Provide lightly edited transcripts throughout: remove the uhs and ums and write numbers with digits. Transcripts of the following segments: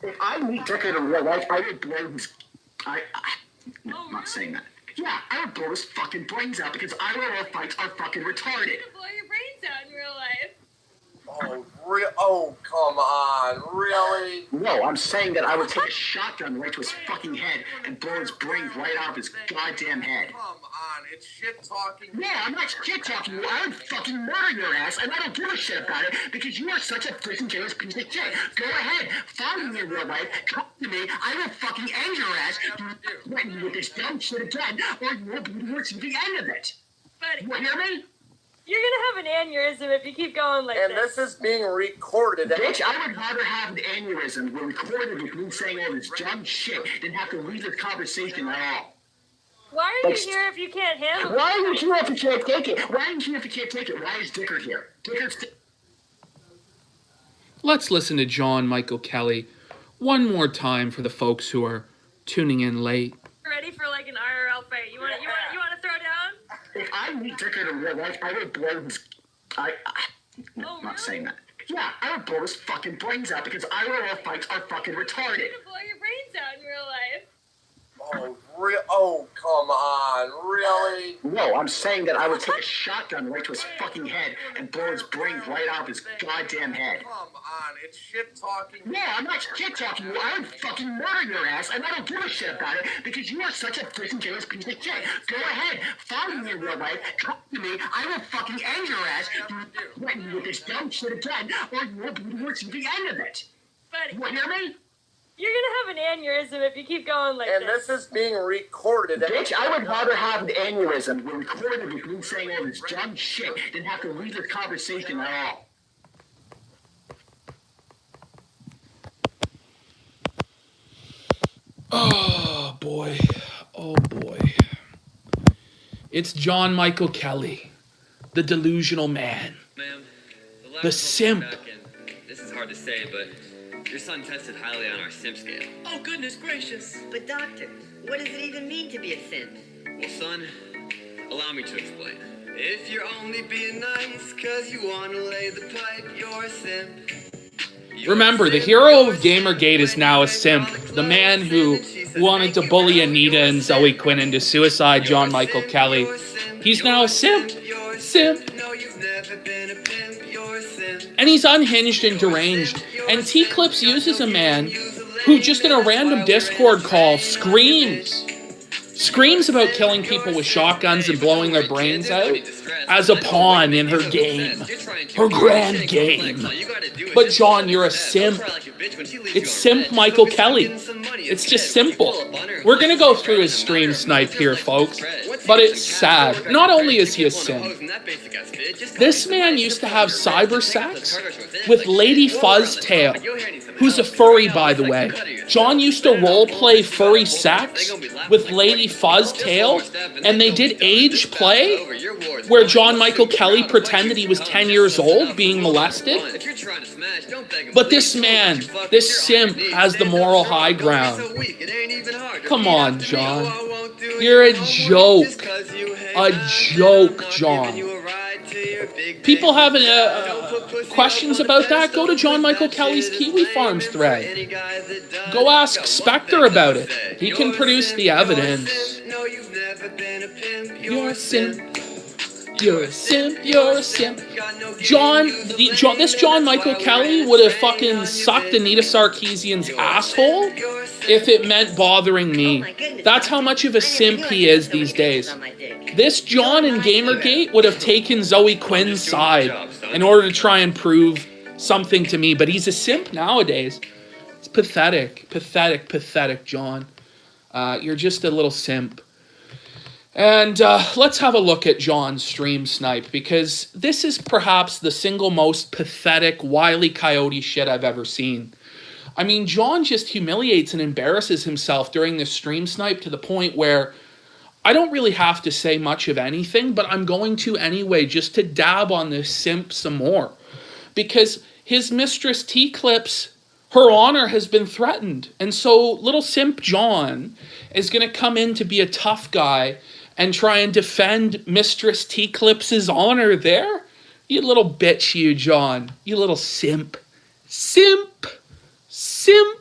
If I meet Dickard in real life, I would blow his... I'm not saying that. Yeah, I would blow his fucking brains out because IRL fights are fucking retarded. You could blow your brains out in real life. Oh, come on, really? No, I'm saying that I would take a shotgun right to his fucking head and blow his brains right out of his goddamn head. Come on, it's shit talking. Yeah, I'm not shit talking you. I would fucking murder your ass, and I don't give a shit about it because you are such a freaking jealous piece of shit. Go ahead, follow me in real life, talk to me. I will fucking end your ass. You threaten me with this dumb shit again, or you will be towards the end of it. Buddy, You hear me? you're gonna have an aneurysm if you keep going like And this. this is being recorded. Bitch, I would rather have an aneurysm where recorded with me saying all this dumb shit than have to read the conversation at all. Why are you here if you can't handle it? Why are you here if you can't take it? Why are you here if you can't take it? Why is Dickard here? Dickard's... Let's listen to John Michael Kelly one more time for the folks who are tuning in late. Ready for like an IRL fight? You want to throw down? If I meet Dickard in real life, I would blow his... I'm not saying that. Yeah, I would blow his fucking brains out because IRL fights are fucking retarded. You could blow your brains out in real life. Oh, come on, really? No, I'm saying that I would take a shotgun right to his fucking head and blow his brains right out of his goddamn head. Come on, it's shit talking. Yeah, I'm not shit talking you. I would fucking murder your ass, and I don't give a shit about it because you are such a freaking jealous piece of shit. Go ahead, follow me in real life, talk to me. I will fucking end your ass. You threaten me with this dumb shit again, or you will be towards the end of it. Buddy, You hear me? you're gonna have an aneurysm if you keep going like And this. this is being recorded. Bitch, I would rather have an aneurysm where recorded with me saying all this dumb shit than have to read the conversation at all. Oh boy. Oh boy. It's John Michael Kelly, the delusional man. Ma'am, The simp. This is hard to say, but your son tested highly on our simp scale. Oh, goodness gracious. But doctor, what does it even mean to be a simp? Well, son, allow me to explain. If you're only being nice cause you wanna lay the pipe, you're a simp. Remember, the hero of Gamergate is now a simp. The man who wanted to bully Anita and Zoe Quinn into suicide, John Michael Kelly. He's now a simp. Simp. And he's unhinged and deranged. And T-Clips uses a man who just in a random Discord call screams about killing people with shotguns and blowing their brains out as a pawn in her game. Her grand game. But John, you're a simp. It's Simp Michael Kelly. It's just simple. We're gonna go through his stream snipe here, folks. But it's sad. Not only is he a simp, this man used to have cyber sex with Lady Fuzztail, who's a furry, by the way. John used to roleplay furry sex with Lady Fuzztail, and they did age play, where John Michael Kelly pretended he was 10 years old being molested. But this man, this simp, has the moral high ground. Come on, John. You're a joke. A joke, John. People have questions about that? Go to John Michael Kelly's Kiwi Farms thread. Go ask Spectre about it. He can produce the evidence. You're a simp. You're a simp. You're a simp. This John Michael Kelly would have fucking sucked Anita Sarkeesian's asshole if it meant bothering me. That's how much of a simp he is these days. This John in Gamergate would have taken Zoe Quinn's side in order to try and prove something to me, but he's a simp nowadays. It's pathetic, pathetic, pathetic, John. You're just a little simp. And let's have a look at John's stream snipe, because this is perhaps the single most pathetic Wile E. Coyote shit I've ever seen. I mean, John just humiliates and embarrasses himself during this stream snipe to the point where I don't really have to say much of anything, but I'm going to anyway just to dab on this simp some more. Because his mistress T-Clips, her honor has been threatened. And so little simp John is going to come in to be a tough guy and try and defend Mistress T-Clips' honor there? You little bitch, you, John. You little simp. Simp. Simp.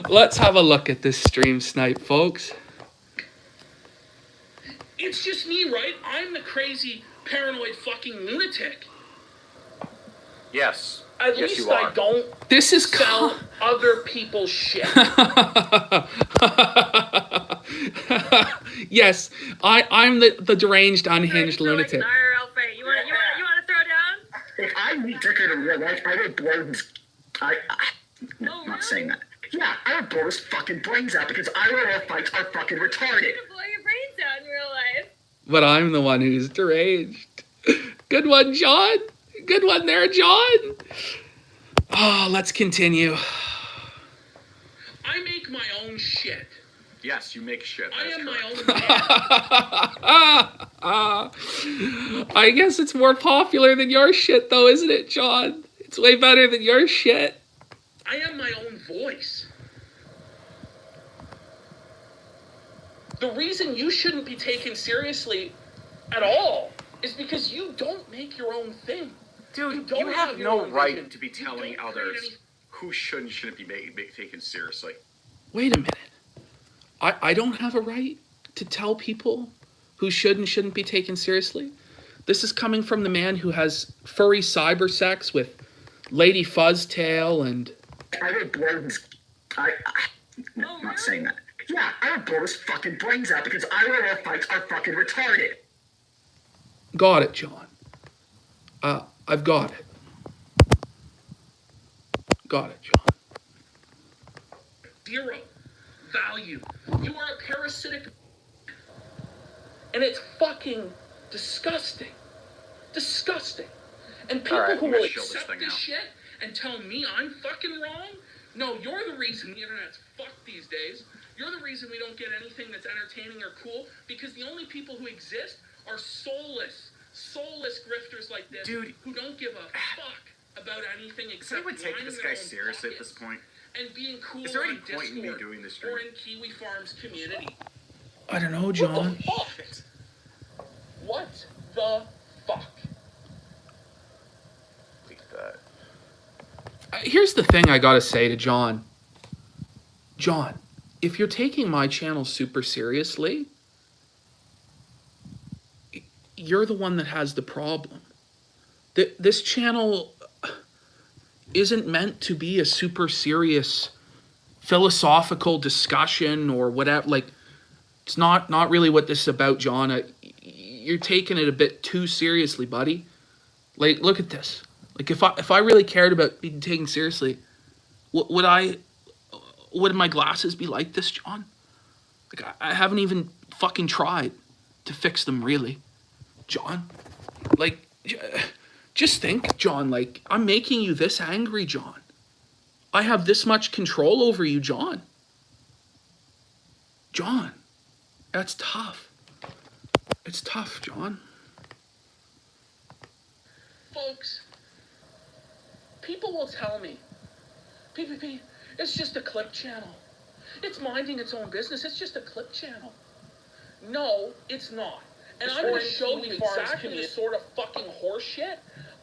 Let's have a look at this stream snipe, folks. It's just me, right? I'm the crazy, paranoid fucking lunatic. Yes. At Yes, least you I are. don't This is sell other people's shit. Yes, I'm the deranged, unhinged Like lunatic. an IRL fight. You want to throw down? If I meet Dickard in real life, I would blow his. No, Oh, I'm not really? saying that. Yeah, I would blow his fucking brains out because IRL fights are fucking retarded. You can blow your brains out in real life. But I'm the one who's deranged. Good one, John. Good one there, John. Oh, let's continue. I make my own shit. Yes, you make shit. I That's am correct. my own man. I guess it's more popular than your shit, though, isn't it, John? It's way better than your shit. I am my own voice. The reason you shouldn't be taken seriously at all is because you don't make your own thing. Dude, don't you have have your no own right vision. to be You telling don't create others any- who should and shouldn't be taken seriously. Wait a minute. I don't have a right to tell people who should and shouldn't be taken seriously? This is coming from the man who has furry cyber sex with Lady Fuzztail and... I would blow his. No, I'm not saying that. Yeah, I would blow his fucking brains out because IRL fights are fucking retarded. Got it, John. I've got it. Got it, John. Zero value. You are a parasitic. And it's fucking disgusting. Disgusting. And people Alright, who I'm will gonna show this accept thing this out. shit and tell me I'm fucking wrong, no, you're the reason the internet's fucked these days. You're the reason we don't get anything that's entertaining or cool, because the only people who exist are soulless grifters like this, Dude. who don't give a fuck about anything Does except anyone take lining this their guy own seriously at this pockets point? and being cool Is there any on point in me Discord doing this stream? or in Kiwi Farms community. I don't know, What John. the fuck? What the fuck? Leak that. Here's the thing I gotta say to John. John, if you're taking my channel super seriously, you're the one that has the problem. This channel isn't meant to be a super serious philosophical discussion or whatever. Like, it's not really what this is about, John. You're taking it a bit too seriously, buddy. Like, look at this. Like, if I really cared about being taken seriously, would my glasses be like this, John? Like, I haven't even fucking tried to fix them, really, John. Like, just think, John. Like, I'm making you this angry, John. I have this much control over you, John. John, that's tough. It's tough, John. Folks, people will tell me, PPP, it's just a clip channel. It's minding its own business. It's just a clip channel. No, it's not. And I'm going to show you exactly the sort of fucking horseshit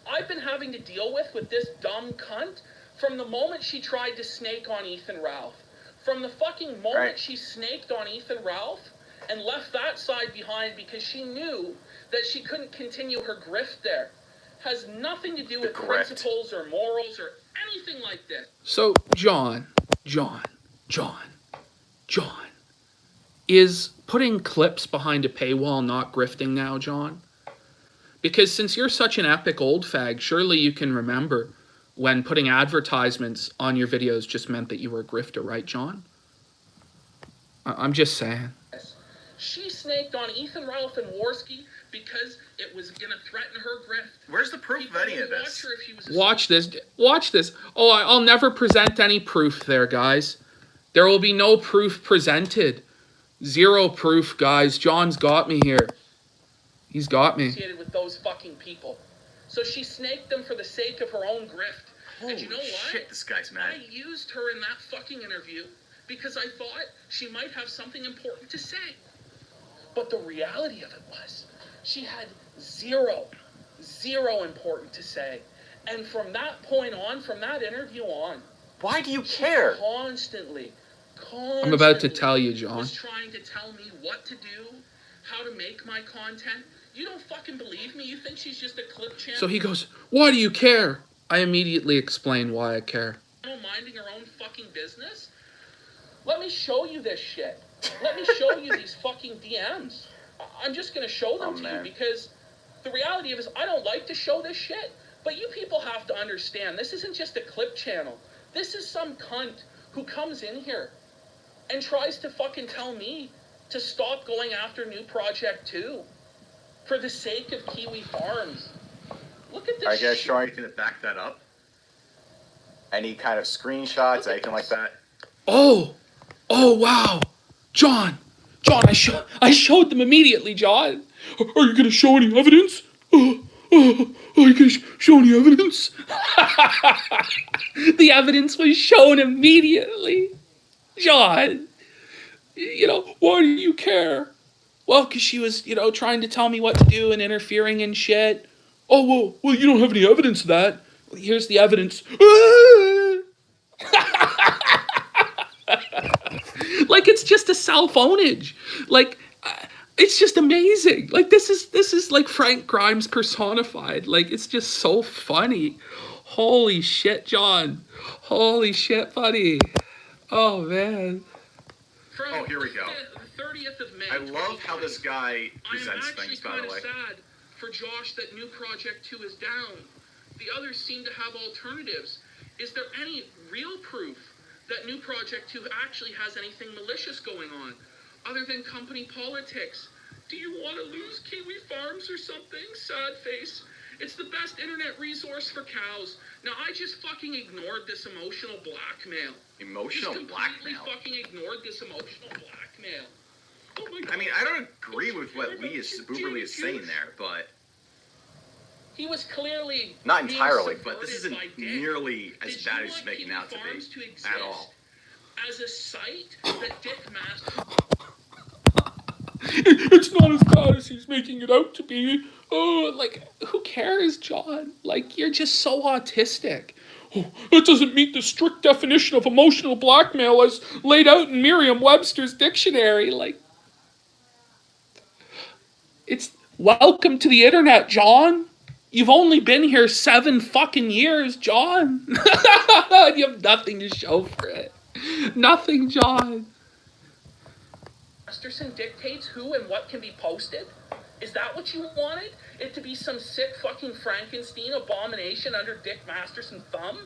I've been having to deal with this dumb cunt from the moment she tried to snake on Ethan Ralph. From the fucking moment she snaked on Ethan Ralph and left that side behind because she knew that she couldn't continue her grift there. Has nothing to do with principles or morals or anything like this. So, John, is putting clips behind a paywall not grifting now, John? Because since you're such an epic old fag, surely you can remember when putting advertisements on your videos just meant that you were a grifter, right, John? I'm just saying. She snaked on Ethan Ralph and Worski because it was going to threaten her grift. Where's the proof of any of this? Watch this. Oh, I'll never present any proof there, guys. There will be no proof presented. Zero proof, guys. John's got me here. He's got me. Associated with those fucking people. So she snaked them for the sake of her own grift. And you know what? Shit, this guy's mad. I used her in that fucking interview because I thought she might have something important to say. But the reality of it was, she had zero important to say. And from that point on, from that interview on, why do you care? Constantly I'm about to tell you, John. was trying to tell me what to do, how to make my content. You don't fucking believe me? You think she's just a clip channel? So he goes, why do you care? I immediately explain why I care. Minding her own fucking business? Let me show you this shit. Let me show you these fucking DMs. I'm just gonna show them to you because the reality of it is I don't like to show this shit, but you people have to understand this isn't just a clip channel. This is some cunt who comes in here and tries to fucking tell me to stop going after New Project 2 for the sake of Kiwi Farms. Look at this Are you guys shit. sure anything to back that up? Any kind of screenshots, anything like that? Oh, wow. John, I showed them immediately, John. Are you going to show any evidence? Are you going to show any evidence? The evidence was shown immediately. John, why do you care? Well, because she was, trying to tell me what to do and interfering and shit. Oh, well, you don't have any evidence of that. Well, here's the evidence. Like, it's just a cell phoneage. Like, it's just amazing. Like, this is like Frank Grimes personified. Like, it's just so funny. Holy shit, John. Holy shit, buddy. Oh, man. Oh, here we go. The 30th of May. I love how this guy presents I'm things, by the way. actually kind of sad for Josh that New Project 2 is down. The others seem to have alternatives. Is there any real proof that New Project 2 actually has anything malicious going on, other than company politics? Do you want to lose Kiwi Farms or something? Sad face. It's the best internet resource for cows. Now, I just fucking ignored this emotional blackmail. Emotional blackmail? Just completely fucking ignored this emotional blackmail. Oh my God. I mean, I don't agree with what Lee is saying there, but... He was clearly not entirely, being but this isn't subverted by nearly Dick. as Did bad you as it's want making Kiwi out to Farms be. exist At all. As a site that Dick Master... It's not as bad as he's making it out to be. Oh, like, who cares, John? Like, you're just so autistic. Oh, that doesn't meet the strict definition of emotional blackmail as laid out in Merriam-Webster's dictionary. Like, it's welcome to the internet, John. You've only been here 7 fucking years, John. You have nothing to show for it. Nothing, John. Masterson dictates who and what can be posted? Is that what you wanted? It to be some sick fucking Frankenstein abomination under Dick Masterson's thumb?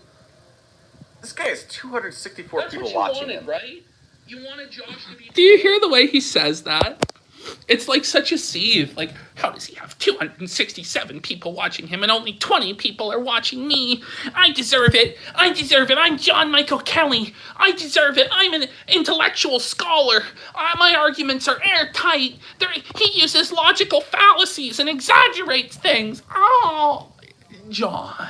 This guy has 264 That's people what you watching wanted, him. right? You wanted Josh to be... Do you hear the way he says that? It's like such a sieve. Like, how does he have 267 people watching him and only 20 people are watching me? I deserve it. I deserve it. I'm John Michael Kelly. I deserve it. I'm an intellectual scholar. My arguments are airtight. He uses logical fallacies and exaggerates things. Oh, John.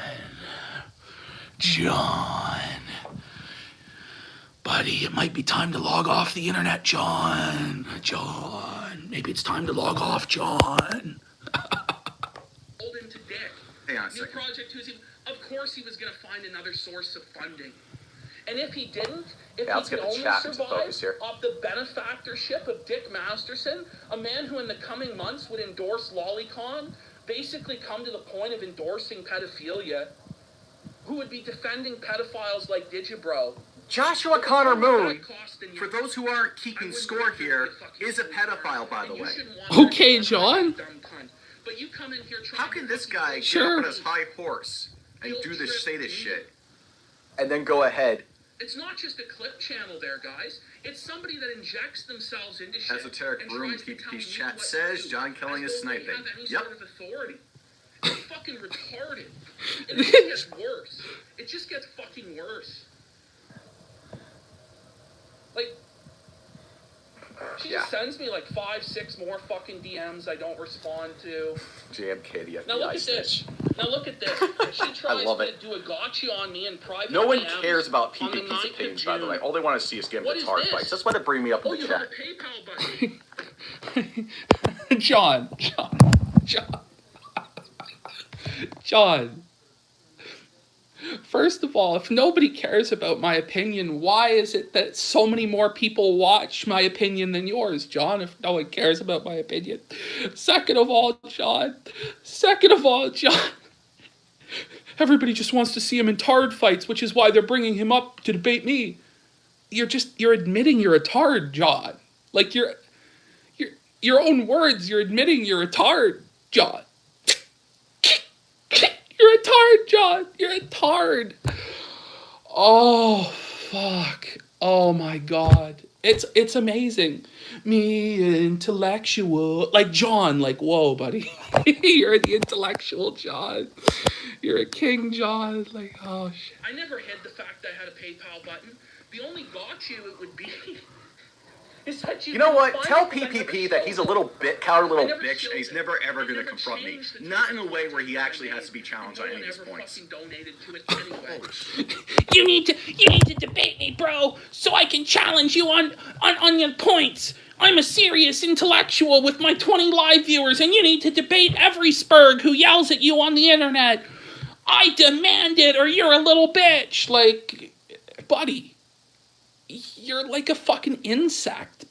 Buddy, it might be time to log off the internet, John. Maybe it's time to log off, John. Hold him to Dick. Hang on a New second. Project 2, of course he was going to find another source of funding. And if he didn't, if Yeah, let's he get could the only chat into survive focus here. off the benefactorship of Dick Masterson, a man who in the coming months would endorse Lolicon, basically come to the point of endorsing pedophilia, who would be defending pedophiles like Digibro. Joshua Connor Moon, for those who aren't keeping score here, is a pedophile, by the way. Okay, John. But you come in here How can this guy Sure. get up on his high horse and say this shit, and then go ahead? It's not just a clip channel there, guys. It's somebody that injects themselves into shit. Esoteric and Room tries to tell PPP's me chat what to says do, John Kelly as is though they sniping. have any Yep. sort of authority. It's fucking retarded. And it just gets worse. It just gets fucking worse. Like, she just sends me like 5, 6 more fucking DMs I don't respond to. JMK, the FBI Now look at snitch. this. Now look at this. She tries love to it. do a gotcha on me in private. No one DMs cares about on the PPP's 9th of opinions, by the June. way. All they want to see is give What him is retard this? fights. That's why they bring me up in Oh, the you have chat. a PayPal button. John. First of all, if nobody cares about my opinion, why is it that so many more people watch my opinion than yours, John, if no one cares about my opinion? Second of all, John, everybody just wants to see him in tard fights, which is why they're bringing him up to debate me. You're admitting you're a tard, John. Like, your own words, you're admitting you're a tard, John. You're a tard, John. You're a tard. Oh, fuck. Oh, my God. It's amazing. Me, intellectual. Like, John, like, whoa, buddy. You're the intellectual, John. You're a king, John. Like, oh, shit. I never hid the fact I had a PayPal button. The only got you it would be is that You know what? Tell PPP that he's a little coward little bitch, and he's never ever going to confront me. Not in a way where he actually has to be challenged on any of his points. You need to debate me, bro, so I can challenge you on your points. I'm a serious intellectual with my 20 live viewers, and you need to debate every spurg who yells at you on the internet. I demand it, or you're a little bitch. Like, buddy, you're like a fucking insect.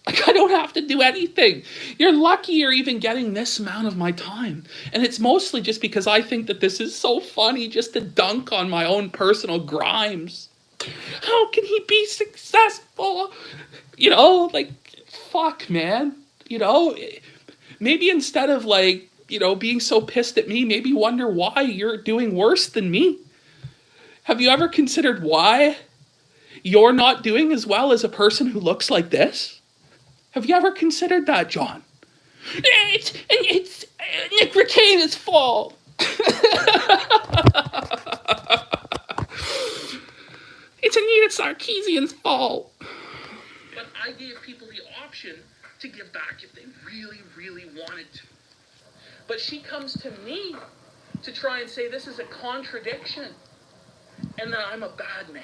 Like, I don't have to do anything. You're lucky you're even getting this amount of my time. And it's mostly just because I think that this is so funny just to dunk on my own personal grimes. How can he be successful? You know, like, fuck, man. You know, maybe instead of, like, you know, being so pissed at me, maybe wonder why you're doing worse than me. Have you ever considered why you're not doing as well as a person who looks like this? Have you ever considered that, John? It's Nick Ricana's fault. It's Anita Sarkeesian's fault. But I gave people the option to give back if they really, really wanted to. But she comes to me to try and say this is a contradiction and that I'm a bad man.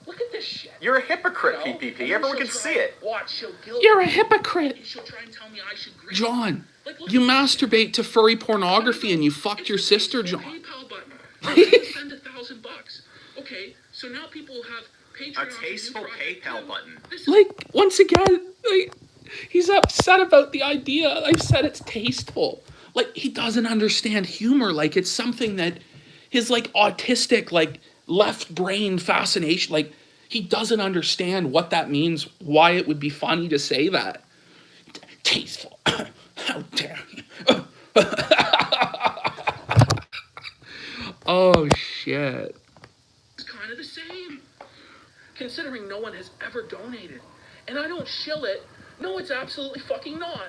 Look at this shit. You're a hypocrite, PPP. Everyone can see it. You're a hypocrite. She'll try and tell me I should grade. John, you masturbate to furry pornography and you fucked your sister, John. PayPal button. Send $1,000. Okay, so now people have Patreon. A tasteful PayPal button. Like, once again, like, he's upset about the idea. I've said it's tasteful. Like, he doesn't understand humor. Like, it's something that his, like, autistic, like, left brain fascination, like, he doesn't understand what that means, why it would be funny to say that. Tasteful. How dare you. Oh, shit. It's kind of the same. Considering no one has ever donated. And I don't shill it. No, it's absolutely fucking not.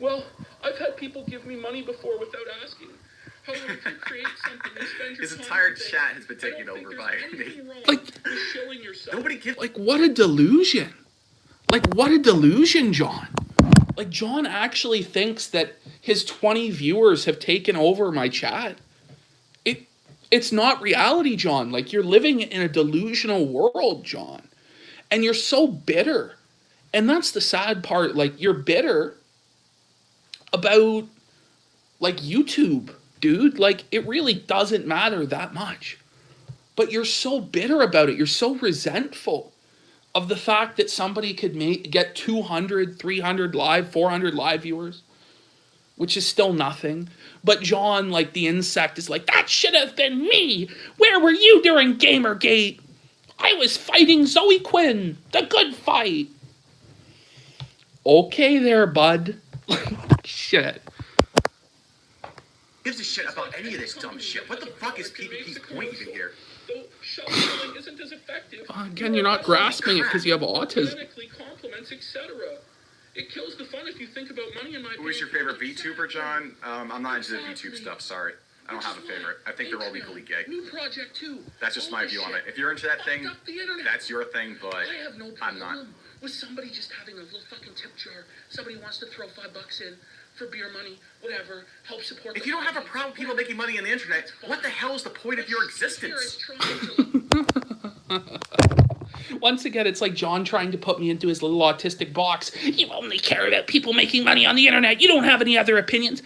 Well, I've had people give me money before without asking. However, if you create something and spend your His time entire with it, chat has been taken over by me. Like, shilling yourself. Nobody gives. Like, what a delusion. Like, what a delusion, John. Like, John actually thinks that his 20 viewers have taken over my chat. It's not reality, John. Like, you're living in a delusional world, John. And you're so bitter. And that's the sad part. Like, you're bitter about, like, YouTube, dude. Like, it really doesn't matter that much. But you're so bitter about it. You're so resentful of the fact that somebody could get 200, 300 live, 400 live viewers, which is still nothing. But John, like the insect, is like, that should have been me. Where were you during Gamergate? I was fighting Zoe Quinn. The good fight. Okay there, bud. Shit. Gives a shit about any of this dumb shit. What the fuck is PPP's point even here? Isn't as effective. Again, you're not grasping it because you have autism. Compliments, etc. It kills the fun if you think about money in my opinion. Who is your favorite VTuber, John? I'm not into the VTube stuff, sorry. I don't have a favorite. I think they're all equally gay. New project too. That's just my view on it. If you're into that thing, that's your thing, but I have no I'm not. problem with somebody just having a little fucking tip jar. Somebody wants to throw $5 in for beer money, whatever, help support. If you don't have a problem with people making money on the internet, what the hell is the point of your existence? Once again, it's like John trying to put me into his little autistic box. You only care about people making money on the internet. You don't have any other opinions.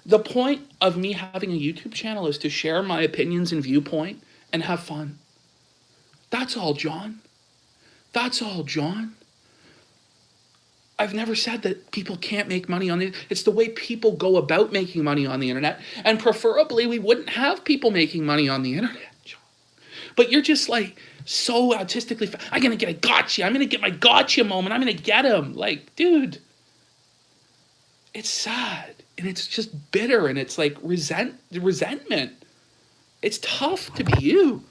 The point of me having a YouTube channel is to share my opinions and viewpoint and have fun. That's all, John. That's all, John. I've never said that people can't make money on the internet. It's the way people go about making money on the internet. And preferably, we wouldn't have people making money on the internet, John. But you're just like so autistically, I'm going to get a gotcha. I'm going to get my gotcha moment. I'm going to get him. Like, dude, it's sad. And it's just bitter. And it's like resentment. It's tough to be you.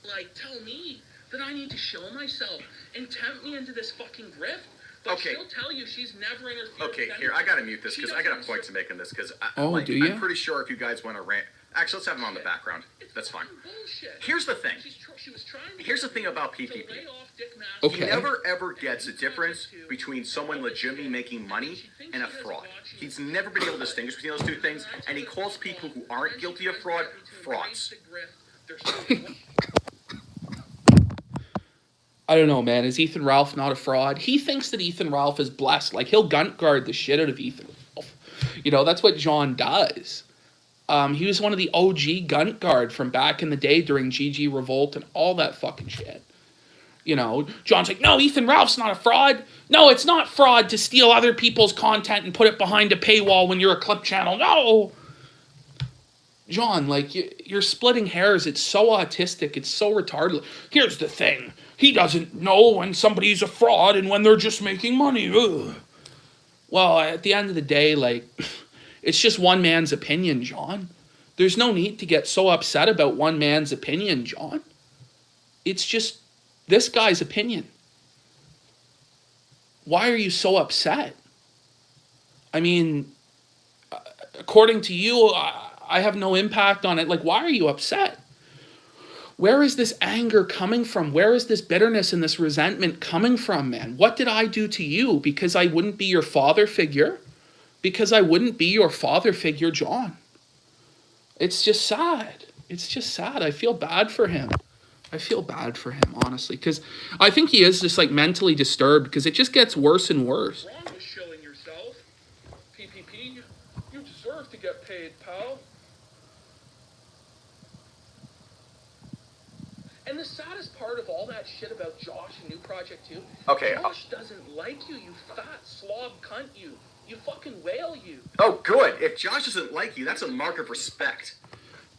Like, tell me that I need to show myself and tempt me into this fucking grift. But Okay. she'll tell you she's never interfered. Okay, with here, I anything. gotta mute this because I got a point to make in this because do you? I'm pretty sure if you guys want to rant, actually, let's have him on the background. That's fine. Bullshit. Here's the thing. She was trying to Here's the get thing about to PPP. lay off Dick Mask. He Okay. never ever gets a difference between someone legitimately making money and a fraud. He's never been able to distinguish between those two things, and he calls people who aren't guilty of fraud frauds. I don't know, man. Is Ethan Ralph not a fraud? He thinks that Ethan Ralph is blessed. Like, he'll gunt guard the shit out of Ethan Ralph. You know, that's what John does. He was one of the OG gunt guard from back in the day during GG Revolt and all that fucking shit. You know, John's like, no, Ethan Ralph's not a fraud. No, it's not fraud to steal other people's content and put it behind a paywall when you're a clip channel. No! John, like, you're splitting hairs. It's so autistic. It's so retarded. Here's the thing. He doesn't know when somebody's a fraud and when they're just making money. Ugh. Well, at the end of the day, like, it's just one man's opinion, John. There's no need to get so upset about one man's opinion, John. It's just this guy's opinion. Why are you so upset? I mean, according to you, I have no impact on it. Like, why are you upset? Where is this anger coming from? Where is this bitterness and this resentment coming from, man? What did I do to you? Because I wouldn't be your father figure? Because I wouldn't be your father figure, John. It's just sad. It's just sad. I feel bad for him. I feel bad for him, honestly. Because I think he is just, like, mentally disturbed. Because it just gets worse and worse. Wrong with shilling yourself. PPP, you deserve to get paid, pal. And the saddest part of all that shit about Josh and New Project 2, Okay. Josh doesn't like you, you fat slob cunt, you. You fucking whale, you. Oh, good. If Josh doesn't like you, that's a mark of respect.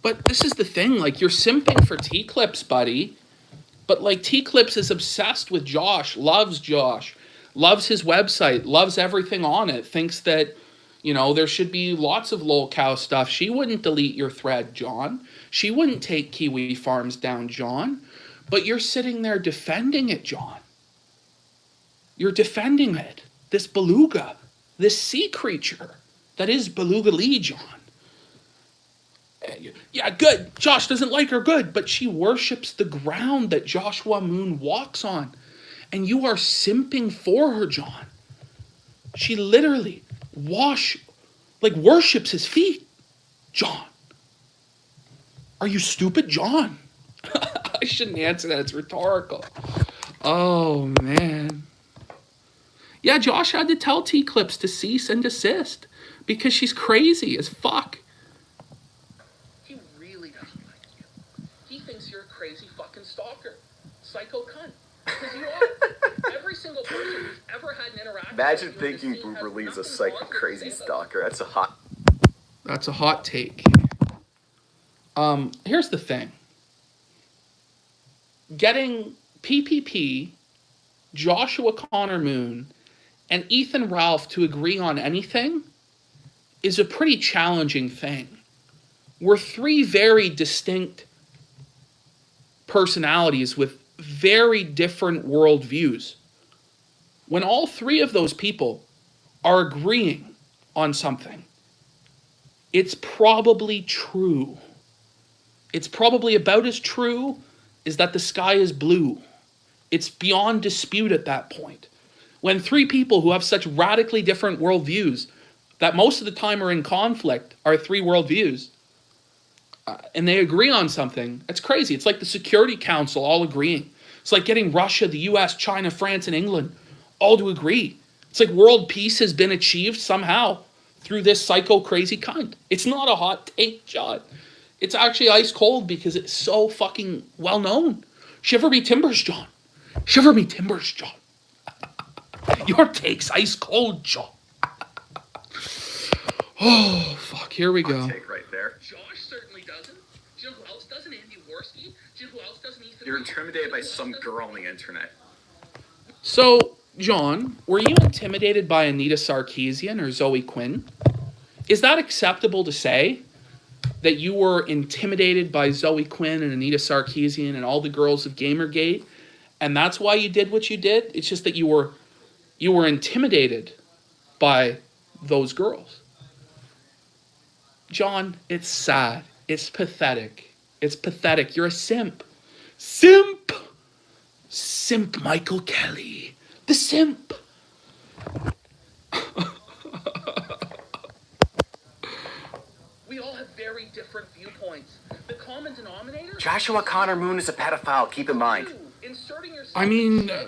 But this is the thing, like, you're simping for T-Clips, buddy. But, like, T-Clips is obsessed with Josh, loves his website, loves everything on it, thinks that, you know, there should be lots of lol cow stuff. She wouldn't delete your thread, John. She wouldn't take Kiwi Farms down, John. But you're sitting there defending it, John. You're defending it. This beluga, this sea creature that is Beluga Lee, John. Yeah, good. Josh doesn't like her, good. But she worships the ground that Joshua Moon walks on. And you are simping for her, John. She literally worships his feet, John. Are you stupid, John? I shouldn't answer that. It's rhetorical. Oh, man. Yeah, Josh had to tell T-Clips to cease and desist because she's crazy as fuck. He really doesn't like you. He thinks you're a crazy fucking stalker. Psycho cunt. Because you are. Every single person who's ever had an interaction Imagine with you in the thinking scene has Boober Lee is a nothing psycho positive to crazy say about stalker. That's a hot take. Here's the thing. Getting PPP, Joshua Connor Moon, and Ethan Ralph to agree on anything is a pretty challenging thing. We're three very distinct personalities with very different worldviews. When all three of those people are agreeing on something, it's probably true. It's probably about as true as that the sky is blue. It's beyond dispute at that point. When three people who have such radically different worldviews that most of the time are in conflict are three worldviews, and they agree on something, it's crazy. It's like the Security Council all agreeing. It's like getting Russia, the US, China, France, and England all to agree. It's like world peace has been achieved somehow through this psycho crazy cunt. It's not a hot take, John. It's actually ice cold because it's so fucking well known. Shiver me timbers, John. Shiver me timbers, John. Your take's ice cold, John. Oh, fuck. Here we go. Take right there. Josh certainly doesn't. Do you know who else doesn't? Andy Worski. Do you know who else doesn't? Ethan. You're intimidated by some girl on the internet. So, John, were you intimidated by Anita Sarkeesian or Zoe Quinn? Is that acceptable to say? That you were intimidated by Zoe Quinn and Anita Sarkeesian and all the girls of Gamergate, and that's why you did what you did? It's just that you were intimidated by those girls. John, it's sad. It's pathetic. It's pathetic. You're a simp. Simp! Simp Michael Kelly. The simp. We all have very different viewpoints. The common denominator... Joshua Connor Moon is a pedophile, keep in mind. Inserting yourself I mean, and then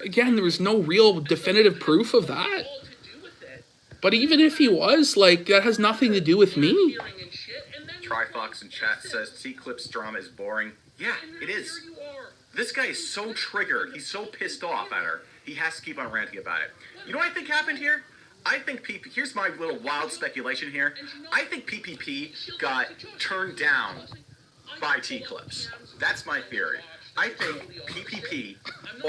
again, there was no real definitive proof of that. all to do with it. But even if he was, like, that has nothing to do with me. Hearing and shit, and then Trifox in chat says T-Clip's drama is boring. Yeah, it is. here you are. This guy is so triggered. He's so pissed off at her. He has to keep on ranting about it. You know what I think happened here? I think PPP, here's my little wild speculation here. I think PPP got turned down by T-Clips. That's my theory. I think PPP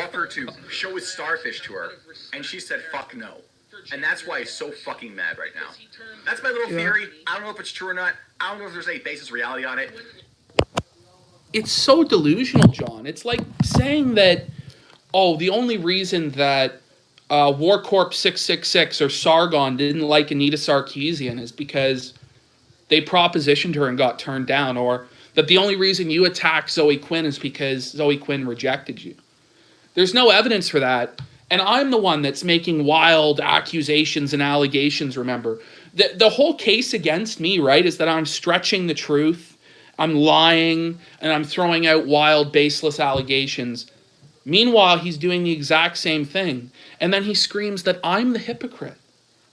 offered to show his starfish to her, and she said, fuck no. And that's why he's so fucking mad right now. That's my little theory. I don't know if it's true or not. I don't know if there's any basis reality on it. It's so delusional, John. It's like saying that, oh, the only reason that War Corp 666 or Sargon didn't like Anita Sarkeesian is because they propositioned her and got turned down, or that the only reason you attacked Zoe Quinn is because Zoe Quinn rejected you. There's no evidence for that, and I'm the one that's making wild accusations and allegations, remember. The whole case against me, right, is that I'm stretching the truth, I'm lying, and I'm throwing out wild, baseless allegations. Meanwhile, he's doing the exact same thing. And then he screams that I'm the hypocrite.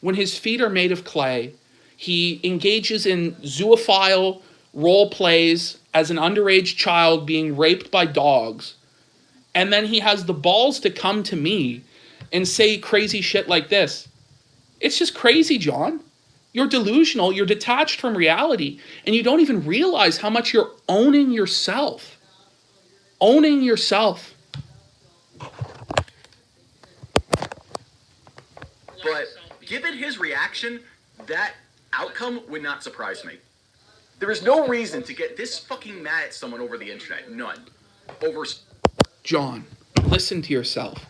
When his feet are made of clay, he engages in zoophile role plays as an underage child being raped by dogs. And then he has the balls to come to me and say crazy shit like this. It's just crazy, John. You're delusional, you're detached from reality, and you don't even realize how much you're owning yourself. Owning yourself. But given his reaction, that outcome would not surprise me. There is no reason to get this fucking mad at someone over the internet. None. Over... John, listen to yourself.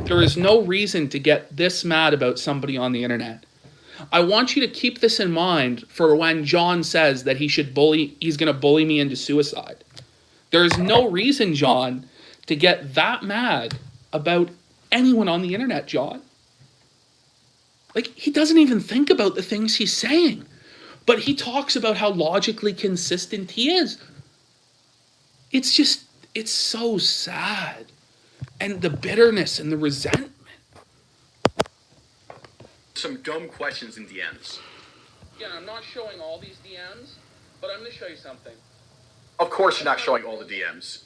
There is no reason to get this mad about somebody on the internet. I want you to keep this in mind for when John says that he's going to bully me into suicide. There is no reason, John, to get that mad about anyone on the internet, John. Like, he doesn't even think about the things he's saying. But he talks about how logically consistent he is. It's so sad. And the bitterness and the resentment. Some dumb questions in DMs. Again, I'm not showing all these DMs, but I'm going to show you something. Of course you're not showing all the DMs.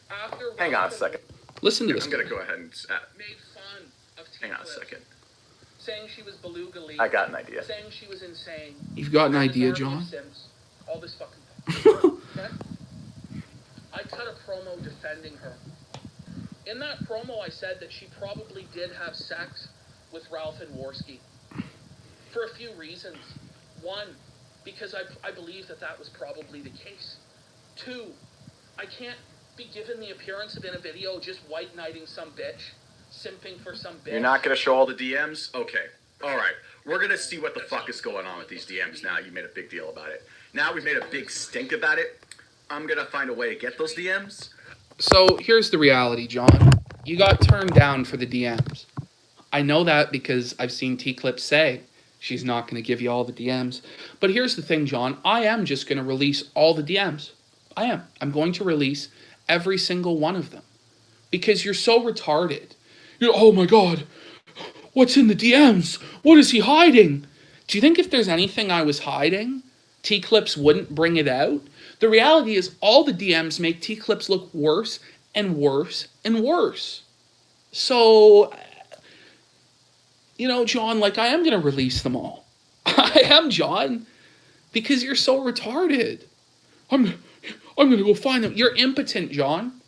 After Hang on a second. Listen to this. I'm going to go ahead and... made fun of hang on a second. saying she was beluga league, I got an idea. saying she was insane. You've got an idea, John? Simps, all this fucking thing. Okay? I cut a promo defending her. In that promo, I said that she probably did have sex with Ralph and Worski. For a few reasons. One, because I believe that was probably the case. Two, I can't be given the appearance of in a video just white knighting some bitch, simping for some bitch. You're not going to show all the DMs? Okay. All right. We're going to see what the fuck is going on with these DMs now. You made a big deal about it. Now we've made a big stink about it. I'm going to find a way to get those DMs. So here's the reality, John. You got turned down for the DMs. I know that because I've seen T-Clip say She's not going to give you all the DMs. But here's the thing, John. I am just going to release all the DMs. I am. I'm going to release every single one of them. Because you're so retarded. Oh my God. What's in the DMs? What is he hiding? Do you think if there's anything I was hiding, T-Clips wouldn't bring it out? The reality is all the DMs make T-Clips look worse and worse and worse. So, you know, John, like, I am going to release them all. I am, John. Because you're so retarded. I'm going to go find them. You're impotent, John.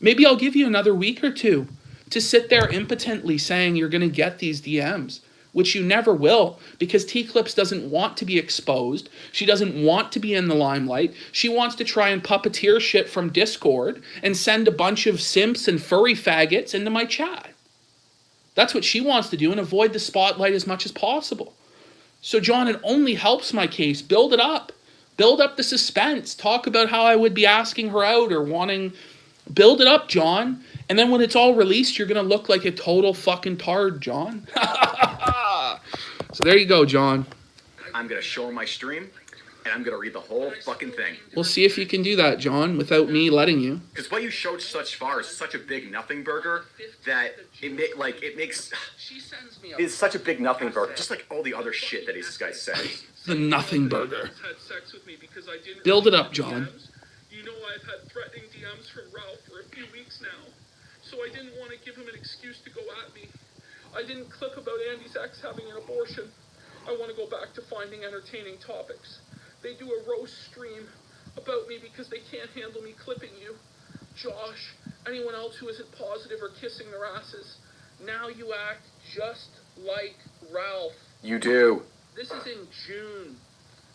Maybe I'll give you another week or two to sit there impotently saying you're going to get these DMs, which you never will, because T-Clips doesn't want to be exposed. She doesn't want to be in the limelight. She wants to try and puppeteer shit from Discord and send a bunch of simps and furry faggots into my chat. That's what she wants to do, and avoid the spotlight as much as possible. So, John, it only helps my case. Build it up. Build up the suspense. Talk about how I would be asking her out or wanting... Build it up, John. And then when it's all released, you're going to look like a total fucking tard, John. So there you go, John. I'm going to show her my stream, and I'm going to read the whole fucking thing. We'll see if you can do that, John, without me letting you. Because what you showed such far is such a big nothing burger that it makes... It's such a big nothing burger, just like all the other shit that this guy says. The nothing burger. Build it up, John. You know I've had threatening DMs from Ralph for a few weeks now, so I didn't want to give him an excuse to go at me. I didn't clip about Andy's ex having an abortion. I want to go back to finding entertaining topics. They do a roast stream about me because they can't handle me clipping you. Josh, anyone else who isn't positive or kissing their asses. Now you act just like Ralph. You do. This is in June.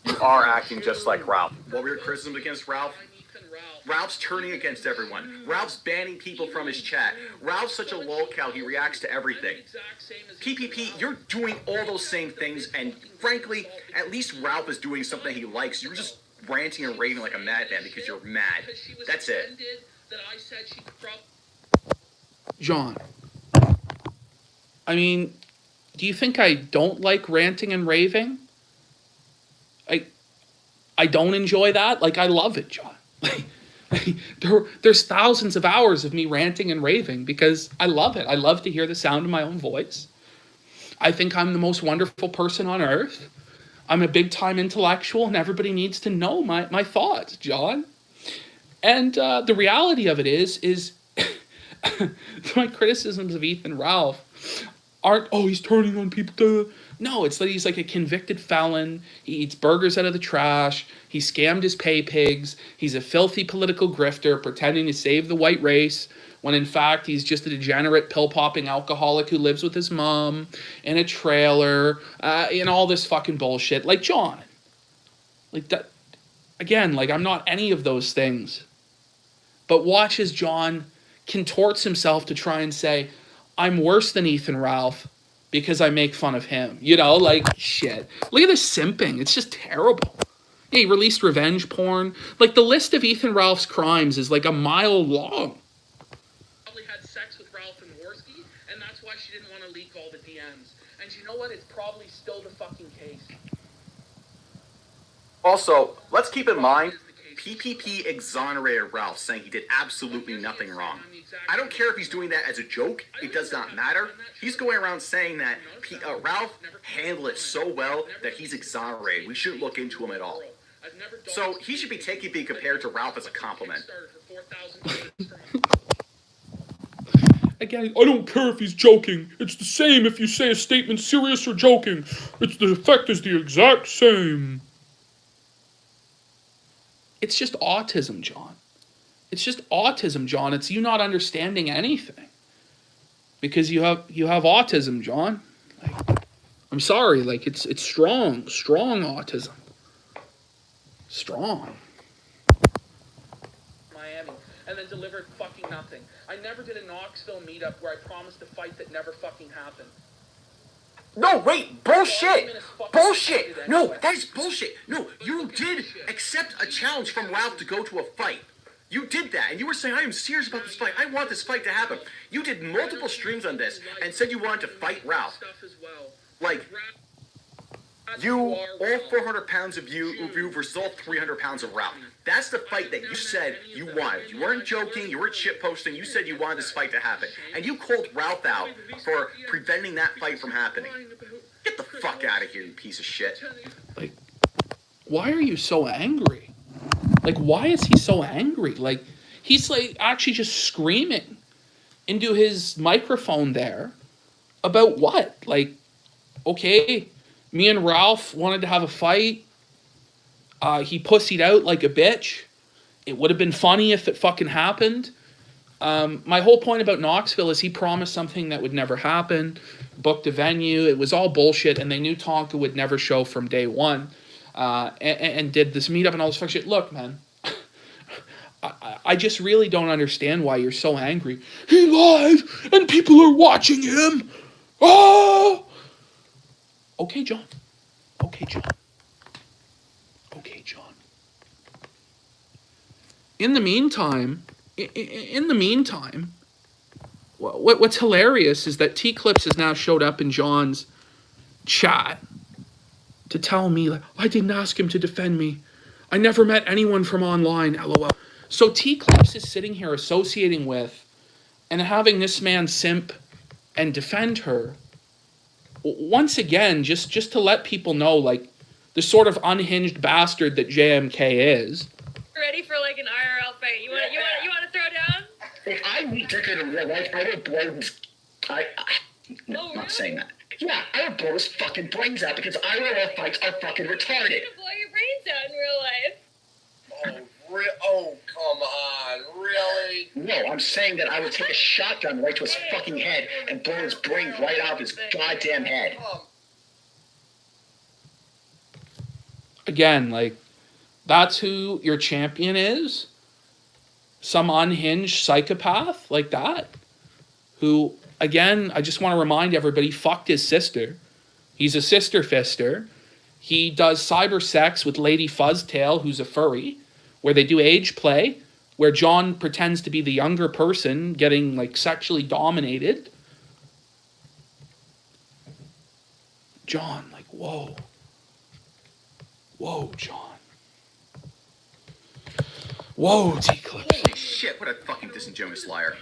You are acting just like Ralph. What were your criticisms against Ralph? Ralph's turning against everyone. Ralph's banning people from his chat. Ralph's such a lolcow, he reacts to everything. PPP, you're doing all those same things, and frankly, at least Ralph is doing something he likes. You're just ranting and raving like a madman because you're mad. That's it. John, I mean, do you think I don't like ranting and raving? I don't enjoy that. Like, I love it, John. There's thousands of hours of me ranting and raving because I love it. I love to hear the sound of my own voice. I think I'm the most wonderful person on earth. I'm a big-time intellectual, and everybody needs to know my thoughts, John. And the reality of it is my criticisms of Ethan Ralph aren't, oh, he's turning on people. No, it's that he's like a convicted felon. He eats burgers out of the trash. He scammed his pay pigs. He's a filthy political grifter pretending to save the white race when in fact he's just a degenerate pill-popping alcoholic who lives with his mom in a trailer and all this fucking bullshit. Like, John. Like, that. Again, like, I'm not any of those things. But watch as John contorts himself to try and say, I'm worse than Ethan Ralph because I make fun of him. You know, like, shit. Look at this simping. It's just terrible. Yeah, he released revenge porn. Like, the list of Ethan Ralph's crimes is like a mile long. Probably had sex with Ralph and Worski, and that's why she didn't want to leak all the DMs. And you know what? It's probably still the fucking case. Also, let's keep in mind, PPP exonerated Ralph, saying he did absolutely nothing wrong. I don't care if he's doing that as a joke. It does not matter. He's going around saying that Ralph handled it so well that he's exonerated. We shouldn't look into him at all. So he should be being compared to Ralph as a compliment. Again, I don't care if he's joking. It's the same if you say a statement serious or joking. It's the effect is the exact same. It's just autism, John. It's just autism, John. It's you not understanding anything. Because you have autism, John. Like, I'm sorry, like it's strong autism. Strong. Miami, and then delivered fucking nothing. I never did a Knoxville meetup where I promised a fight that never fucking happened. No, wait, bullshit! Bullshit! No, that is bullshit! No, you did accept a challenge from Ralph to go to a fight. You did that, and you were saying, I am serious about this fight. I want this fight to happen. You did multiple streams on this and said you wanted to fight Ralph. Like, You, all 400 pounds of you versus all 300 pounds of Ralph. That's the fight that you said you wanted. You weren't joking. You weren't shitposting. You said you wanted this fight to happen. And you called Ralph out for preventing that fight from happening. Get the fuck out of here, you piece of shit. Like, why are you so angry? Like, why is he so angry? Like, he's like actually just screaming into his microphone there about what? Like, okay, me and Ralph wanted to have a fight. He pussied out like a bitch. It would have been funny if it fucking happened. My whole point about Knoxville is he promised something that would never happen, booked a venue. It was all bullshit, and they knew Tonka would never show from day one, and did this meetup and all this fuck shit. Look, man, I just really don't understand why you're so angry. He lied, and people are watching him. Oh! Okay, John. Okay, John. Okay, John. In the meantime, what's hilarious is that T-Clips has now showed up in John's chat to tell me, like, I didn't ask him to defend me. I never met anyone from online, LOL. So T-Clips is sitting here associating with and having this man simp and defend her. Once again, just to let people know, like, the sort of unhinged bastard that JMK is. Ready for like an IRL fight? You want to throw down? If I meet Dickard in real life, I would blow his... No, I'm not saying that. Yeah, I would blow his fucking brains out because IRL fights are fucking retarded. You're gonna blow your brains out in real life. Oh, come on, really? No, I'm saying that I would take a shotgun right to his fucking head and blow his brains right out of his goddamn head. Again, like, that's who your champion is? Some unhinged psychopath like that? Who, again, I just want to remind everybody, fucked his sister. He's a sister fister. He does cyber sex with Lady Fuzztail, who's a furry, where they do age play, where John pretends to be the younger person getting, like, sexually dominated. John, like, whoa. Whoa, John. Whoa, T-Clips. Holy shit, what a fucking disingenuous liar.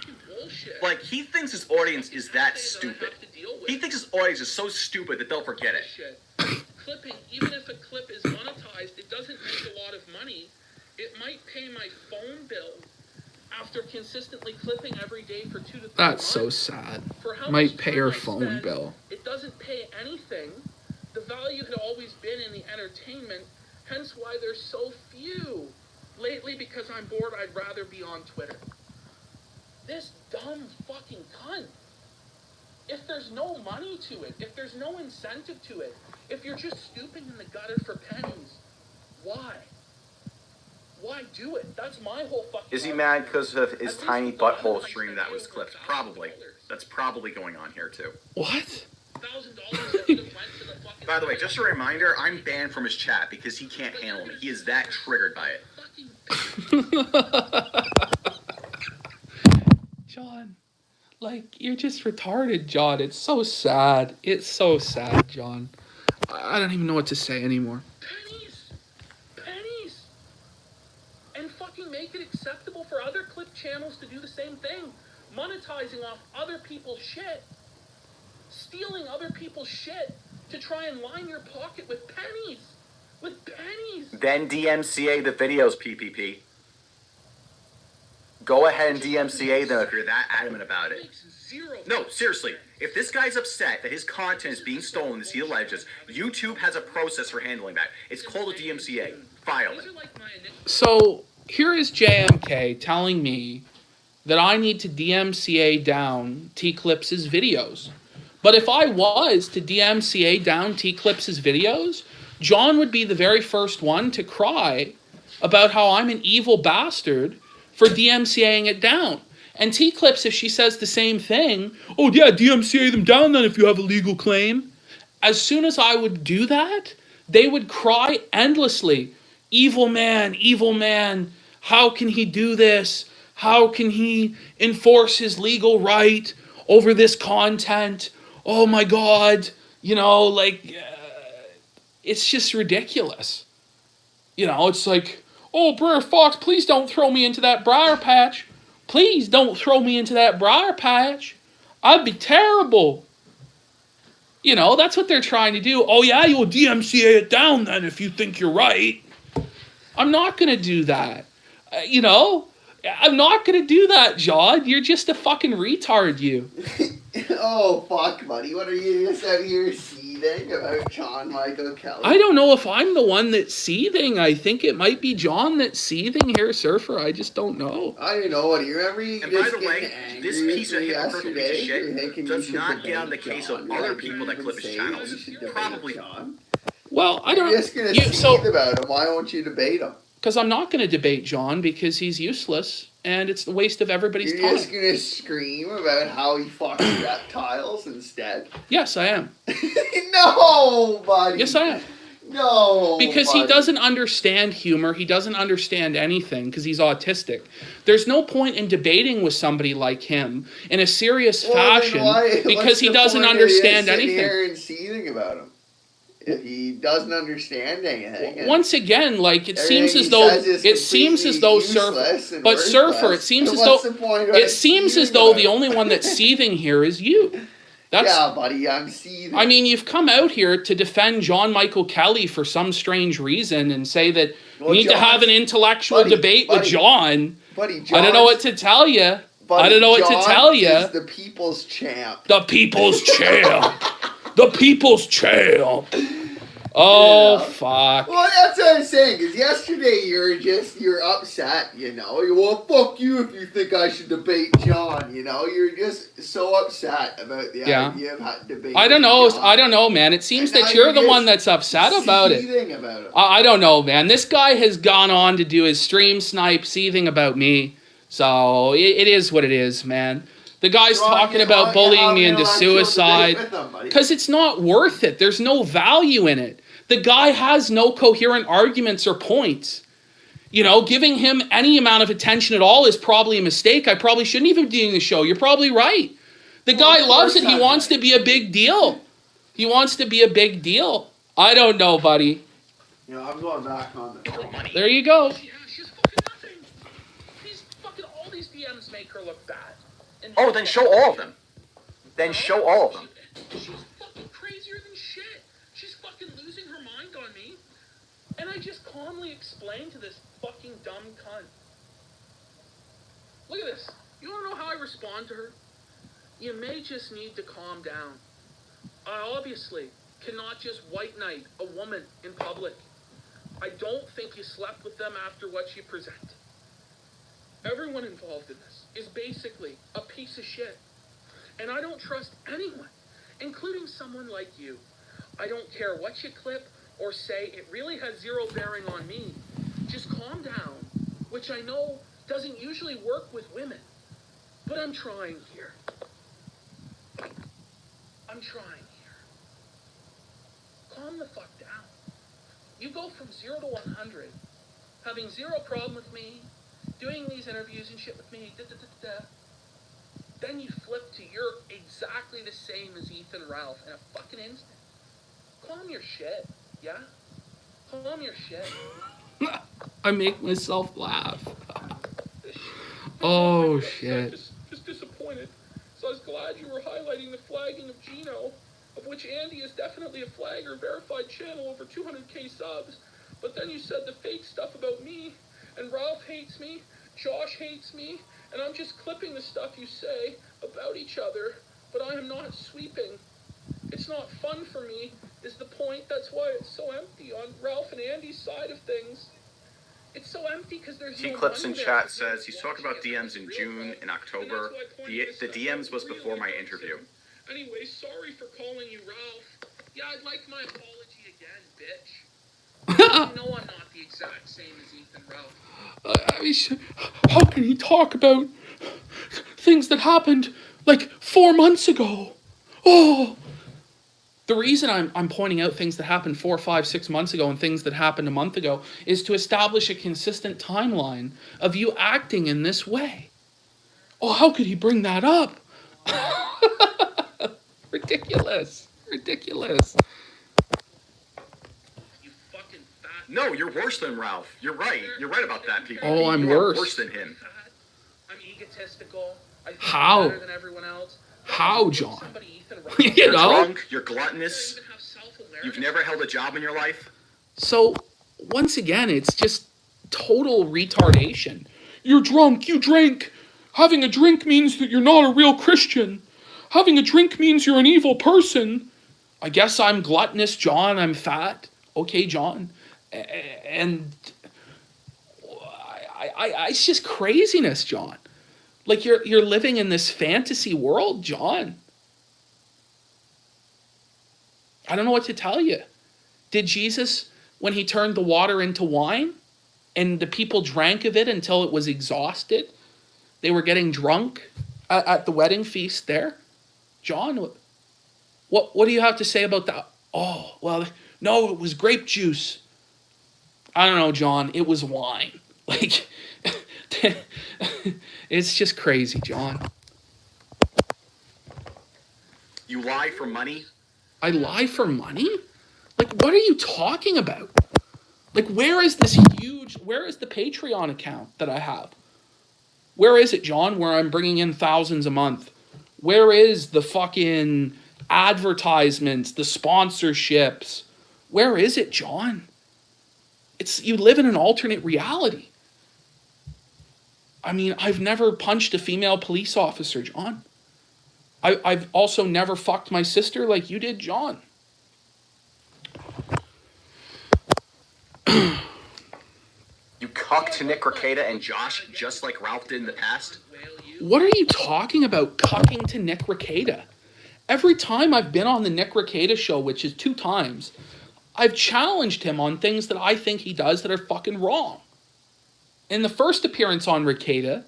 Like, he thinks his audience is that stupid. He thinks his audience is so stupid that they'll forget it. Clipping, even if a clip is monetized, it doesn't make a lot of money. It might pay my phone bill after consistently clipping every day for 2 to 3 months. That's so sad. Might pay her phone bill. It doesn't pay anything. The value had always been in the entertainment, hence why there's so few. Lately, because I'm bored, I'd rather be on Twitter. This dumb fucking cunt. If there's no money to it, if there's no incentive to it, if you're just stooping in the gutter for pennies, why? Why do it? That's my whole fucking... Is he mad because of his tiny butthole stream that was clipped? Probably. That's probably going on here, too. What? By the way, just a reminder, I'm banned from his chat because he can't handle me. He is that triggered by it. John, like, you're just retarded, John. It's so sad. It's so sad, John. I don't even know what to say anymore. Pennies. And fucking make it acceptable for other clip channels to do the same thing. Monetizing off other people's shit. Stealing other people's shit to try and line your pocket with pennies. With pennies. Then DMCA the videos, PPP. Go ahead and DMCA them if you're that adamant about it. No, seriously. If this guy's upset that his content is being stolen, as he alleges, YouTube has a process for handling that. It's called a DMCA. File it. So, here is JMK telling me that I need to DMCA down T-Clips' videos. But if I was to DMCA down T-Clips' videos, John would be the very first one to cry about how I'm an evil bastard for DMCAing it down. And T-Clips, if she says the same thing, oh yeah, DMCA them down then if you have a legal claim. As soon as I would do that, they would cry endlessly. Evil man, how can he do this? How can he enforce his legal right over this content? Oh my God, you know, like, it's just ridiculous. You know, it's like, oh, Brer Fox, please don't throw me into that briar patch. Please don't throw me into that briar patch. I'd be terrible. You know, that's what they're trying to do. Oh, yeah, you'll DMCA it down then if you think you're right. I'm not going to do that. You know, I'm not going to do that, John. You're just a fucking retard, you. Oh, fuck, buddy. What are you just out here seething about John Michael Kelly? I don't know if I'm the one that's seething. I think it might be John that's seething here, Surfer. I just don't know. I don't know. Do you remember you And just by the way, getting this angry piece of at me hypocritical piece of yesterday? shit does not get on the case of other people that clip his channels. Probably. John. Well, I don't... You're just going to seethe about him. Why won't you debate him? Because I'm not going to debate John because he's useless and it's the waste of everybody's time. You're just going to scream about how he fucks reptiles instead? Yes, I am. No, buddy. Yes, I am. No, because buddy. he doesn't understand humor. He doesn't understand anything because he's autistic. There's no point in debating with somebody like him in a serious fashion because he doesn't understand anything. Here and seething about him. If he doesn't understand anything. Once again, like it seems as though Surfer, but Surfer, it seems as though the only one that's seething here is you. Yeah, buddy, I'm seething. I mean, you've come out here to defend John Michael Kelly for some strange reason and say that you need to have an intellectual debate with John. Buddy, I don't know what to tell you. I don't know what to tell you. Is the people's champ. The people's champ. The people's champ. Oh, yeah. Fuck. Well, that's what I'm saying, because yesterday you're upset, you know. Well, fuck you if you think I should debate John, you know. You're just so upset about the idea of how to debate I don't know, John. Man. It seems that you're the one that's upset about it. About it. I don't know, man. This guy has gone on to do his stream snipe seething about me. So, it is what it is, man. The guy's talking about bullying me into suicide because it's not worth it. There's no value in it. The guy has no coherent arguments or points. You know, giving him any amount of attention at all is probably a mistake. I probably shouldn't even be doing the show. You're probably right. The guy loves it. He wants to be a big deal. He wants to be a big deal. I don't know, buddy. You know, I'm going back on the money. There you go. Yeah, she's fucking nothing. All these DMs make her look bad. Oh, then show all of them. Then show all of them. She's fucking crazier than shit. She's fucking losing her mind on me. And I just calmly explained to this fucking dumb cunt. Look at this. You wanna know how I respond to her? You may just need to calm down. I obviously cannot just white knight a woman in public. I don't think you slept with them after what you presented. Everyone involved in this is basically a piece of shit. And I don't trust anyone, including someone like you. I don't care what you clip or say. It really has zero bearing on me. Just calm down, which I know doesn't usually work with women. But I'm trying here. I'm trying here. Calm the fuck down. You go from 0 to 100, having zero problem with me, doing these interviews and shit with me, Then you flip to you're exactly the same as Ethan Ralph in a fucking instant. Calm your shit, yeah? Calm your shit. I make myself laugh. Oh, shit. Just disappointed. So I was glad you were highlighting the flagging of Gino, of which Andy is definitely a flag or verified channel over 200k subs. But then you said the fake stuff about me, and Ralph hates me, Josh hates me, and I'm just clipping the stuff you say about each other, but I am not sweeping. It's not fun for me, is the point. That's why it's so empty on Ralph and Andy's side of things. It's so empty because there's no T-Clips in money chat there. says he's talking about DMs in June and October. The DMs was before my interview. Anyway, sorry for calling you Ralph. Yeah, I'd like my apology again, bitch. I know I'm not the exact same as Ethan Ralph. I mean, how can he talk about things that happened like 4 months ago? Oh, the reason I'm pointing out things that happened 4, 5, 6 months ago and things that happened a month ago is to establish a consistent timeline of you acting in this way. Oh, how could he bring that up? Ridiculous. No, you're worse than Ralph. You're right. You're right about that, people. Oh, I'm you are worse. Worse than him. I'm egotistical. I think How? I'm better than everyone else. How, John? you You know? You're drunk. You're gluttonous. You've never held a job in your life. So, once again, it's just total retardation. You're drunk, you drink. Having a drink means that you're not a real Christian. Having a drink means you're an evil person. I guess I'm gluttonous, John. I'm fat. Okay, John. And it's just craziness, John. Like you're living in this fantasy world, John. I don't know what to tell you. Did Jesus, when he turned the water into wine, and the people drank of it until it was exhausted, they were getting drunk at the wedding feast there? John, what do you have to say about that? Oh, well, no, it was grape juice. I don't know, John. It was wine. Like, it's just crazy, John. You lie for money? I lie for money? Like, what are you talking about? Like, where is the Patreon account that I have? Where is it, John, where I'm bringing in thousands a month? Where is the fucking advertisements, the sponsorships? Where is it, John? You live in an alternate reality. I mean, I've never punched a female police officer, John. I've also never fucked my sister like you did, John. You cucked Nick Rekieta and Josh just like Ralph did in the past? What are you talking about, cucking to Nick Rekieta? Every time I've been on the Nick Rekieta show, which is 2 times, I've challenged him on things that I think he does that are fucking wrong. In the first appearance on Rekieta,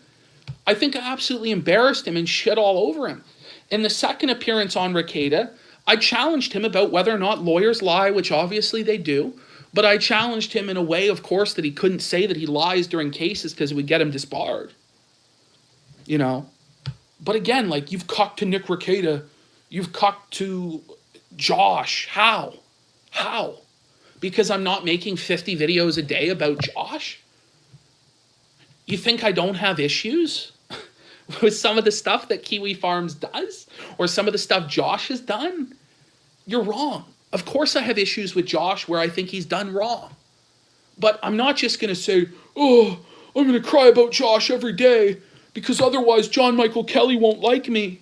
I think I absolutely embarrassed him and shit all over him. In the second appearance on Rekieta, I challenged him about whether or not lawyers lie, which obviously they do, but I challenged him in a way, of course, that he couldn't say that he lies during cases because it would get him disbarred. You know? But again, like, you've cucked to Nick Rekieta, you've cucked to Josh. How? How? Because I'm not making 50 videos a day about Josh? You think I don't have issues with some of the stuff that Kiwi Farms does? Or some of the stuff Josh has done? You're wrong. Of course I have issues with Josh where I think he's done wrong. But I'm not just going to say, oh, I'm going to cry about Josh every day because otherwise John Michael Kelly won't like me.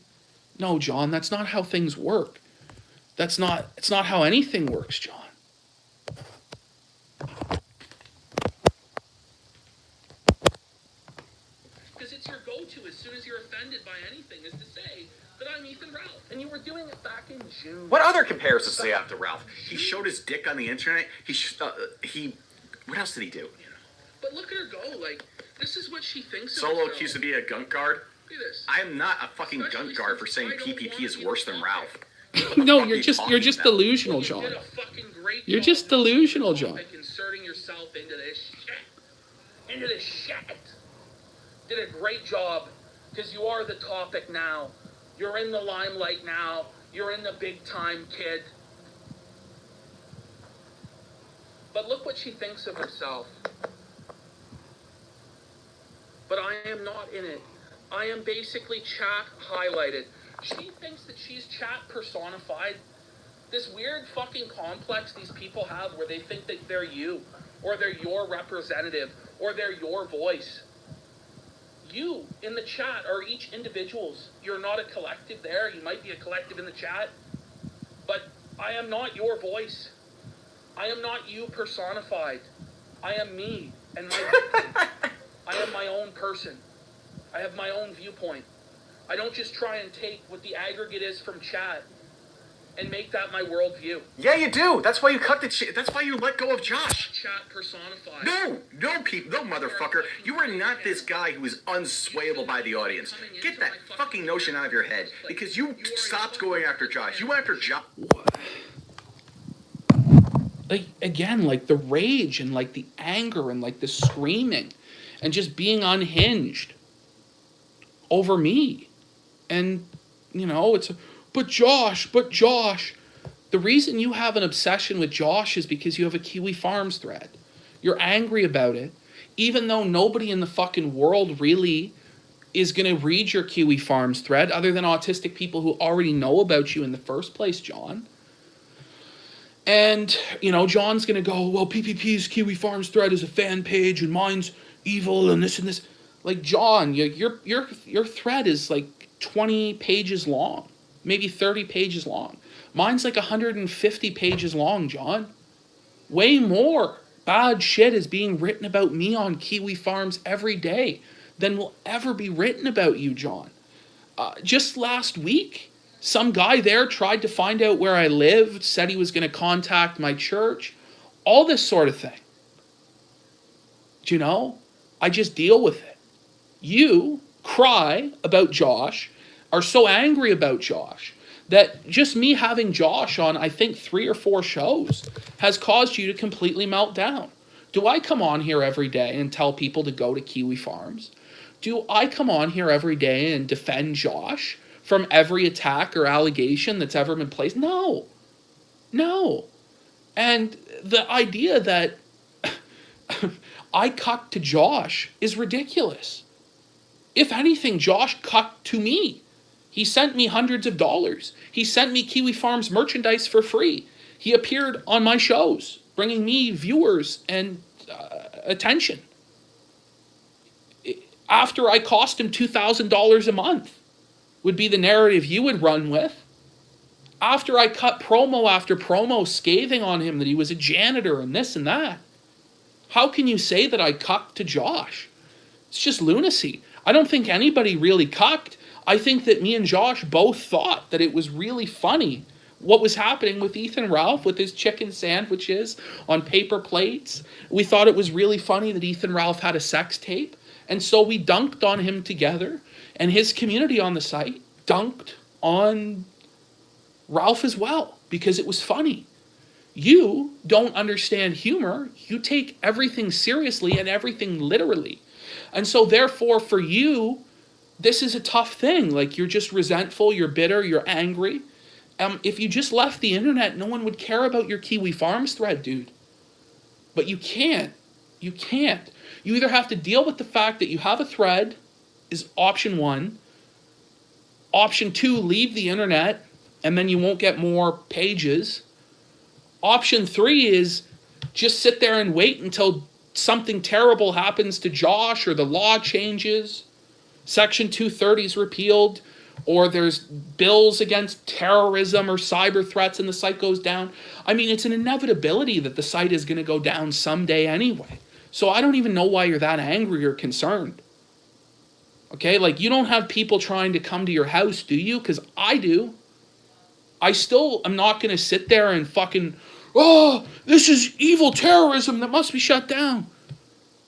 No, John, that's not how things work. It's not how anything works, John. Because it's your go-to as soon as you're offended by anything is to say that I'm Ethan Ralph. And you were doing it back in June. What other comparisons do they have to Ralph? He showed his dick on the internet. What else did he do? But look at her go. Like, this is what she thinks of Solo herself. accused to be a gunk guard. Look at this. I am not a fucking gunk guard for saying PPP is worse than Ralph. No, you're just delusional, John. You did a fucking great You're job just delusional, John. Like inserting yourself into this shit. Into this shit. Did a great job because you are the topic now. You're in the limelight now. You're in the big time, kid. But look what she thinks of herself. But I am not in it. I am basically chat highlighted. She thinks that she's chat personified. This weird fucking complex these people have where they think that they're you, or they're your representative, or they're your voice. You in the chat are each individuals. You're not a collective there. You might be a collective in the chat, but I am not your voice. I am not you personified. I am me and my I am my own person. I have my own viewpoint. I don't just try and take what the aggregate is from chat and make that my worldview. Yeah, you do. That's why you cut the shit. That's why you let go of Josh. Chat personified. No, motherfucker. You are not this guy who is unswayable by the audience. Get that fucking notion out of your head because you stopped going after Josh. You went after Josh. Like, again, like the rage and like the anger and like the screaming and just being unhinged over me. And, you know, but Josh. The reason you have an obsession with Josh is because you have a Kiwi Farms thread. You're angry about it, even though nobody in the fucking world really is going to read your Kiwi Farms thread other than autistic people who already know about you in the first place, John. And, you know, John's going to go, well, PPP's Kiwi Farms thread is a fan page and mine's evil and this and this. Like, John, your thread is like 20 pages long, maybe 30 pages long. Mine's like 150 pages long, John. Way more bad shit is being written about me on Kiwi Farms every day than will ever be written about you, John. Just last week, some guy there tried to find out where I lived, said he was going to contact my church, all this sort of thing. Do you know? I just deal with it. You cry about Josh, are so angry about Josh, that just me having Josh on, I think, 3 or 4 shows has caused you to completely melt down. Do I come on here every day and tell people to go to Kiwi Farms? Do I come on here every day and defend Josh from every attack or allegation that's ever been placed? No. No. And the idea that I cucked to Josh is ridiculous. If anything, Josh cucked to me. He sent me hundreds of dollars. He sent me Kiwi Farms merchandise for free. He appeared on my shows, bringing me viewers and attention. After I cost him $2,000 a month, would be the narrative you would run with. After I cut promo after promo scathing on him that he was a janitor and this and that. How can you say that I cucked to Josh? It's just lunacy. I don't think anybody really cucked. I think that me and Josh both thought that it was really funny what was happening with Ethan Ralph with his chicken sandwiches on paper plates. We thought it was really funny that Ethan Ralph had a sex tape. And so we dunked on him together. And his community on the site dunked on Ralph as well because it was funny. You don't understand humor. You take everything seriously and everything literally. And so therefore for you, this is a tough thing. Like, you're just resentful, you're bitter, you're angry. If you just left the internet, no one would care about your Kiwi Farms thread, dude. But you can't. You can't. You either have to deal with the fact that you have a thread, is option 1. Option 2, leave the internet, and then you won't get more pages. Option 3 is just sit there and wait until something terrible happens to Josh or the law changes. Section 230 is repealed, or there's bills against terrorism or cyber threats and the site goes down. I mean, it's an inevitability that the site is going to go down someday anyway. So I don't even know why you're that angry or concerned. Okay, like, you don't have people trying to come to your house, do you? Because I do. I still am not going to sit there and fucking, oh, this is evil terrorism that must be shut down.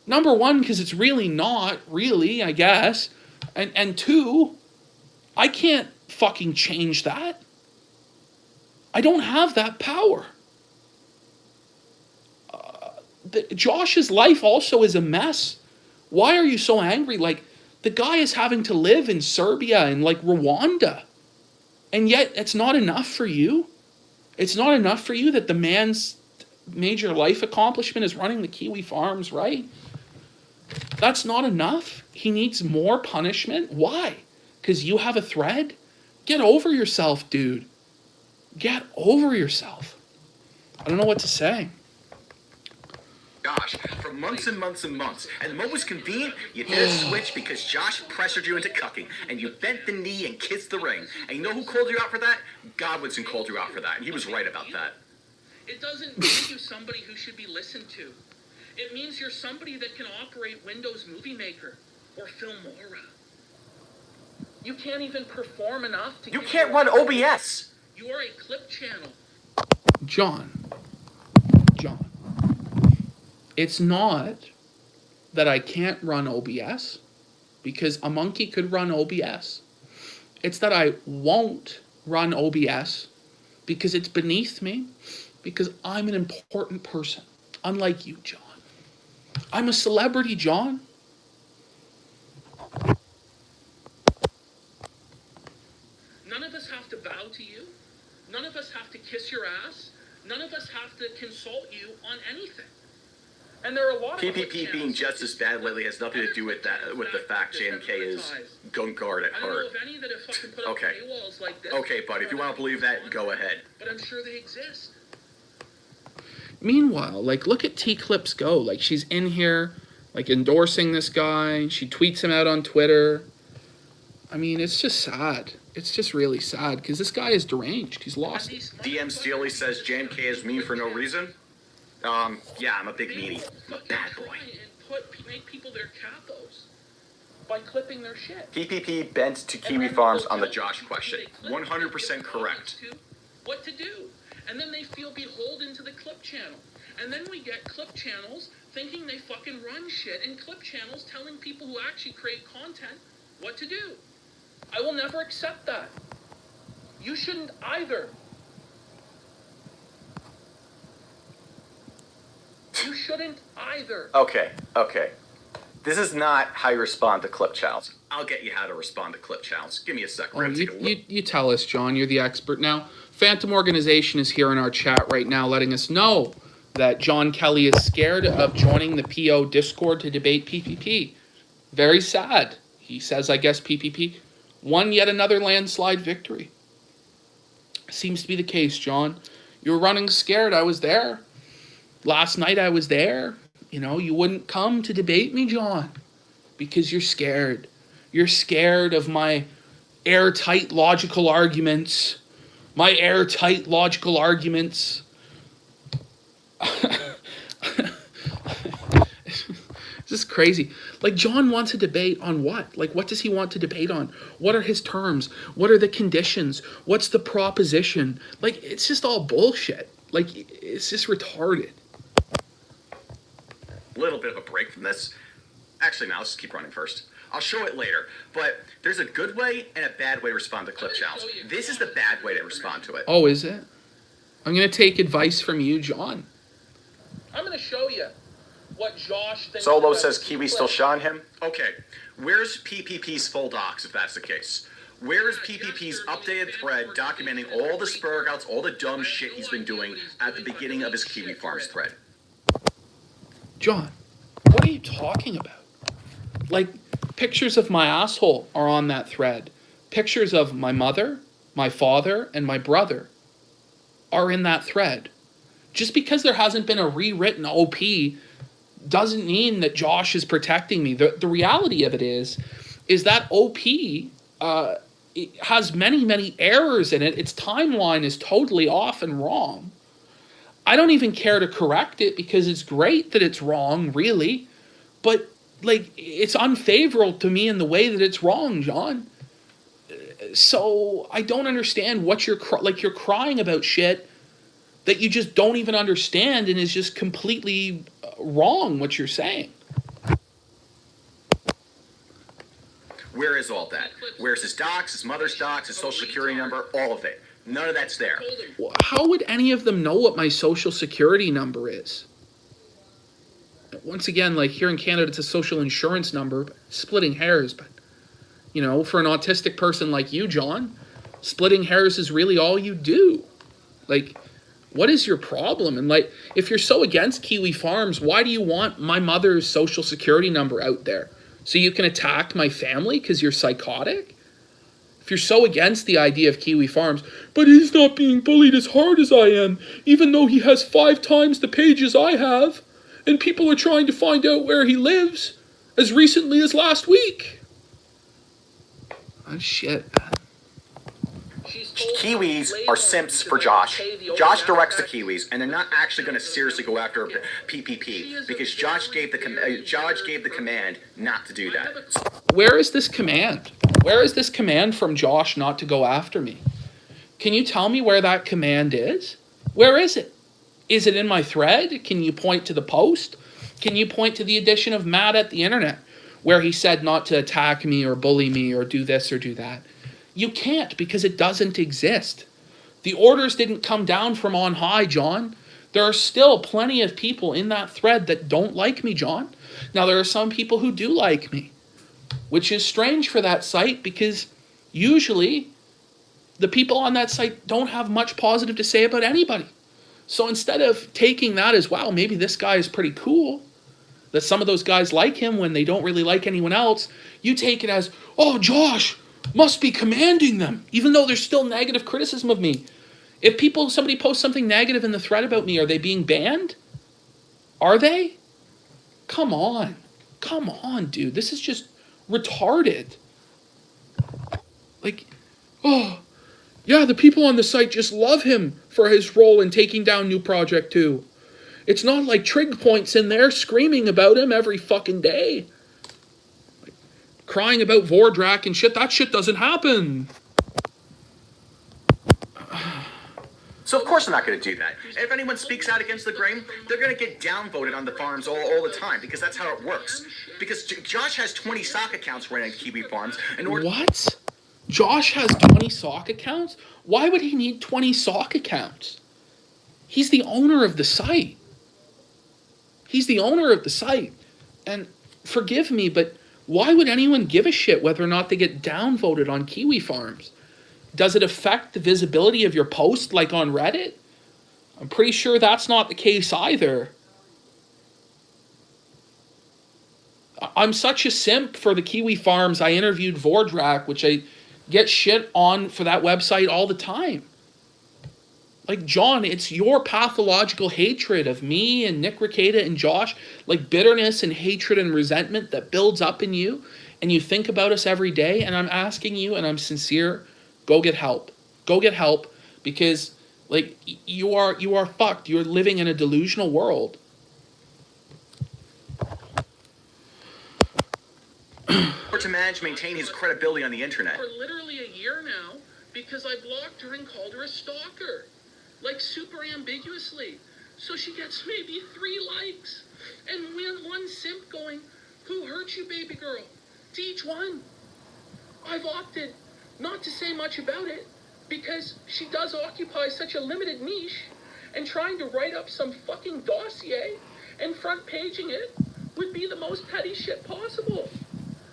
Number 1, because it's really not, really, I guess. And 2, I can't fucking change that. I don't have that power. Josh's life also is a mess. Why are you so angry? Like, the guy is having to live in Serbia and like Rwanda. And yet it's not enough for you. It's not enough for you that the man's major life accomplishment is running the Kiwi Farms, right? That's not enough. He needs more punishment. Why? Because you have a thread? Get over yourself, dude. Get over yourself. I don't know what to say. Josh, for months and months and months. And the moment was convenient, you did a switch because Josh pressured you into cucking. And you bent the knee and kissed the ring. And you know who called you out for that? Godwinson called you out for that. And he was right about that. It doesn't make you somebody who should be listened to. It means you're somebody that can operate Windows Movie Maker or Filmora. You can't even perform enough to... You can't run OBS. You are a clip channel. John. It's not that I can't run OBS, because a monkey could run OBS. It's that I won't run OBS because it's beneath me, because I'm an important person, unlike you, John. I'm a celebrity, John. None of us have to bow to you. None of us have to kiss your ass. None of us have to consult you on anything. And there are a lot of PPP being just as bad lately has nothing to do with that, with the fact JMK is gun guard at heart. Okay. Okay, buddy, if you want to believe that, go ahead. But I'm sure they exist. Meanwhile, like, look at T-Clips go. Like, she's in here, like, endorsing this guy. She tweets him out on Twitter. I mean, it's just sad. It's just really sad, because this guy is deranged. He's lost it. DM Steely says JMK is mean for no reason. Yeah, I'm a big meanie. I'm a bad boy. Make people their capos by clipping their shit. PPP bent to Kiwi Farms on the Josh question. 100% correct. What to do. And then they feel beholden to the clip channel. And then we get clip channels thinking they fucking run shit, and clip channels telling people who actually create content what to do. I will never accept that. You shouldn't either. You shouldn't either. Okay. This is not how you respond to clip channels. I'll get you how to respond to clip channels. Give me a second. You tell us, John. You're the expert. Now, Phantom Organization is here in our chat right now letting us know that John Kelly is scared of joining the PO Discord to debate PPP. Very sad. He says, I guess PPP won yet another landslide victory. Seems to be the case, John. You were running scared. I was there. Last night I was there. You know, you wouldn't come to debate me, John, because you're scared. You're scared of my airtight logical arguments. My airtight logical arguments. This is crazy. Like, John wants a debate on what? Like, what does he want to debate on? What are his terms? What are the conditions? What's the proposition? Like, it's just all bullshit. Like, it's just retarded. A little bit of a break from this. Actually, now let's just keep running first. I'll show it later. But there's a good way and a bad way to respond to clip channels. This is the bad way to respond to it. Oh, is it? I'm going to take advice from you, John. I'm going to show you what Josh thinks. Solo says Kiwi still shine him. Okay, where's PPP's full docs if that's the case? Where is PPP's updated thread documenting all the spurgouts, all the dumb shit he's been doing at the beginning of his Kiwi Farms thread? John, what are you talking about? Like, pictures of my asshole are on that thread. Pictures of my mother, my father, and my brother are in that thread. Just because there hasn't been a rewritten OP doesn't mean that Josh is protecting me. The reality of it is that OP it has many errors in it. Its timeline is totally off and wrong. I don't even care to correct it because it's great that it's wrong, really. But, like, it's unfavorable to me in the way that it's wrong, John. So I don't understand what you're crying about shit that you just don't even understand and is just completely wrong what you're saying. Where is all that? Where's his docs, his mother's docs, his social security number, all of it? None of that's there. How would any of them know what my social security number is? Once again, like, here in Canada, it's a social insurance number, splitting hairs, but, you know, for an autistic person like you, John, splitting hairs is really all you do. Like, what is your problem? And, like, if you're so against Kiwi Farms, why do you want my mother's social security number out there? So you can attack my family because you're psychotic? If you're so against the idea of Kiwi Farms, but he's not being bullied as hard as I am, even though he has 5 times the pages I have, and people are trying to find out where he lives as recently as last week. Oh, shit, man. Kiwis are simps for Josh. Josh directs the Kiwis, and they're not actually going to seriously go after PPP because Josh gave the command not to do that. Where is this command? Where is this command from Josh not to go after me? Can you tell me where that command is? Where is it? Is it in my thread? Can you point to the post? Can you point to the edition of Mad at the Internet where he said not to attack me or bully me or do this or do that? You can't because it doesn't exist. The orders didn't come down from on high, John. There are still plenty of people in that thread that don't like me, John. Now, there are some people who do like me, which is strange for that site because usually the people on that site don't have much positive to say about anybody. So instead of taking that as, wow, maybe this guy is pretty cool, that some of those guys like him when they don't really like anyone else, you take it as, oh, Josh must be commanding them, even though there's still negative criticism of me. If somebody posts something negative in the thread about me, are they being banned? Are they? Come on. Come on, dude. This is just retarded. Like, oh, yeah, the people on the site just love him for his role in taking down New Project 2. It's not like Trig Point's in there screaming about him every fucking day. Like, crying about Vordrak and shit. That shit doesn't happen. So of course I'm not going to do that. And if anyone speaks out against the grain, they're going to get downvoted on the farms all the time, because that's how it works. Because Josh has 20 sock accounts running at Kiwi Farms. What? Josh has 20 sock accounts? Why would he need 20 sock accounts? He's the owner of the site. He's the owner of the site. And forgive me, but why would anyone give a shit whether or not they get downvoted on Kiwi Farms? Does it affect the visibility of your post like on Reddit? I'm pretty sure that's not the case either. I'm such a simp for the Kiwi Farms. I interviewed Vordrak, which I get shit on for that website all the time. Like, John, it's your pathological hatred of me and Nick Rekieta and Josh, like bitterness and hatred and resentment that builds up in you, and you think about us every day, and I'm asking you, and I'm sincere, go get help. Go get help, because, like, you are fucked. You're living in a delusional world. To manage, maintain his credibility on the internet. For literally a year now, because I blocked her and called her a stalker. Like, super ambiguously. So she gets maybe 3 likes. And one simp going, who hurt you, baby girl? To each one. I've opted not to say much about it, because she does occupy such a limited niche, and trying to write up some fucking dossier and front paging it would be the most petty shit possible.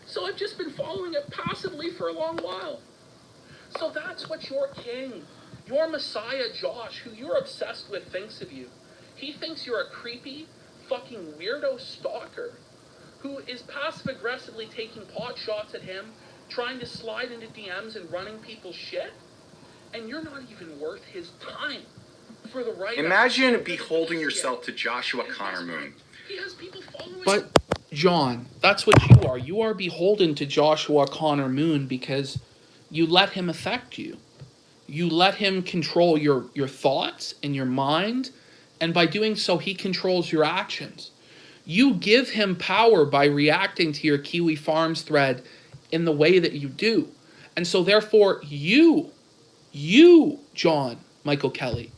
So I've just been following it passively for a long while. So that's what your king, your messiah Josh, who you're obsessed with, thinks of you. He thinks you're a creepy, fucking weirdo stalker who is passive-aggressively taking pot shots at him, trying to slide into DMs and running people's shit, and you're not even worth his time for the right. Imagine beholding yourself to Joshua Connor Moon. He has people following. But John, that's what you are. You are beholden to Joshua Connor Moon because you let him affect you. You let him control your thoughts and your mind, and by doing so, he controls your actions. You give him power by reacting to your Kiwi Farms thread in the way that you do. And so therefore, you, John Michael Kelly,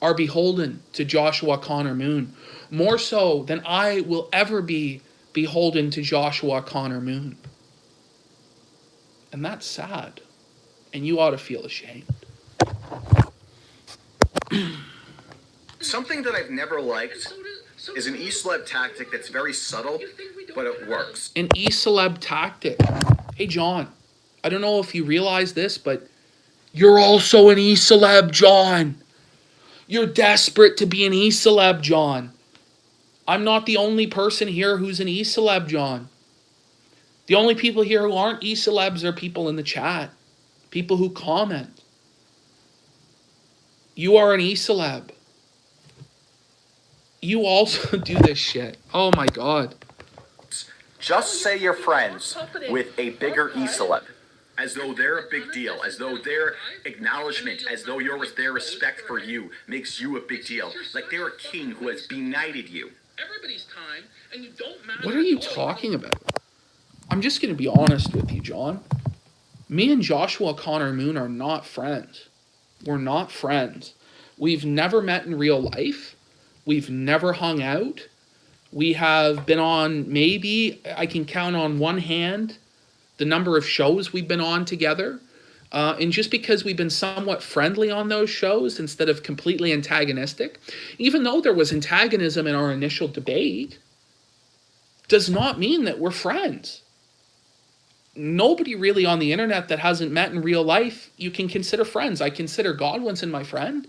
are beholden to Joshua Connor Moon, more so than I will ever be beholden to Joshua Connor Moon. And that's sad. And you ought to feel ashamed. Something that I've never liked is an e-celeb tactic that's very subtle, but it works. An e-celeb tactic. Hey, John, I don't know if you realize this, but you're also an e-celeb, John. You're desperate to be an e-celeb, John. I'm not the only person here who's an e-celeb, John. The only people here who aren't e-celebs are people in the chat. People who comment. You are an e-celeb. You also do this shit. Oh my God. Just say you're friends with a bigger e-celeb. As though they're a big deal. As though their acknowledgement, as though their respect for you makes you a big deal. Like they're a king who has benighted you. Everybody's time, and you don't matter. What are you talking about? I'm just going to be honest with you, John. Me and Joshua Connor Moon are not friends. We're not friends. We've never met in real life. We've never hung out. We have been on, maybe I can count on one hand the number of shows we've been on together. And just because we've been somewhat friendly on those shows instead of completely antagonistic, even though there was antagonism in our initial debate, does not mean that we're friends. Nobody really on the internet that hasn't met in real life, you can consider friends. I consider Godwinson my friend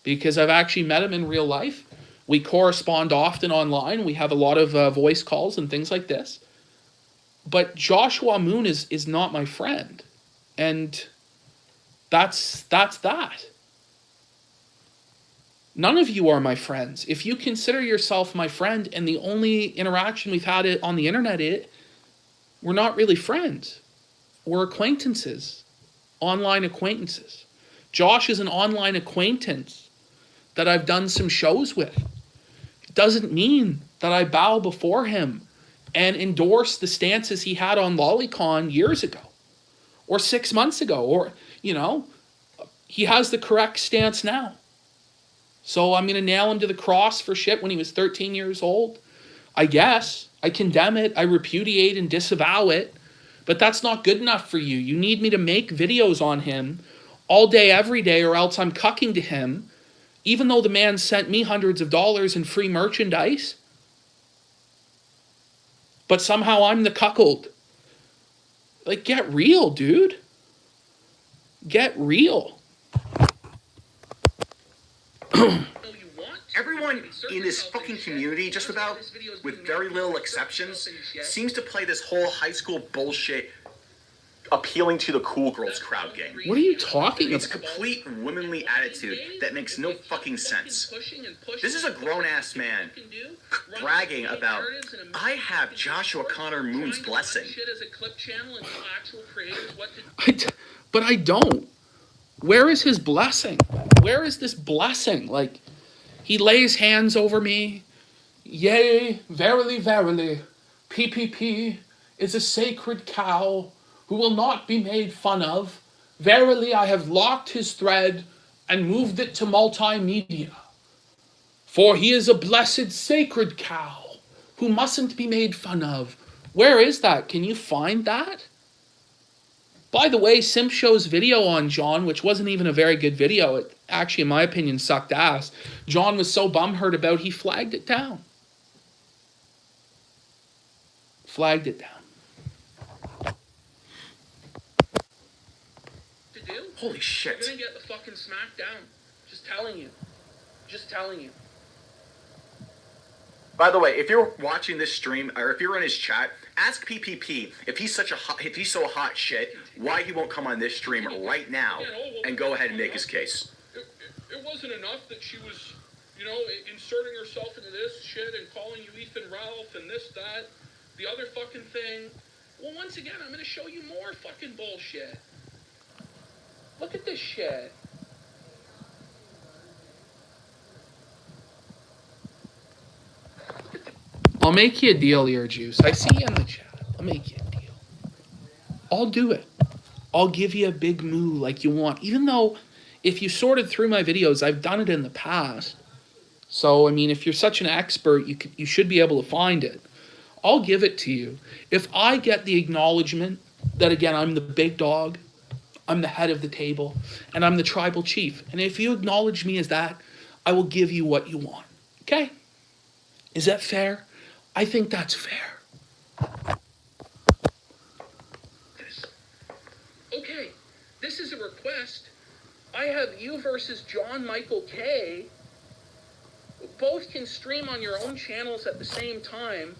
because I've actually met him in real life. We correspond often online. We have a lot of voice calls and things like this. But Joshua Moon is not my friend. And that's that. None of you are my friends. If you consider yourself my friend and the only interaction we've had on the internet, we're not really friends. We're acquaintances. Online acquaintances. Josh is an online acquaintance that I've done some shows with. It doesn't mean that I bow before him and endorse the stances he had on Lolicon years ago or 6 months ago, or, he has the correct stance now. So I'm going to nail him to the cross for shit when he was 13 years old. I guess. I condemn it. I repudiate and disavow it. But that's not good enough for you. You need me to make videos on him all day, every day, or else I'm cucking to him, even though the man sent me hundreds of dollars in free merchandise. But somehow I'm the cuckold. Like, get real, dude. Get real. Everyone in this fucking community, just about, with very little exceptions, seems to play this whole high school bullshit appealing to the cool girls crowd game. What are you talking about? It's a complete womanly attitude that makes no fucking sense. This is a grown-ass man bragging about, I have Joshua Connor Moon's blessing. But I don't. Where is his blessing? Where is this blessing? Like, he lays hands over me. Yea, verily, verily, PPP is a sacred cow who will not be made fun of. Verily, I have locked his thread and moved it to multimedia. For he is a blessed sacred cow who mustn't be made fun of. Where is that? Can you find that? By the way, Simp show's video on John, which wasn't even a very good video, it actually, in my opinion, sucked ass. John was so bumhurt about, he flagged it down. Flagged it down. Holy shit. You're gonna get the fucking smack down. Just telling you. Just telling you. By the way, if you're watching this stream, or if you're in his chat, ask PPP if he's so hot shit, why he won't come on this stream right now and go ahead and make his case. It wasn't enough that she was, inserting herself into this shit and calling you Ethan Ralph and this, that, the other fucking thing. Well, once again, I'm gonna show you more fucking bullshit. Look at this shit. I'll make you a deal here, Juice. I see you in the chat. I'll make you a deal. I'll do it. I'll give you a big moo like you want. Even though, if you sorted through my videos, I've done it in the past. So, I mean, if you're such an expert, you should be able to find it. I'll give it to you. If I get the acknowledgement that, again, I'm the big dog, I'm the head of the table, and I'm the tribal chief. And if you acknowledge me as that, I will give you what you want. Okay? Is that fair? I think that's fair. Okay, this is a request. I have you versus John Michael K. Both can stream on your own channels at the same time.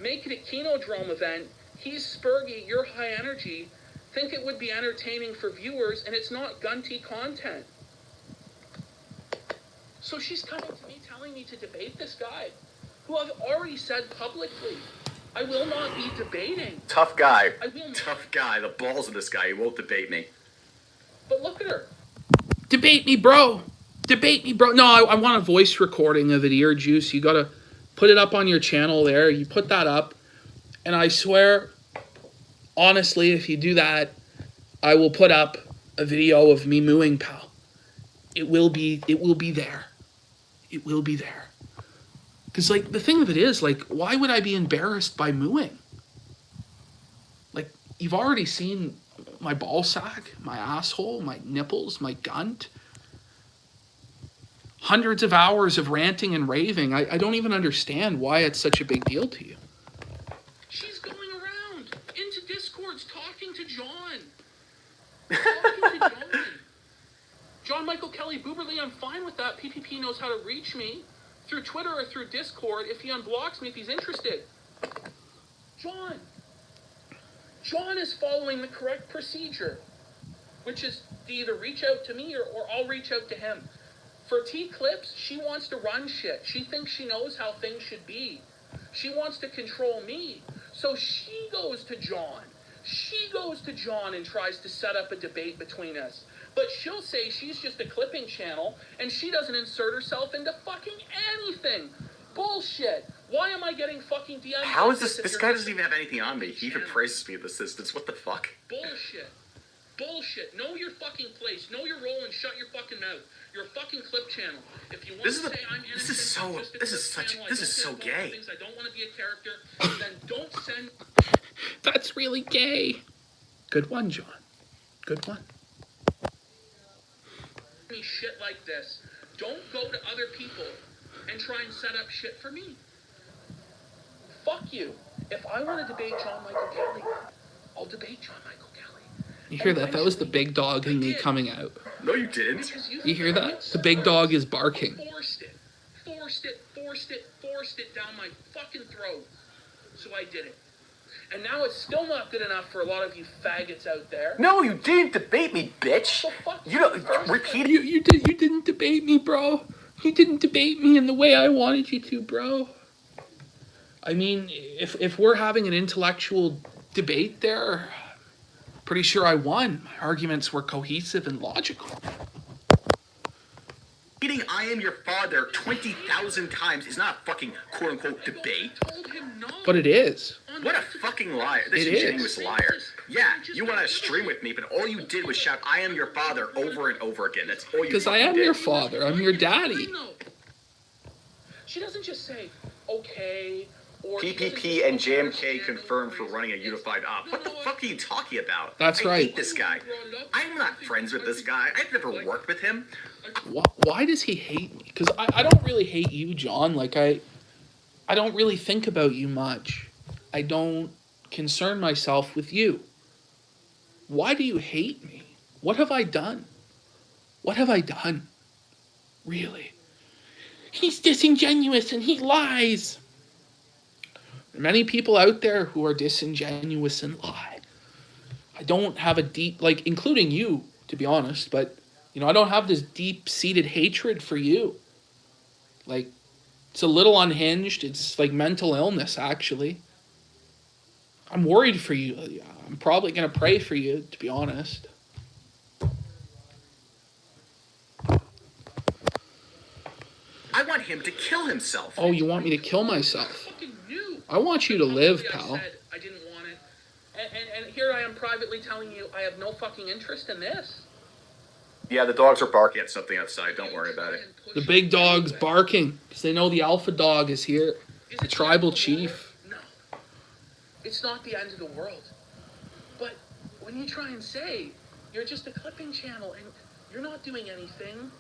Make it a Kinodrome event. He's Spurgy, you're high energy. Think it would be entertaining for viewers, and it's not gunty content. So she's coming to me telling me to debate this guy, who I've already said publicly, I will not be debating. Tough guy. I will not. Tough guy. The balls of this guy. He won't debate me. But look at her. Debate me, bro. Debate me, bro. No, I want a voice recording of it here, Juice. You got to put it up on your channel there. You put that up. And I swear, honestly, if you do that, I will put up a video of me mooing, pal. It will be there. It will be there. Because, like, the thing of it is, like, why would I be embarrassed by mooing? Like, you've already seen my ball sack, my asshole, my nipples, my gunt. Hundreds of hours of ranting and raving. I don't even understand why it's such a big deal to you. She's going around into Discords talking to John. Talking to John. John Michael Kelly Booberly, I'm fine with that. PPP knows how to reach me. through Twitter or through Discord if he unblocks me if he's interested. John is following the correct procedure, which is to either reach out to me or I'll reach out to him. For T-Clips, she wants to run shit. She thinks she knows how things should be. She wants to control me. So she goes to John. She goes to John and tries to set up a debate between us. But she'll say she's just a clipping channel and she doesn't insert herself into fucking anything. Bullshit. Why am I getting fucking DMs? How is this? This guy doesn't even have anything on me. He even praises me with assistance. What the fuck? Bullshit. Know your fucking place. Know your role and shut your fucking mouth. You're a fucking clip channel. If you want to say I'm innocent, this is so gay. I don't want to be a character. Then don't send. That's really gay. Good one, John. Good one. Me shit like this. Don't go to other people and try and set up shit for me. Fuck you. If I want to debate John Michael Kelly, I'll debate John Michael Kelly. You hear that? That was the big dog in me coming out. No, you didn't. You hear that? The big dog is barking. Forced it down my fucking throat. So I did it. And now it's still not good enough for a lot of you faggots out there. No, you didn't debate me, bitch. So fuck you don't repeat it. You didn't debate me, bro. You didn't debate me in the way I wanted you to, bro. I mean, if we're having an intellectual debate there, pretty sure I won. My arguments were cohesive and logical. Repeating I am your father 20,000 times is not a fucking quote-unquote debate. But it is. What a fucking liar. Disingenuous liar. Yeah, you want to stream with me, but all you did was shout I am your father over and over again. That's all you did. Because I am your father. I'm your daddy. She doesn't just say, okay, or... PPP and JMK confirmed for running a unified op. What the fuck are you talking about? That's right. I hate this guy. I'm not friends with this guy. I've never worked with him. Why does he hate me? Because I don't really hate you, John. Like, I don't really think about you much. I don't concern myself with you. Why do you hate me? What have I done? What have I done? Really? He's disingenuous and he lies. There are many people out there who are disingenuous and lie. I don't have a deep, like, including you, to be honest, but, you know, I don't have this deep-seated hatred for you. Like, it's a little unhinged. It's like mental illness, actually. I'm worried for you. I'm probably going to pray for you, to be honest. I want him to kill himself. Oh, you want me to kill myself? I want you to live, pal. I didn't want it. And here I am privately telling you I have no fucking interest in this. Yeah, the dogs are barking at something outside. Don't worry about it. The big dog's barking because they know the alpha dog is here. The tribal chief. No. It's not the end of the world. But when you try and say you're just a clipping channel and you're not doing anything...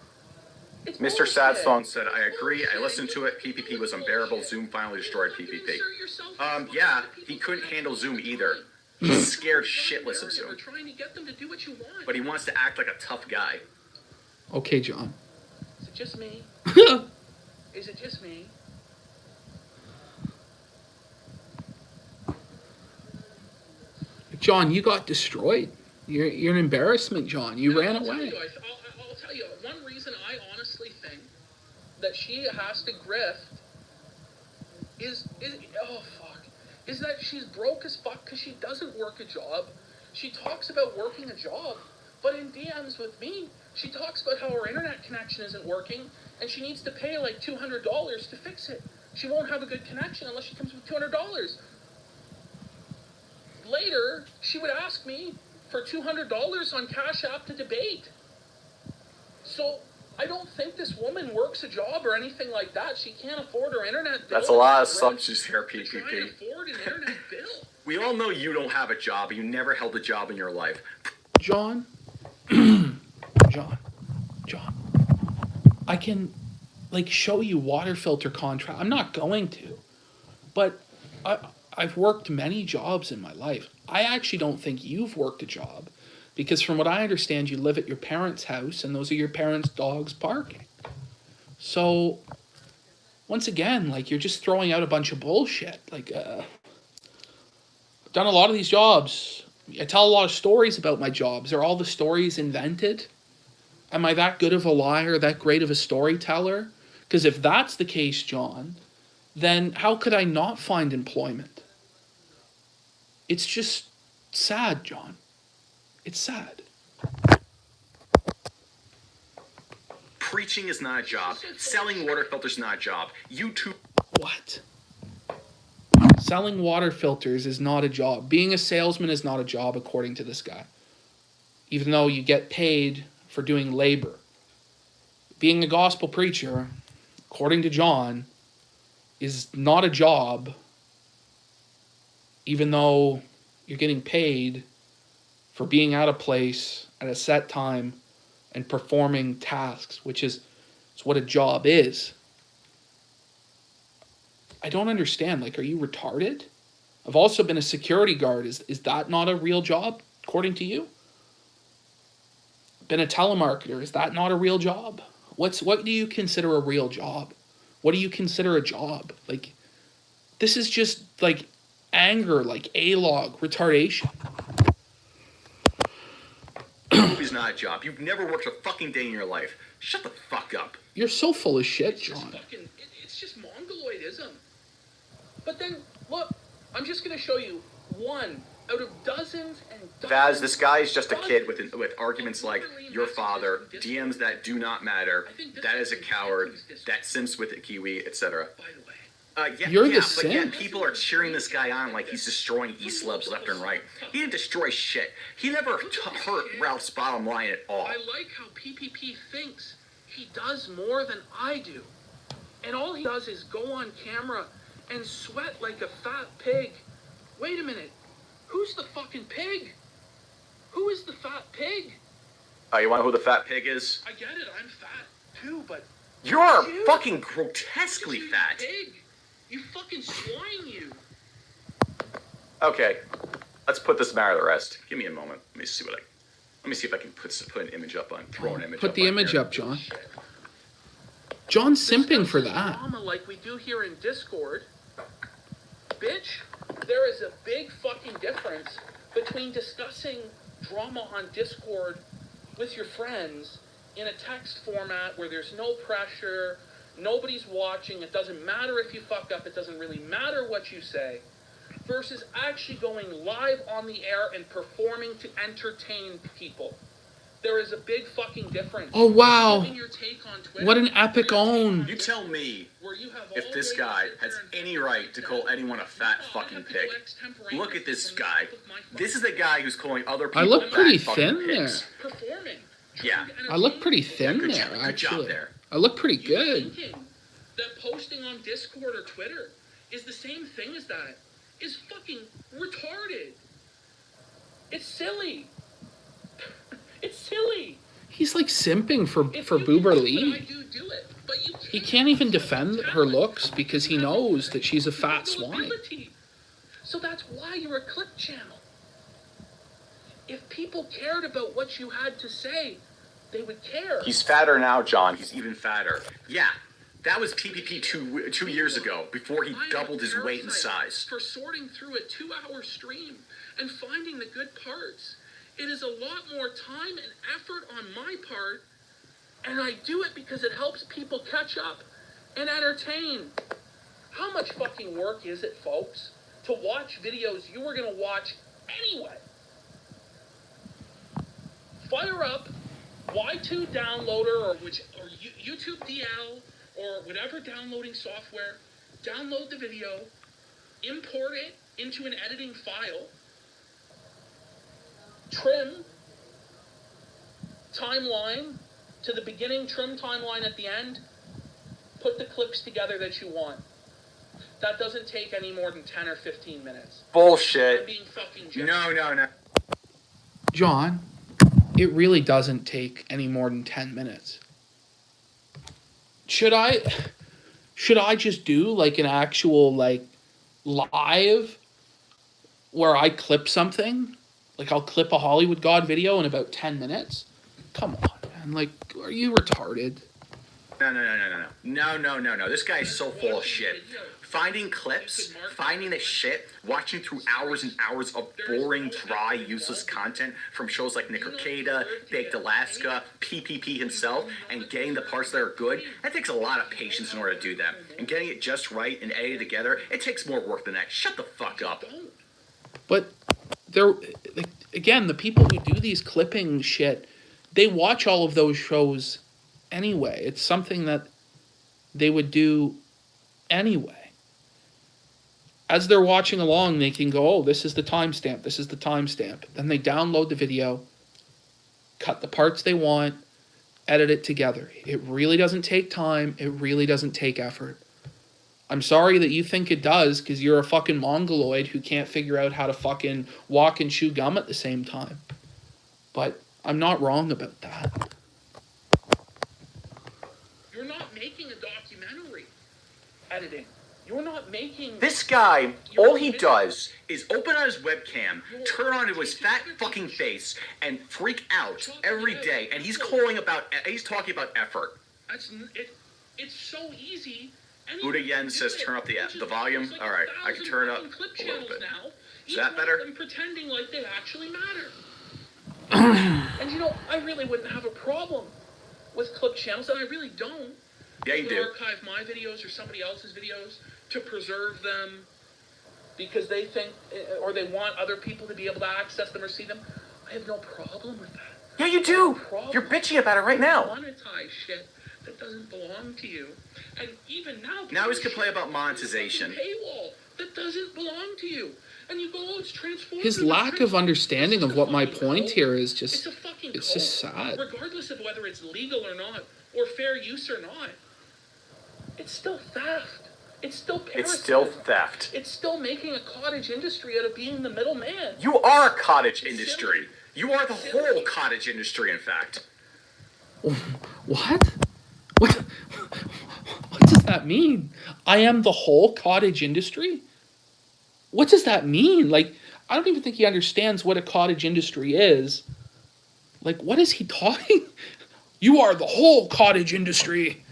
Mr. Sad Song said, I agree. I listened to it. PPP was unbearable. Zoom finally destroyed PPP. Yeah, he couldn't handle Zoom either. He's scared shitless of Zoom. But he wants to act like a tough guy. Okay, John. Is it just me? Is it just me? John, you got destroyed. You're an embarrassment, John. You ran away. I'll tell you, one reason I honestly think that she has to grift is that she's broke as fuck because she doesn't work a job. She talks about working a job, but in DMs with me, she talks about how her internet connection isn't working and she needs to pay like $200 to fix it. She won't have a good connection unless she comes with $200. Later, she would ask me for $200 on Cash App to debate. So I don't think this woman works a job or anything like that. She can't afford her internet bill. That's a lot of assumptions here, PPP. Trying to afford an internet bill. We all know you don't have a job. You never held a job in your life. John, John, I can, like, show you water filter contract. I'm not going to, but I've worked many jobs in my life. I actually don't think you've worked a job. Because from what I understand, you live at your parents' house, and those are your parents' dogs barking. So, once again, like, you're just throwing out a bunch of bullshit. Like, I've done a lot of these jobs. I tell a lot of stories about my jobs. Are all the stories invented? Am I that good of a liar, that great of a storyteller? Because if that's the case, John, then how could I not find employment? It's just sad, John. It's sad. Preaching is not a job. Selling water filters is not a job. YouTube. What? Selling water filters is not a job. Being a salesman is not a job, according to this guy. Even though you get paid for doing labor. Being a gospel preacher, according to John, is not a job, even though you're getting paid for being at a place at a set time and performing tasks, which is what a job is. I don't understand. Like, are you retarded? I've also been a security guard. Is that not a real job, according to you? Been a telemarketer. Is that not a real job? What do you consider a real job? What do you consider a job? Like, this is just like anger, like A-log, retardation. Movie's not a job. You've never worked a fucking day in your life. Shut the fuck up. You're so full of shit, John. It's just mongoloidism. But then, look, I'm just going to show you one out of dozens and dozens. Vaz, this guy is just a kid with arguments like your father, DMs that do not matter, that is a coward, that simps with a kiwi, etc. You're the but simp. yet people are cheering this guy on like he's destroying E-slubs left and right. He didn't destroy shit. He never hurt Ralph's bottom line at all. I like how PPP thinks he does more than I do. And all he does is go on camera and sweat like a fat pig. Wait a minute. Who's the fucking pig? Who is the fat pig? You want to know who the fat pig is? I get it, I'm fat too, but... You're fucking grotesquely fat. Pig. You fucking swine, you. Okay, let's put this matter to rest. Give me a moment. Let me see if I can put an image up on. Throw an image. Put the image up, John. John's simping for that. Drama like we do here in Discord. Bitch, there is a big fucking difference between discussing drama on Discord with your friends in a text format where there's no pressure, nobody's watching, it doesn't matter if you fuck up, it doesn't really matter what you say, versus actually going live on the air and performing to entertain people. There is a big fucking difference. Oh, wow. Your take on Twitter, what an epic own. You tell me if this guy has any right to call anyone a fat fucking pig. Look at this guy. This is the guy who's calling other people I look pretty fat thin fucking there. pigs. Yeah. I look pretty thin Good there, job. actually. Good job there. I look pretty good. That posting on Discord or Twitter is the same thing as that is fucking retarded. It's silly. It's silly. He's like simping for Boober Lee. He can't even defend her looks because he knows that she's a fat swine. So that's why you're a clip channel. If people cared about what you had to say, they would care. He's fatter now, John. He's even fatter. Yeah, that was PPP two years ago, before he doubled his weight and size. For sorting through a 2-hour stream and finding the good parts. It is a lot more time and effort on my part, and I do it because it helps people catch up and entertain. How much fucking work is it, folks, to watch videos you were going to watch anyway? Fire up Y2 downloader or YouTube DL or whatever downloading software, download the video, import it into an editing file, trim timeline to the beginning, trim timeline at the end, put the clips together that you want. That doesn't take any more than 10 or 15 minutes. Bullshit. I'm being fucking No. John, it really doesn't take any more than 10 minutes. Should I just do like an actual like live where I clip something? Like I'll clip a Hollywood God video in about 10 minutes? Come on, man. Like, are you retarded? No. This guy is so full of shit. Finding clips, finding the shit, watching through hours and hours of boring, dry, useless content from shows like Nick Arcada, Baked Alaska, PPP himself, and getting the parts that are good, that takes a lot of patience in order to do that. And getting it just right and edited together, it takes more work than that. Shut the fuck up. But they're, again, the people who do these clipping shit, they watch all of those shows anyway. It's something that they would do anyway. As they're watching along, they can go, oh, this is the timestamp, this is the timestamp. Then they download the video, cut the parts they want, edit it together. It really doesn't take time. It really doesn't take effort. I'm sorry that you think it does, because you're a fucking mongoloid who can't figure out how to fucking walk and chew gum at the same time. But I'm not wrong about that. You're not making a documentary editing. You're not making... This guy, all he does is open on his webcam, turn on to his fat fucking face, and freak out every day. And he's talking about effort. It's so easy. Buddha Yen says turn up the volume. All right, I can turn it up a little bit. Is that better? And pretending like they actually matter. And you know, I really wouldn't have a problem with clip channels, and I really don't. Yeah, you do. Archive my videos or somebody else's videos to preserve them because they think, or they want other people to be able to access them or see them. I have no problem with that. Yeah, you do. You're bitchy about it right now. Monetize shit that doesn't belong to you. And even now... Now he's complaining about monetization. Paywall that doesn't belong to you. And you go, oh, it's transformative. His lack of understanding of what my point here is just... It's just sad. Regardless of whether it's legal or not, or fair use or not, it's still theft. It's still parasitism. It's still theft. It's still making a cottage industry out of being the middleman. You are a cottage industry. You are the whole cottage industry, in fact. What? What does that mean? I am the whole cottage industry? What does that mean? Like, I don't even think he understands what a cottage industry is. Like, what is he talking? You are the whole cottage industry.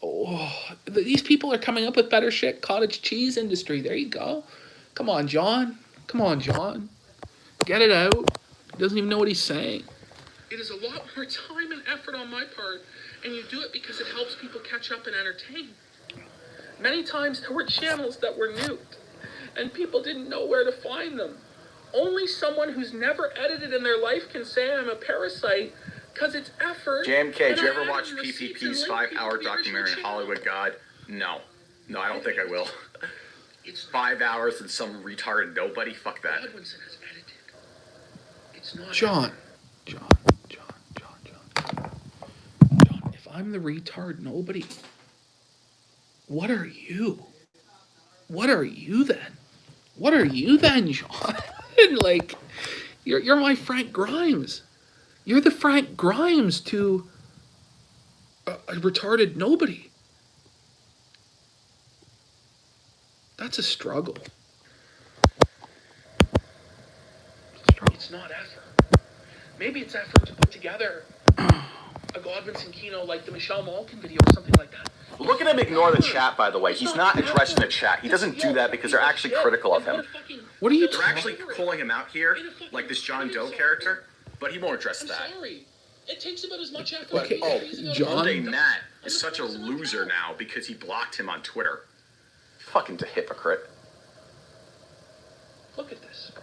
Oh, these people are coming up with better shit. Cottage cheese industry. There you go. Come on, John. Come on, John. Get it out. He doesn't even know what he's saying. It is a lot more time and effort on my part, and you do it because it helps people catch up and entertain. Many times there were channels that were nuked, and people didn't know where to find them. Only someone who's never edited in their life can say I'm a parasite, because it's effort. JMK, did you ever watch PPP's 5-hour documentary on Hollywood God? No. No, I don't think I will. It's 5 hours and some retarded nobody? Fuck that. Godwinson has edited. It's not John, if I'm the retard nobody, what are you? What are you then? What are you then, John? Like, you're my Frank Grimes. You're the Frank Grimes to a retarded nobody. That's a struggle. It's not effort. Maybe it's effort to put together a Godwinson Kino like the Michelle Malkin video or something like that. Look at him ignore the chat, by the way. He's not addressing the chat. He doesn't do that because they're actually critical of him. What are you They're actually calling him out here, like this John Doe character, but he won't address that. Sorry. It takes about as much effort. Okay. John Monday Matt is such a loser now because he blocked him on Twitter. Fucking hypocrite. Look at this.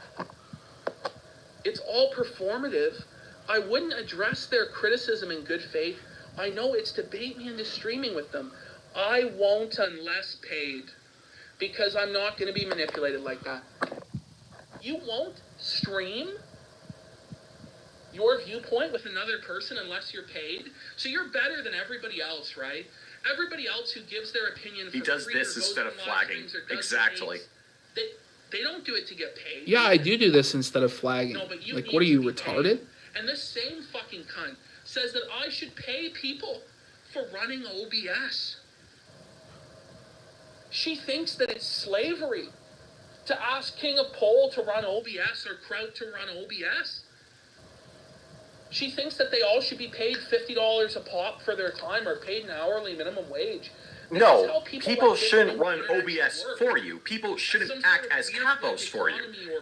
It's all performative. I wouldn't address their criticism in good faith. I know it's to bait me into streaming with them. I won't unless paid, because I'm not going to be manipulated like that. You won't stream your viewpoint with another person unless you're paid? So you're better than everybody else, right? Everybody else who gives their opinion for He does free this or goes instead on of live flagging. streams or does Exactly. debates, they don't do it to get paid. Yeah, I do this instead of flagging. No, but you Like, need what are you, to be retarded? paid. And this same fucking cunt says that I should pay people for running OBS. She thinks that it's slavery to ask King of Pole to run OBS or Kraut to run OBS. She thinks that they all should be paid $50 a pop for their time or paid an hourly minimum wage. No, people shouldn't run OBS for you. People shouldn't act as capos for you.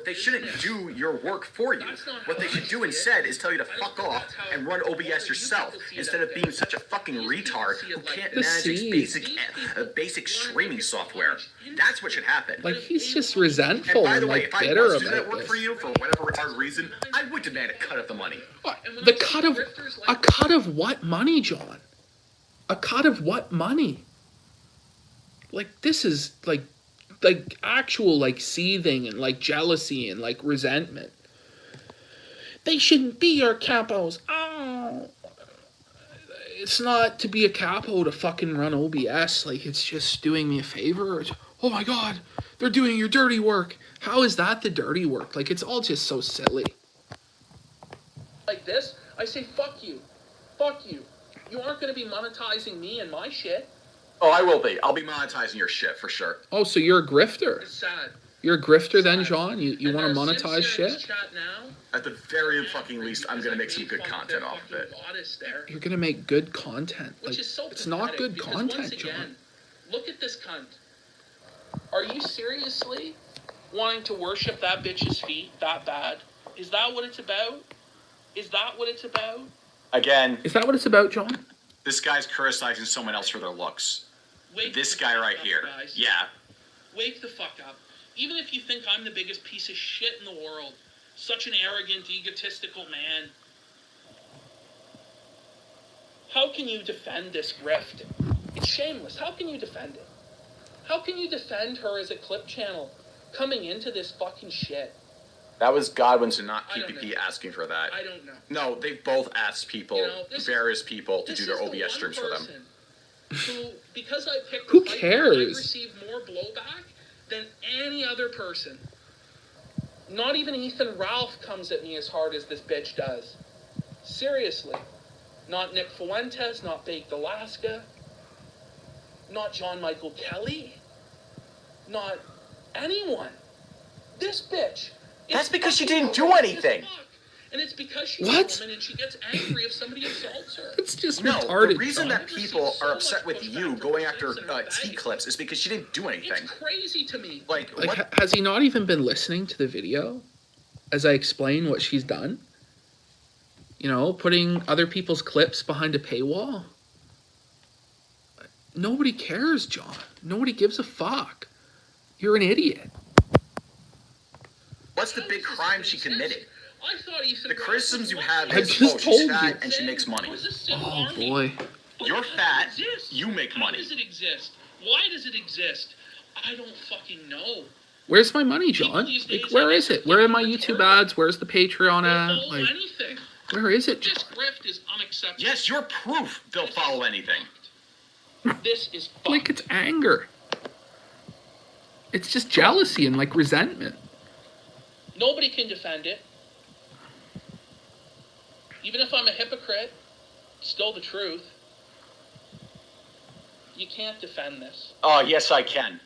They shouldn't do your work for you. What they should do instead is tell you to fuck off and run OBS yourself instead of being such a fucking retard who can't manage basic streaming software. That's what should happen. Like, he's just resentful and by the way, like if I bitter was to do about that work this. for you for whatever retarded reason, I would demand a cut of the money. A cut of what money, John? A cut of what money? Like, this is like actual like seething and like jealousy and like resentment. They shouldn't be your capos. Oh, it's not to be a capo to fucking run OBS. Like, it's just doing me a favor. Oh my God, they're doing your dirty work. How is that the dirty work? Like, it's all just so silly. Like this, I say fuck you. Fuck you. You aren't going to be monetizing me and my shit. Oh, I will be. I'll be monetizing your shit for sure. Oh, so you're a grifter. It's sad. You're a grifter then, John? You want to monetize shit? At the very fucking least, I'm going to make some good content off of it. You're going to make good content. Like, Which is so it's not good content, once again, John. Look at this cunt. Are you seriously wanting to worship that bitch's feet that bad? Is that what it's about? Is that what it's about? Again. Is that what it's about, John? This guy's criticizing someone else for their looks. Wake this guy right here. Guys. Yeah. Wake the fuck up. Even if you think I'm the biggest piece of shit in the world, such an arrogant, egotistical man, how can you defend this grift? It's shameless. How can you defend it? How can you defend her as a clip channel coming into this fucking shit? That was Godwin's and not PPP asking for that. I don't know. No, they've both asked people, various people, to do their OBS streams for them. Who, because I picked Who fight, cares? I received more blowback than any other person. Not even Ethan Ralph comes at me as hard as this bitch does. Seriously. Not Nick Fuentes, not Baked Alaska, not John Michael Kelly, not anyone. This bitch. That's because she didn't do anything. And it's because she's a woman and she gets angry if somebody assaults her. It's just no, retarded. The reason that people are upset with you going after T-Clips is because she didn't do anything. It's crazy to me. Like has he not even been listening to the video as I explain what she's done? You know, putting other people's clips behind a paywall? Nobody cares, John. Nobody gives a fuck. You're an idiot. What's the big crime she committed? I thought Ethan the criticisms you have I is, just she's told fat you. and she makes money. Oh, boy. You're fat, you make money. How does it exist? Why does it exist? I don't fucking know. Where's my money, John? Like, where is it? Where are my YouTube ads? Where's the Patreon ad? Like, where is it, John? This grift is unacceptable. Yes, you're proof they'll follow anything. This is fucked. Like, it's anger. It's just jealousy and, like, resentment. Nobody can defend it. Even if I'm a hypocrite, still the truth. You can't defend this. Oh, yes, I can.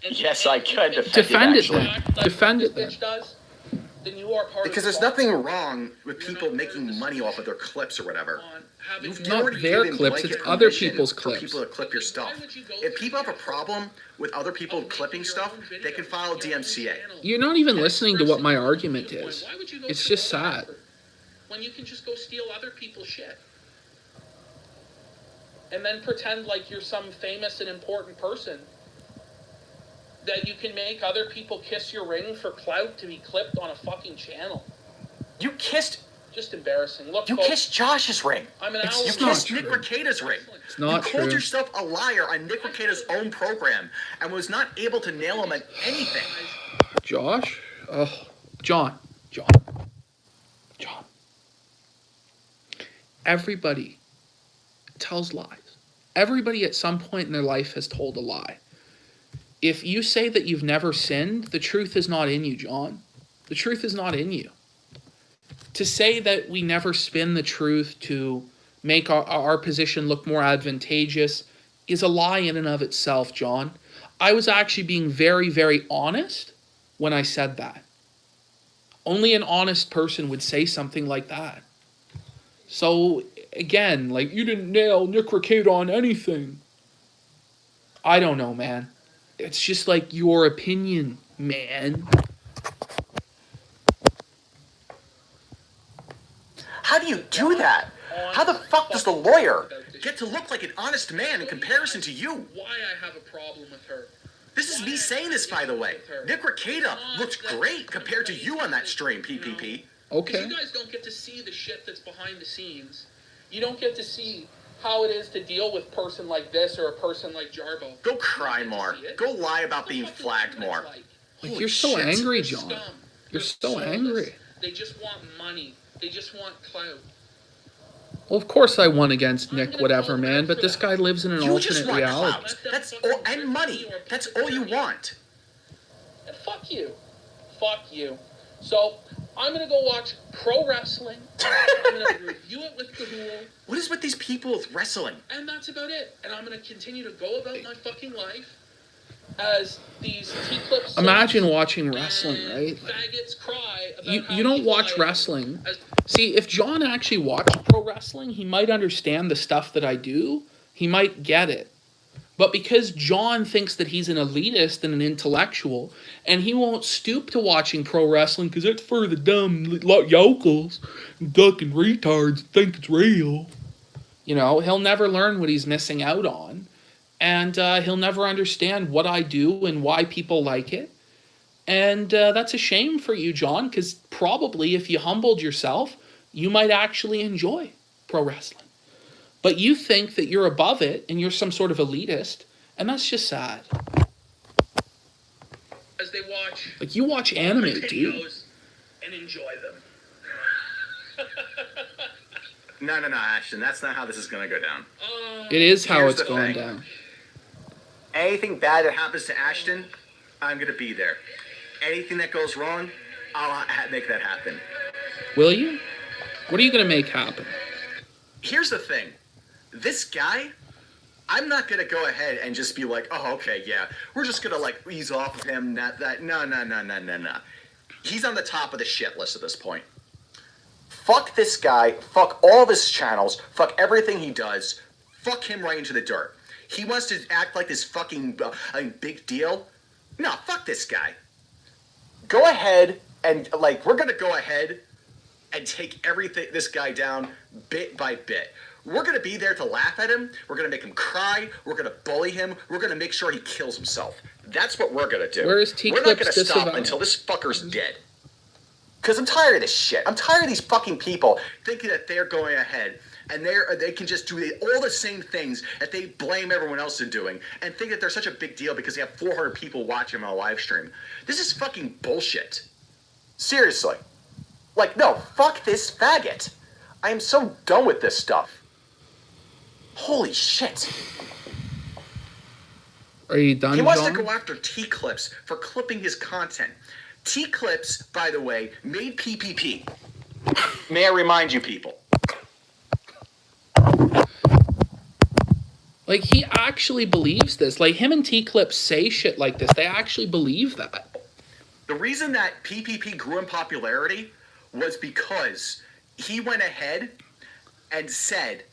Yes, I can defend it then. Defend it then. Then you are part because of there's nothing wrong with people making money off of their clips or whatever. It's not their clips, it's other people's clips. For people to clip your stuff. If people have a problem with other people clipping stuff, they can file DMCA. You're not even listening to what my argument is. It's just sad. When you can just go steal other people's shit. And then pretend like you're some famous and important person. That you can make other people kiss your ring for clout to be clipped on a fucking channel. You kissed... Just embarrassing. Look, you folks, kissed Josh's ring. I'm an you kissed Nick Recada's ring. It's not you called yourself a liar on Nick Recada's own program and was not able to nail him at anything. Josh? Oh, John. Everybody tells lies. Everybody at some point in their life has told a lie. If you say that you've never sinned, the truth is not in you, John. The truth is not in you. To say that we never spin the truth to make our position look more advantageous is a lie in and of itself, John. I was actually being very, very honest when I said that. Only an honest person would say something like that. So, again, like, you didn't nail Nick Ricade on anything. I don't know, man. It's just like your opinion, man. How do you do that? How the fuck does the lawyer get to look like an honest man in comparison to you? Why I have a problem with her. This is me saying this, by the way. Nick Ricade looked great compared to you on that stream, PPP. Okay. You guys don't get to see the shit that's behind the scenes. You don't get to see how it is to deal with a person like this or a person like Jarbo. Go cry more. Go lie about being flagged more. Like, you're so angry, John. You're so angry. They just want money. They just want clout. Well, of course I won against Nick whatever, man, but this guy lives in an alternate reality. Clout. That's all, and money. That's all you want. And fuck you. Fuck you. So, I'm going to go watch pro wrestling. I'm going to review it with Cahool. What is with these people with wrestling? And that's about it. And I'm going to continue to go about my fucking life as these T-clips. Imagine watching wrestling, right? Faggots cry about You don't watch wrestling. See, if John actually watched pro wrestling, he might understand the stuff that I do. He might get it. But because John thinks that he's an elitist and an intellectual, and he won't stoop to watching pro wrestling because it's for the dumb yokels and ducking retards think it's real. You know, he'll never learn what he's missing out on. And he'll never understand what I do and why people like it. And that's a shame for you, John, because probably if you humbled yourself, you might actually enjoy pro wrestling. But you think that you're above it and you're some sort of elitist, and that's just sad. As they watch, like, you watch anime, dude. And enjoy them. No, Ashton. That's not how this is going to go down. It is how Here's it's the going thing. down. Anything bad that happens to Ashton, I'm going to be there. Anything that goes wrong, I'll make that happen. Will you? What are you going to make happen? Here's the thing. This guy, I'm not going to go ahead and just be like, oh, okay, yeah, we're just going to, like, ease off of him. No. He's on the top of the shit list at this point. Fuck this guy. Fuck all of his channels. Fuck everything he does. Fuck him right into the dirt. He wants to act like this fucking big deal. No, fuck this guy. Go ahead and, like, we're going to go ahead and take this guy down bit by bit. We're going to be there to laugh at him. We're going to make him cry. We're going to bully him. We're going to make sure he kills himself. That's what we're going to do. Where is We're not going to stop until this fucker's dead. Because I'm tired of this shit. I'm tired of these fucking people thinking that they're going ahead and they can just do all the same things that they blame everyone else for doing and think that they're such a big deal because they have 400 people watching on a live stream. This is fucking bullshit. Seriously. Like, no, fuck this faggot. I am so done with this stuff. Holy shit. Are you done, He wants John? to go after T-Clips for clipping his content. T-Clips, by the way, made PPP. May I remind you people? Like, he actually believes this. Like, him and T-Clips say shit like this. They actually believe that. The reason that PPP grew in popularity was because he went ahead and said...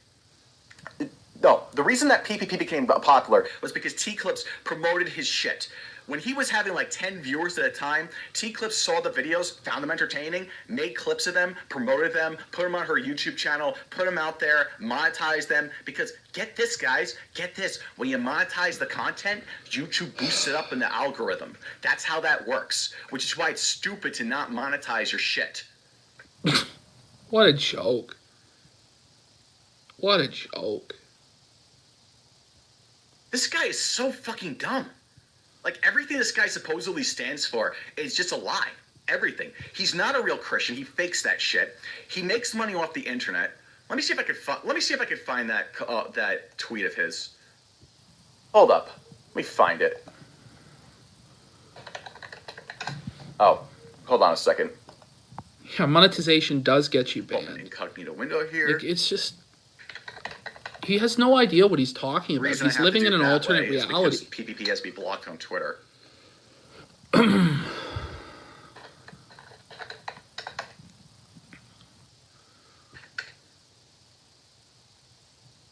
No, the reason that PPP became popular was because T-Clips promoted his shit. When he was having like 10 viewers at a time, T-Clips saw the videos, found them entertaining, made clips of them, promoted them, put them on her YouTube channel, put them out there, monetized them. Because get this, guys, get this. When you monetize the content, YouTube boosts it up in the algorithm. That's how that works, which is why it's stupid to not monetize your shit. What a joke. What a joke. This guy is so fucking dumb. Like, everything this guy supposedly stands for is just a lie. Everything. He's not a real Christian. He fakes that shit. He makes money off the internet. Let me see if I could find that that tweet of his. Hold up. Let me find it. Oh, hold on a second. Yeah, monetization does get you banned. Open incognito window here. Like, it's just... He has no idea what he's talking about. He's living in an alternate reality. PPP has to be blocked on Twitter.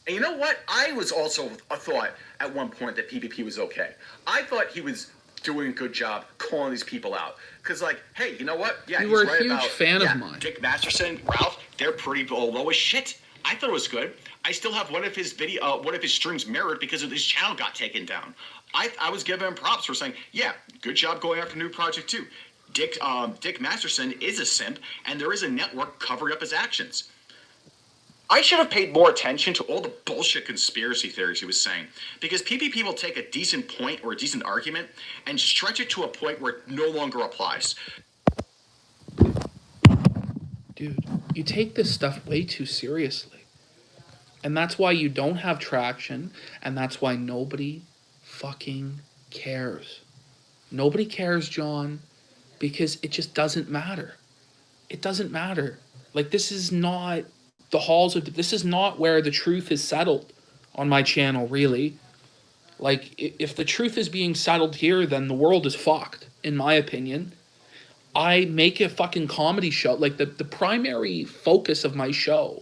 And you know what? I was also a thought at one point that PPP was okay. I thought he was doing a good job calling these people out. Because, like, hey, you know what? Yeah, You he's were a right huge about, fan of mine. Dick Masterson, Ralph, they're pretty low as shit. I thought it was good. I still have one of his streams mirrored because of his channel got taken down. I was giving him props for saying, yeah, good job going after New Project 2. Dick Masterson is a simp, and there is a network covering up his actions. I should have paid more attention to all the bullshit conspiracy theories he was saying, because PPP will take a decent point or a decent argument and stretch it to a point where it no longer applies. Dude, you take this stuff way too seriously. And that's why you don't have traction, and that's why nobody fucking cares. Nobody cares, John, because it just doesn't matter. It doesn't matter. Like, this is not the halls of... This is not where the truth is settled on my channel, really. Like, if the truth is being settled here, then the world is fucked, in my opinion. I make a fucking comedy show. Like, the primary focus of my show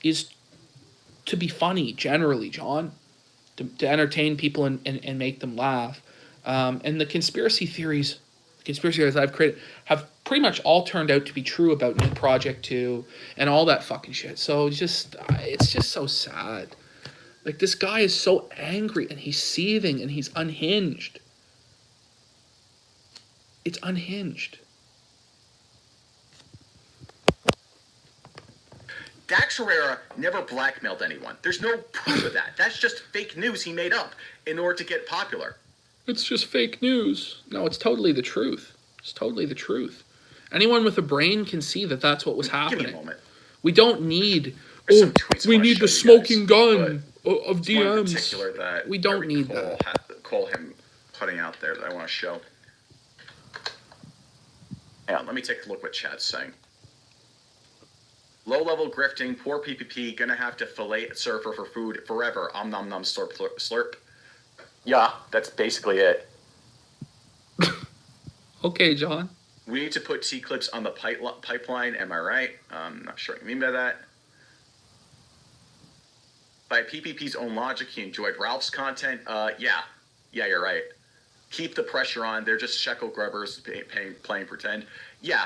is to be funny, generally, John. To entertain people and make them laugh. And the conspiracy theories I've created have pretty much all turned out to be true about New Project 2 and all that fucking shit. So it's just so sad. Like, this guy is so angry and he's seething and he's unhinged. It's unhinged. Dax Herrera never blackmailed anyone. There's no proof of that. That's just fake news he made up in order to get popular. It's just fake news. No, it's totally the truth. It's totally the truth. Anyone with a brain can see that that's what was happening. Give me a moment. We don't need... we need the smoking gun of DMs. One in particular that we don't need that. Call him putting out there that I want to show. Hang on, let me take a look what chat's saying. Low-level grifting, poor PPP, gonna have to fillet a surfer for food forever. Nom nom slurp slurp. Yeah, that's basically it. Okay, John. We need to put T-clips on the pipeline, am I right? I'm not sure what you mean by that. By PPP's own logic, he enjoyed Ralph's content. Yeah, you're right. Keep the pressure on. They're just shekel grubbers playing pretend. Yeah.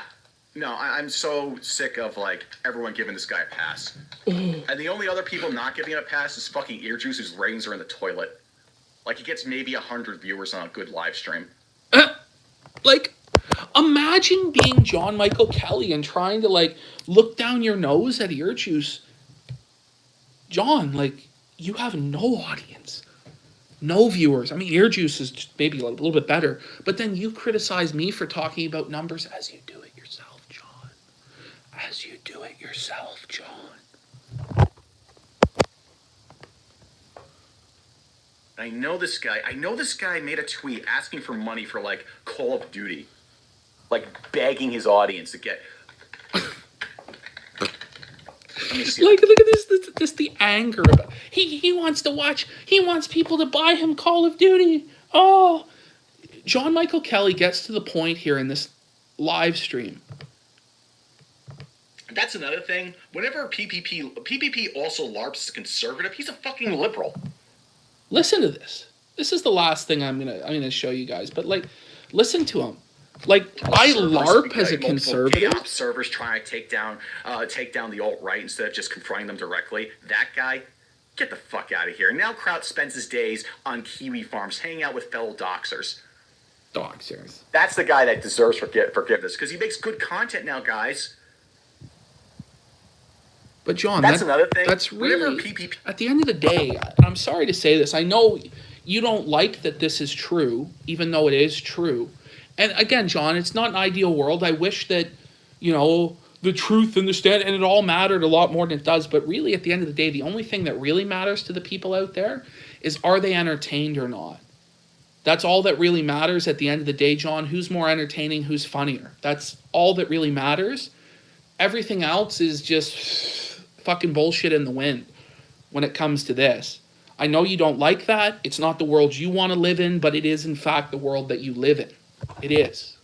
No, I'm so sick of, like, everyone giving this guy a pass. And the only other people not giving him a pass is fucking Earjuice, whose ratings are in the toilet. Like, he gets maybe 100 viewers on a good live stream. Like, imagine being John Michael Kelly and trying to, like, look down your nose at Earjuice. John, like, you have no audience. No viewers. I mean, Earjuice is just maybe a little bit better. But then you criticize me for talking about numbers as you do it yourself, John. As you do it yourself, John. I know this guy made a tweet asking for money for, like, Call of Duty. Like, begging his audience to get... Let me see. Like, look at this the anger. He wants to watch. He wants people to buy him Call of Duty. Oh, John Michael Kelly gets to the point here in this live stream. That's another thing. Whenever PPP also LARPs is conservative, he's a fucking liberal. Listen to this. This is the last thing I'm gonna show you guys. But, like, listen to him. Like, I LARP as a conservative. Chaos servers trying to take down the alt-right instead of just confronting them directly. That guy, get the fuck out of here. Now Kraut spends his days on kiwi farms hanging out with fellow doxers. Doxers. That's the guy that deserves forgiveness because he makes good content now, guys. But John, that's another thing. That's really, at the end of the day, I'm sorry to say this. I know you don't like that this is true, even though it is true. And again, John, it's not an ideal world. I wish that, you know, the truth and the stand, and it all mattered a lot more than it does. But really, at the end of the day, the only thing that really matters to the people out there is, are they entertained or not? That's all that really matters at the end of the day, John. Who's more entertaining? Who's funnier? That's all that really matters. Everything else is just fucking bullshit in the wind when it comes to this. I know you don't like that. It's not the world you want to live in, but it is, in fact, the world that you live in. It is.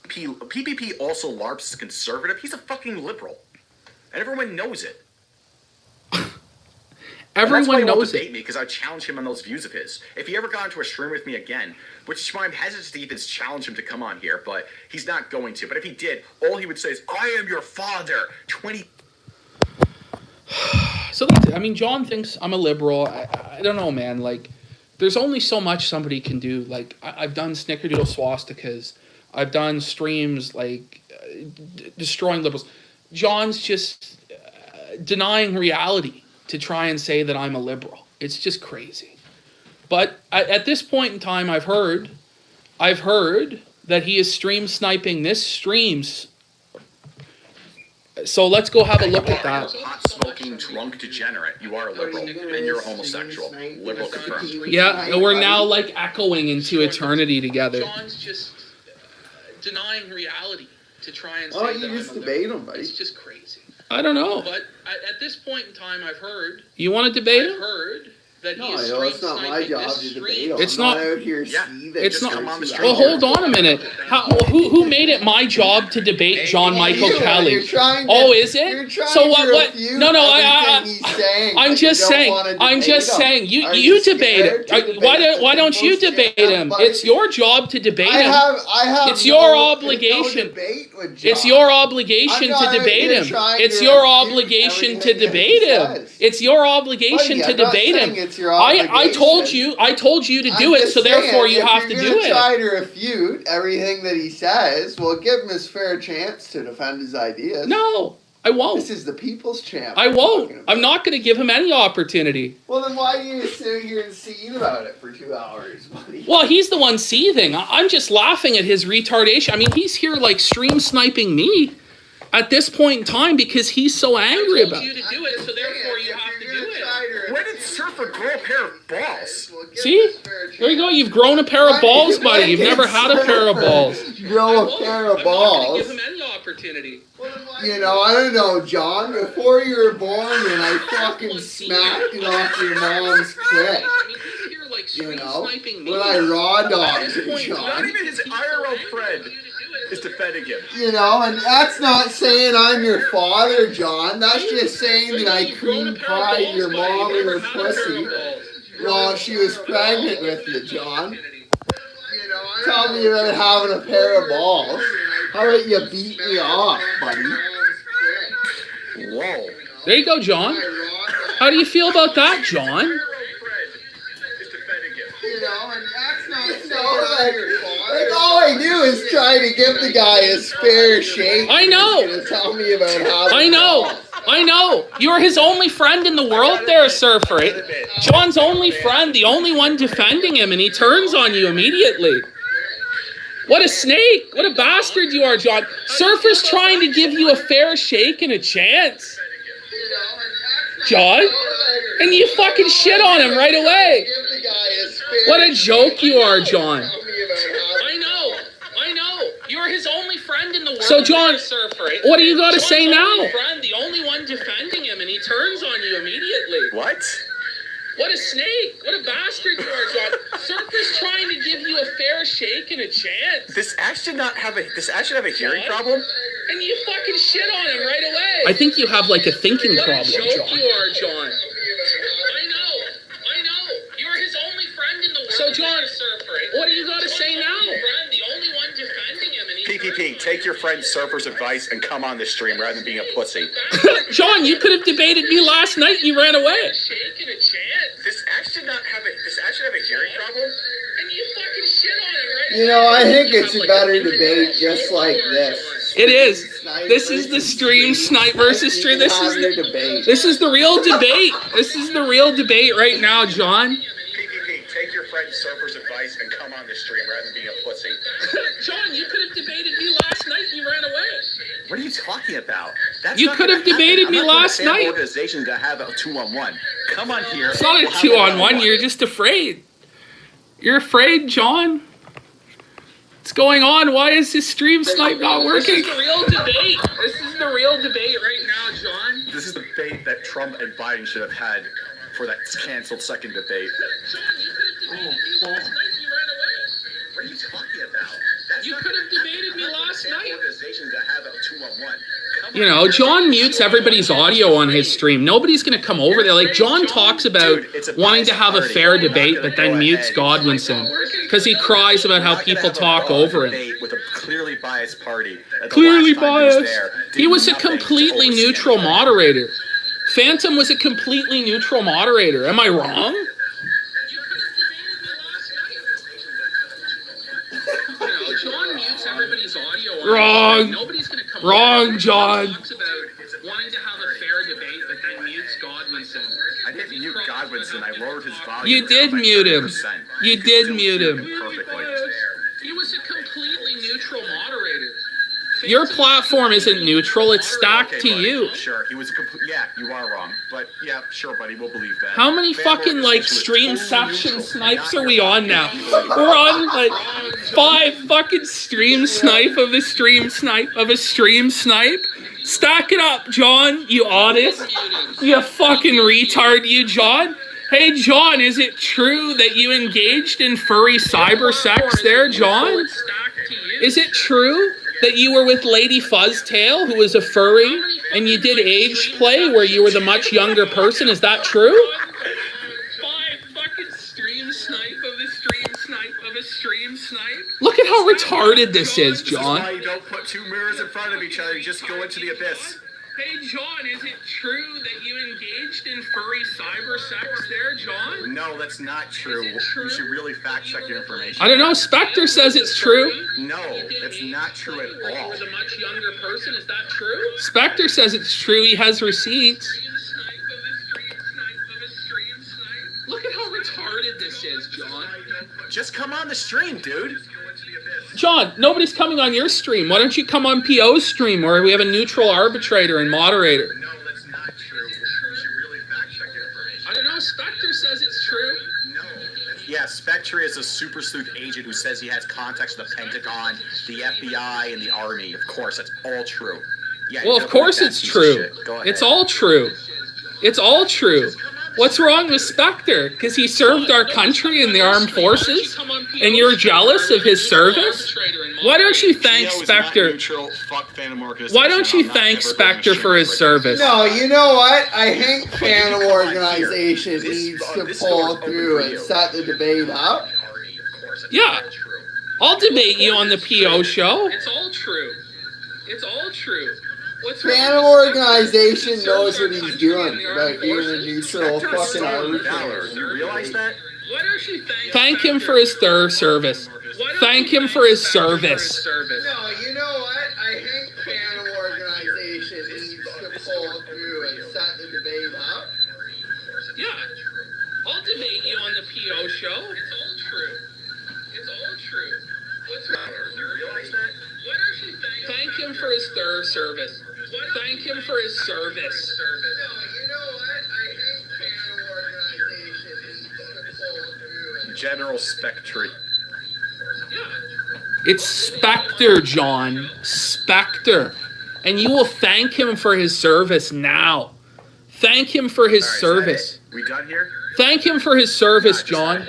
PPP also LARPs is conservative. He's a fucking liberal. And everyone knows it. Everyone knows debate it. me because I challenge him on those views of his. If he ever got into a stream with me again, which is why I'm hesitant to even challenge him to come on here, but he's not going to. But if he did, all he would say is, "I am your father." 20. So that's it. I mean, John thinks I'm a liberal. I don't know, man. Like, there's only so much somebody can do. Like, I've done snickerdoodle swastikas. I've done streams like destroying liberals. John's just denying reality to try and say that I'm a liberal. It's just crazy. But at this point in time, I've heard that he is stream sniping this stream's. So let's go have a look at that. Hot smoking drunk degenerate. You are a liberal and you're a homosexual. Liberal confirmed. Yeah, and we're now like echoing into eternity together. John's just denying reality to try and say Oh, that you I'm just a debate liberal. him, buddy. It's just crazy. I don't know. But at this point in time, I've heard You want to debate I've him? heard that he No, is it's not my sniping job this to stream. debate him. It's I'm not- out here Yeah, seething it's for not- 2 on the hours. Well, hold on a minute. Who made it my job to debate John Michael You're Kelly? trying to- Oh, is You're it? trying So to what? refute No, everything he's saying, I'm but just you don't saying. wanna I'm debate just him. saying. Are You scared debate it. to debate Why don't you people's debate shit, him? buddy? It's your job to debate him. I have It's your no obligation. debate with John. It's your obligation I'm not to debate here him. trying It's to your refute obligation to everything that debate he him. says. It's your obligation Buddy, to I'm not debate saying him. it's your I told obligation. you to do I'm it, just so therefore saying, you have to if do you're gonna it. try to refute everything that he says, well, give him his fair chance to defend his ideas. No, I won't. This is the people's champ. I we're won't. talking about. I'm not going to give him any opportunity. Well, then why do you sit here and seethe about it for 2 hours, buddy? Well, he's the one seething. I'm just laughing at his retardation. I mean, he's here like stream sniping me at this point in time because he's so angry about you it. to do it, so therefore you have to do it. Where did Surfer grow a pair of balls? See? There you go. You've grown a pair of balls, buddy. You've never had a pair of balls. Grow a pair of I'm not balls. going to give him any opportunity. You know, I don't know, John. Before you were born, and I fucking smacked it off your mom's clit. I mean, he's here like You stream know, sniping me. when I raw dogged At this you, point, Not John. even his IRL friend is defending him. You know, and that's not saying I'm your father, John. That's just saying that I cream pied your mom in her pussy while she was pregnant with you, John. Tell me about having a pair of balls. How about you beat me off, buddy? Whoa. There you go, John. How do you feel about that, John? You know, and that's not like all I do is try to give the guy his fair shake. I know. He's gonna tell me about how. I know. You're his only friend in the world there, Surfer. John's only friend, the only one defending him, and he turns on you immediately. What a snake. What a bastard you are, John. Surfer's trying to give you a fair shake and a chance. John? And you fucking shit on him right away. What a joke you are, John. I know. You're his only friend in the world. So, John, Surfer. what do you got to say John's now? only friend, the only one defending him, and he turns on you immediately. What? What a snake. What a bastard you are, John. Surfer's trying to give you a fair shake and a chance. Does Ash have a hearing problem? And you fucking shit on him right away. I think you have like a thinking What a problem, joke John. you are, John. I know. You're his only friend in the world. So, John, Surfer. what do you got to say now? The only one defending him, and he PPP, take your friend Surfer's advice and come on the stream rather than being a pussy. John, you could have debated me last night and you ran away. shake and a chance. Does Ash have a hearing problem? And you fucking shit on him right You know, I think it's a better debate just like this. It is. This is the stream snipe versus stream. This is Have your the debate. this is the real debate. This is the real debate right now, John. PPP, take your friend Surfer's advice and come on the stream rather than being a pussy. John, you could have debated me last night and you ran away. What are you talking about? That's You not could gonna have debated happen. me I'm not gonna last fan night. Organization to have a 2-on-1. Come on here. It's not We'll a have 2-on-1. 1-on-1. You're just afraid. You're afraid, John. What's going on? Why is this stream snipe not working? This is the real debate. This is the real debate right now, John. This is the debate that Trump and Biden should have had for that canceled second debate. What are you talking about? You could have debated me last night. Organization to have a 2-on-1. You know, John mutes everybody's audio on his stream. Nobody's going to come over there. Like, John talks about wanting to have a fair debate, but then mutes Godwinson because he cries about how people talk over him. With a clearly biased party. Clearly biased. He was a completely neutral moderator. Phantom was a completely neutral moderator. Am I wrong? John mutes everybody's audio. Wrong. Nobody's gonna come wrong, John. Talks about wanting to have a fair debate, but then mutes Godwinson. I didn't mute Godwinson. I lowered his volume. You did mute him. You did mute him. Perfectly. He was a completely neutral moderator. Your platform isn't neutral, it's stacked to you. Sure, he was a complete. Yeah, you are wrong. But yeah, sure, buddy, we'll believe that. How many fucking, like, stream section snipes are we on now? We're on, like, 5 fucking stream snipe of a stream snipe of a stream snipe? Stack it up, John, you audist. You fucking retard, you, John. Hey, John, is it true that you engaged in furry cyber sex there, John? Is it true that you were with Lady Fuzztail, who was a furry, and you did age play where you were the much younger person? Is that true? 5 fucking stream snipe of a stream snipe of a stream snipe. Look at how retarded this is, John. This is why you don't put 2 mirrors in front of each other. You just go into the abyss. Hey, John, is it true that you engaged in furry cyber sex there, John? No, that's not true. You should really fact check your information. I don't know. Spectre says it's true. No, that's not true at all. You were the much younger person. Is that true? Spectre says it's true. He has receipts. Look at how retarded this is, John. Just come on the stream, dude. John, nobody's coming on your stream. Why don't you come on PO's stream where we have a neutral arbitrator and moderator? No, that's not true. You should really fact check your information. I don't know. Spectre says it's true. No. Yeah, Spectre is a super sleuth agent who says he has contacts with the Pentagon, the FBI, and the Army. Of course, that's all true. Yeah. Well, of course it's true. It's all true. It's all true. What's wrong with Spectre? Because he served our country in the armed forces? And you're jealous of his service? Why don't you thank Spectre? Why don't you thank Spectre for his service? No, you know what? I think Phantom Organization needs to pull through and set the debate up. Yeah. I'll debate you on the PO show. It's all true. It's all true. Phantom Organization knows what he's doing about being a neutral fucking arbitrator. Do you realize that? Thank him for his service. Thank him for his service. No, you know what? I think Phantom Organization needs to pull through and set the debate up. Yeah. I'll debate you on the PO show. It's all true. It's all true. What's wrong? Do you realize that? Thank him for his service. Thank him for his service. No, you know what? I think Phantom Organization needs to pull through and... General Spectre. It's Spectre, John. Spectre. And you will thank him for his service now. Thank him for his service. We done here? Thank him for his service, John.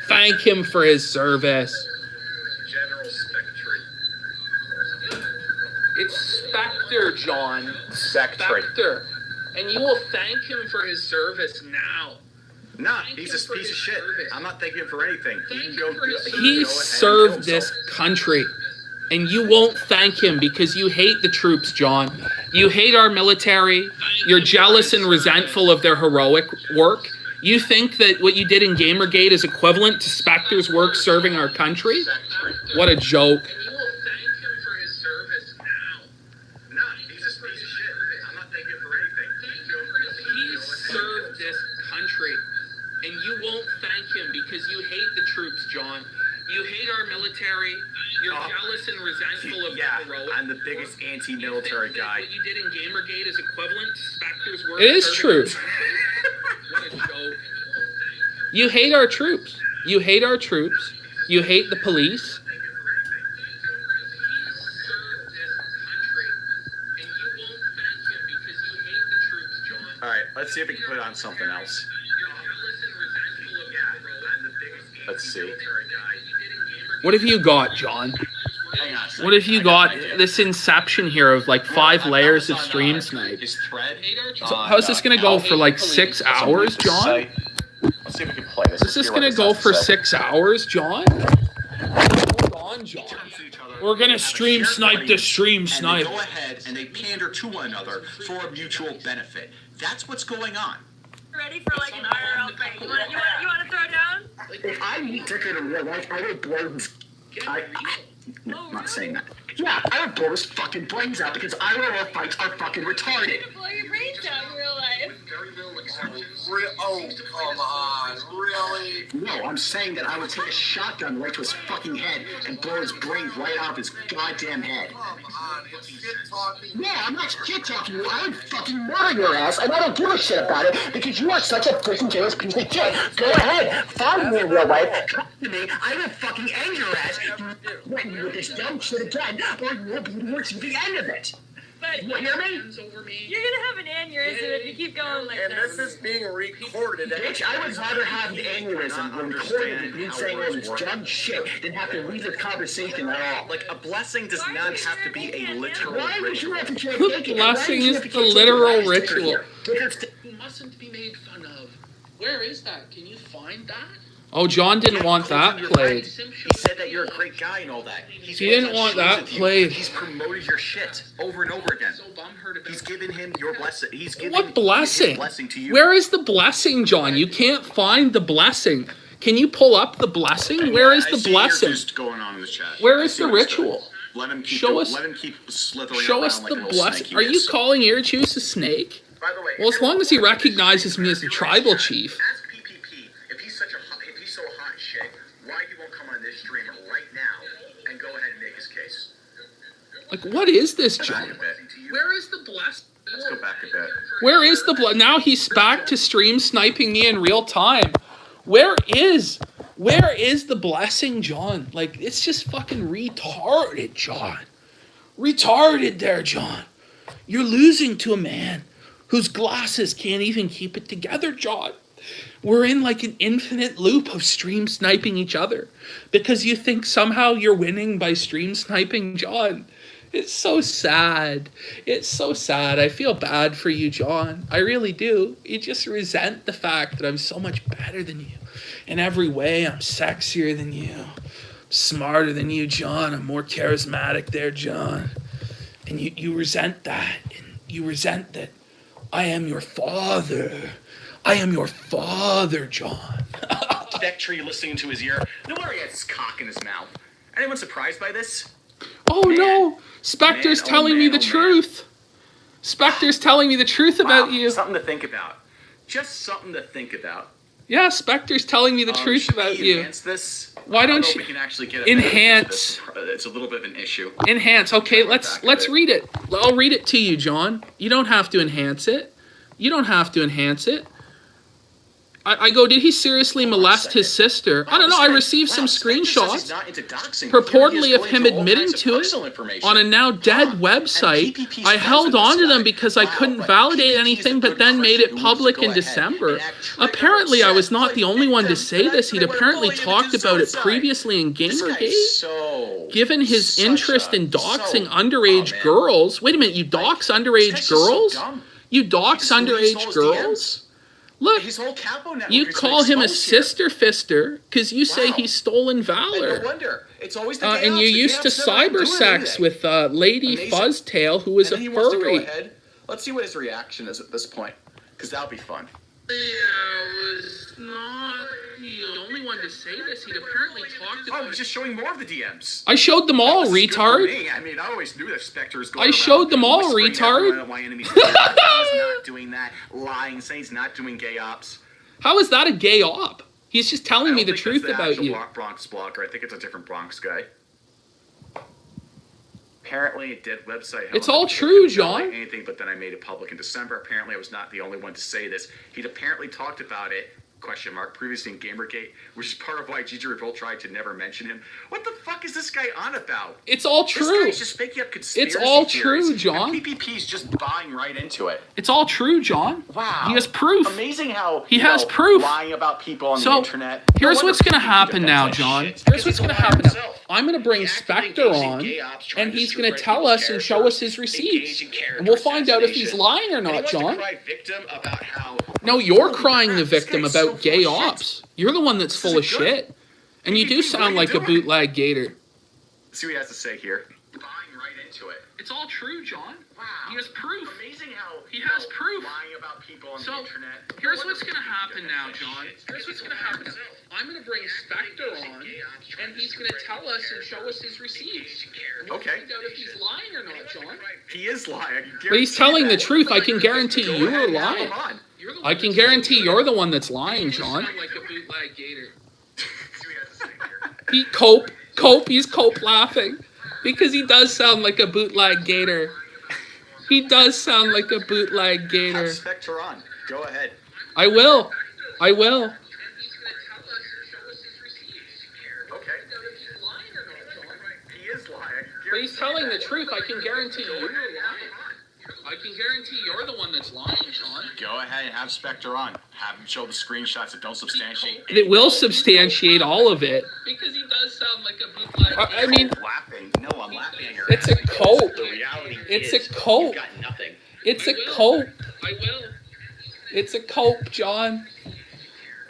Thank him for his service. General Spectre. It's Spectre, John. Spectre. And you will thank him for his service now. Nah, he's a piece of shit. I'm not thanking him for anything. He served this country. And you won't thank him because you hate the troops, John. You hate our military. You're jealous and resentful of their heroic work. You think that what you did in Gamergate is equivalent to Spectre's work serving our country? What a joke. He served this country, and you won't thank him because you hate the troops, John. You hate our military. You're jealous and resentful of their heroic work. I'm the biggest anti-military guy. What you did in Gamergate is equivalent to Spectre's work. It is true. What a joke. You hate our troops. You hate our troops. You hate the police. Alright, let's see if we can put on something else. Let's see. What have you got, John? Hang on a second. What have you got? This inception here of like 5 layers of stream snipe. His thread. So how's this gonna go for like 6 hours, John? Let's see if we can play this. Is this gonna go for 6 hours, John? Hold on, John. We're gonna stream snipe the stream snipe. And they go ahead and they pander to one another for a mutual benefit. That's what's going on. Ready for like an IRL fight? You want to throw down? If I meet Dickard in real life, I would blow his... I'm not saying that. Yeah, I would blow his fucking brains out because IRL fights are fucking retarded. Blow your brains out in real life. Oh, come on, really? No, I'm saying that I would take a shotgun right to his fucking head and blow his brains right off his goddamn head. Come on, it's shit talking. Yeah, I'm not shit talking you. I would fucking murder your ass, and I don't give a shit about it because you are such a disingenuous piece of shit. Go ahead, find me in real life, talk to me. I will fucking end your ass. You threaten me with this dumb shit again, or you will be the receiving end of it. But You hear me? you're gonna have an aneurysm if you keep going like And this. this is being recorded. Bitch, I would rather have an aneurysm when recorded than you saying all this dumb shit than have to leave the conversation at all. Like, a blessing does not have to be a literal Why would you ritual. have to kill The Dickard? blessing Why would you is have to the kill literal Dickard? ritual. Dickard's You mustn't be made fun of. Where is that? Can you find that? Oh, John didn't want that played. He said that you're a great guy and all that. He didn't want that played. He's promoted your shit over and over again. So bumheard about He's given him your blessing. He's given What his blessing? blessing to you. Where is the blessing, John? You can't find the blessing. Can you pull up the blessing? Where is I the see you're blessing? just going on in the chat. Where I is see the what's ritual? going. Let him keep. Let him keep slithering Show around us like the a little snake blessing. he Are you is. calling Earjuice a snake? By the way, Well, as long as he recognizes me as a tribal chief. Ask PPP if he's so hot shit, why he won't come on this stream right now and go ahead and make his case. Like, what is this, Back John? a bit. Where is the blessing? Let's go back a bit. Where is the now he's back to stream sniping me in real time. Where is the blessing, John? Like, it's just fucking retarded, John. Retarded there, John. You're losing to a man whose glasses can't even keep it together, John. We're in like an infinite loop of stream sniping each other because you think somehow you're winning by stream sniping, John. It's so sad. It's so sad. I feel bad for you, John. I really do. You just resent the fact that I'm so much better than you. In every way, I'm sexier than you. I'm smarter than you, John. I'm more charismatic there, John. And you resent that. And you resent that I am your father. I am your father, John. Spectre listening to his ear. No wonder he has his cock in his mouth. Anyone surprised by this? Oh no! Spectre's telling me the truth. Spectre's telling me the truth about you. Something to think about. Just something to think about. Yeah, Spectre's telling me the truth Should about we you. enhance this? Why I don't know you- We can actually get Enhance. It's a little bit of an issue. Enhance. Okay, let's read it. I'll read it to you, John. You don't have to enhance it. You don't have to enhance it. I go, did he seriously molest his sister? I don't know. I received some screenshots purportedly of him admitting to it on a now dead website. I held on to them because I couldn't validate anything, but then made it public in December. Apparently, I was not the only one to say this. He'd apparently talked about it previously in Gamergate. Given his interest in doxing underage girls. Wait a minute, you dox underage girls? You dox underage girls? Look, his whole Capo network you is call him a exposed here. sister fister because you say he's stolen valor. No wonder. It's always the And you used to cybersex with Lady Amazing. Fuzztail, who was And a he wants to go furry. ahead. Let's see what his reaction is at this point, because that'll be fun. I was not the only one to say this. He'd apparently talked about Oh, he's just showing more of the DMs. I showed them all, This is good for retard. me. I mean, I always knew that Spectre was going I around showed them all, whispering retard. everyone, my enemies, he's not doing that, lying, saying he's not doing gay ops. How is that a gay op? He's just telling me I the don't think truth that's the about actual you. Bronx blogger. I think it's a different Bronx guy. Apparently, a dead website. It's all true, John. Anything, but then I made it public in December. Apparently, I was not the only one to say this. He'd apparently talked about it Question mark. Previously in Gamergate, which is part of why Gigi Revolt tried to never mention him. What the fuck is this guy on about? It's all true. This guy's just making up conspiracy It's all theories, true, John. And PPP's just buying right into it. It's all true, John. Wow. He has proof. Amazing how he has proof. Lying about people on the So, internet. here's No what's going to wonder happen PPP now, defends John. that shit, Here's because what's he's going to lying happen now. himself. I'm going to bring Spectre on, and he's going to tell us and show us his receipts. And we'll find out if he's lying or not, John. No, you're crying the victim about gay ops. You're the one that's full of shit. And you do sound like a bootleg gator. See what he has to say here. Buying right into it. It's all true, John. Wow. He has proof. Amazing how He has proof. lying about people on So, the internet. here's what's going to happen now, John. Here's what's going to happen now. I'm going to bring Spectre on, and he's going to tell us and show us his receipts. And we'll Okay. find out if he's lying or not, John. He is lying. But he's telling the truth. I can guarantee you are lying. Come on. I can guarantee you're the one that's lying, John. See what he has to say here. He he's cope laughing. Because he does sound like a bootleg gator. He does sound like a bootleg gator. Have Spectre on. Go ahead. I will. Okay. He is lying. But he's telling the truth. I can guarantee you're lying. I can guarantee you're the one that's lying, Sean. Go ahead and have Spectre on. Have him show the screenshots that don't substantiate. It will substantiate all of it. Because he does sound like a bootleg. I mean, Laughing. No, I'm laughing at your it's a cope. The reality It's is a cope. you've got nothing. It's a cope. I will. It's a cope, John.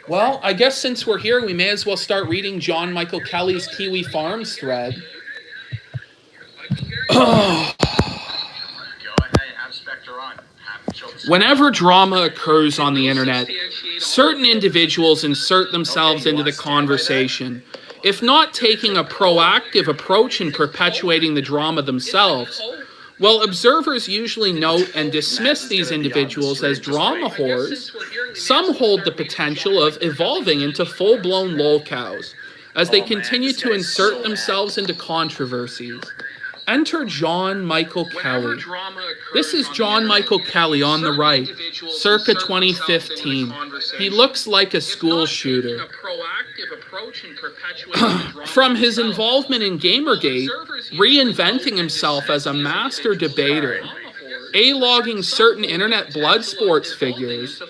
Well, I guess since we're here, we may as well start reading John Michael Kelly's Kiwi Farms thread. Whenever drama occurs on the internet, certain individuals insert themselves into the conversation. If not taking a proactive approach in perpetuating the drama themselves, well, observers usually note and dismiss these individuals as drama whores. Some hold the potential of evolving into full-blown lolcows as they continue to insert themselves into controversies. Enter John Michael Kelly. This is John Michael Kelly on the right, circa 2015. He looks like a school shooter. From his involvement in Gamergate, reinventing himself as a master debater, A-logging certain internet blood sports figures,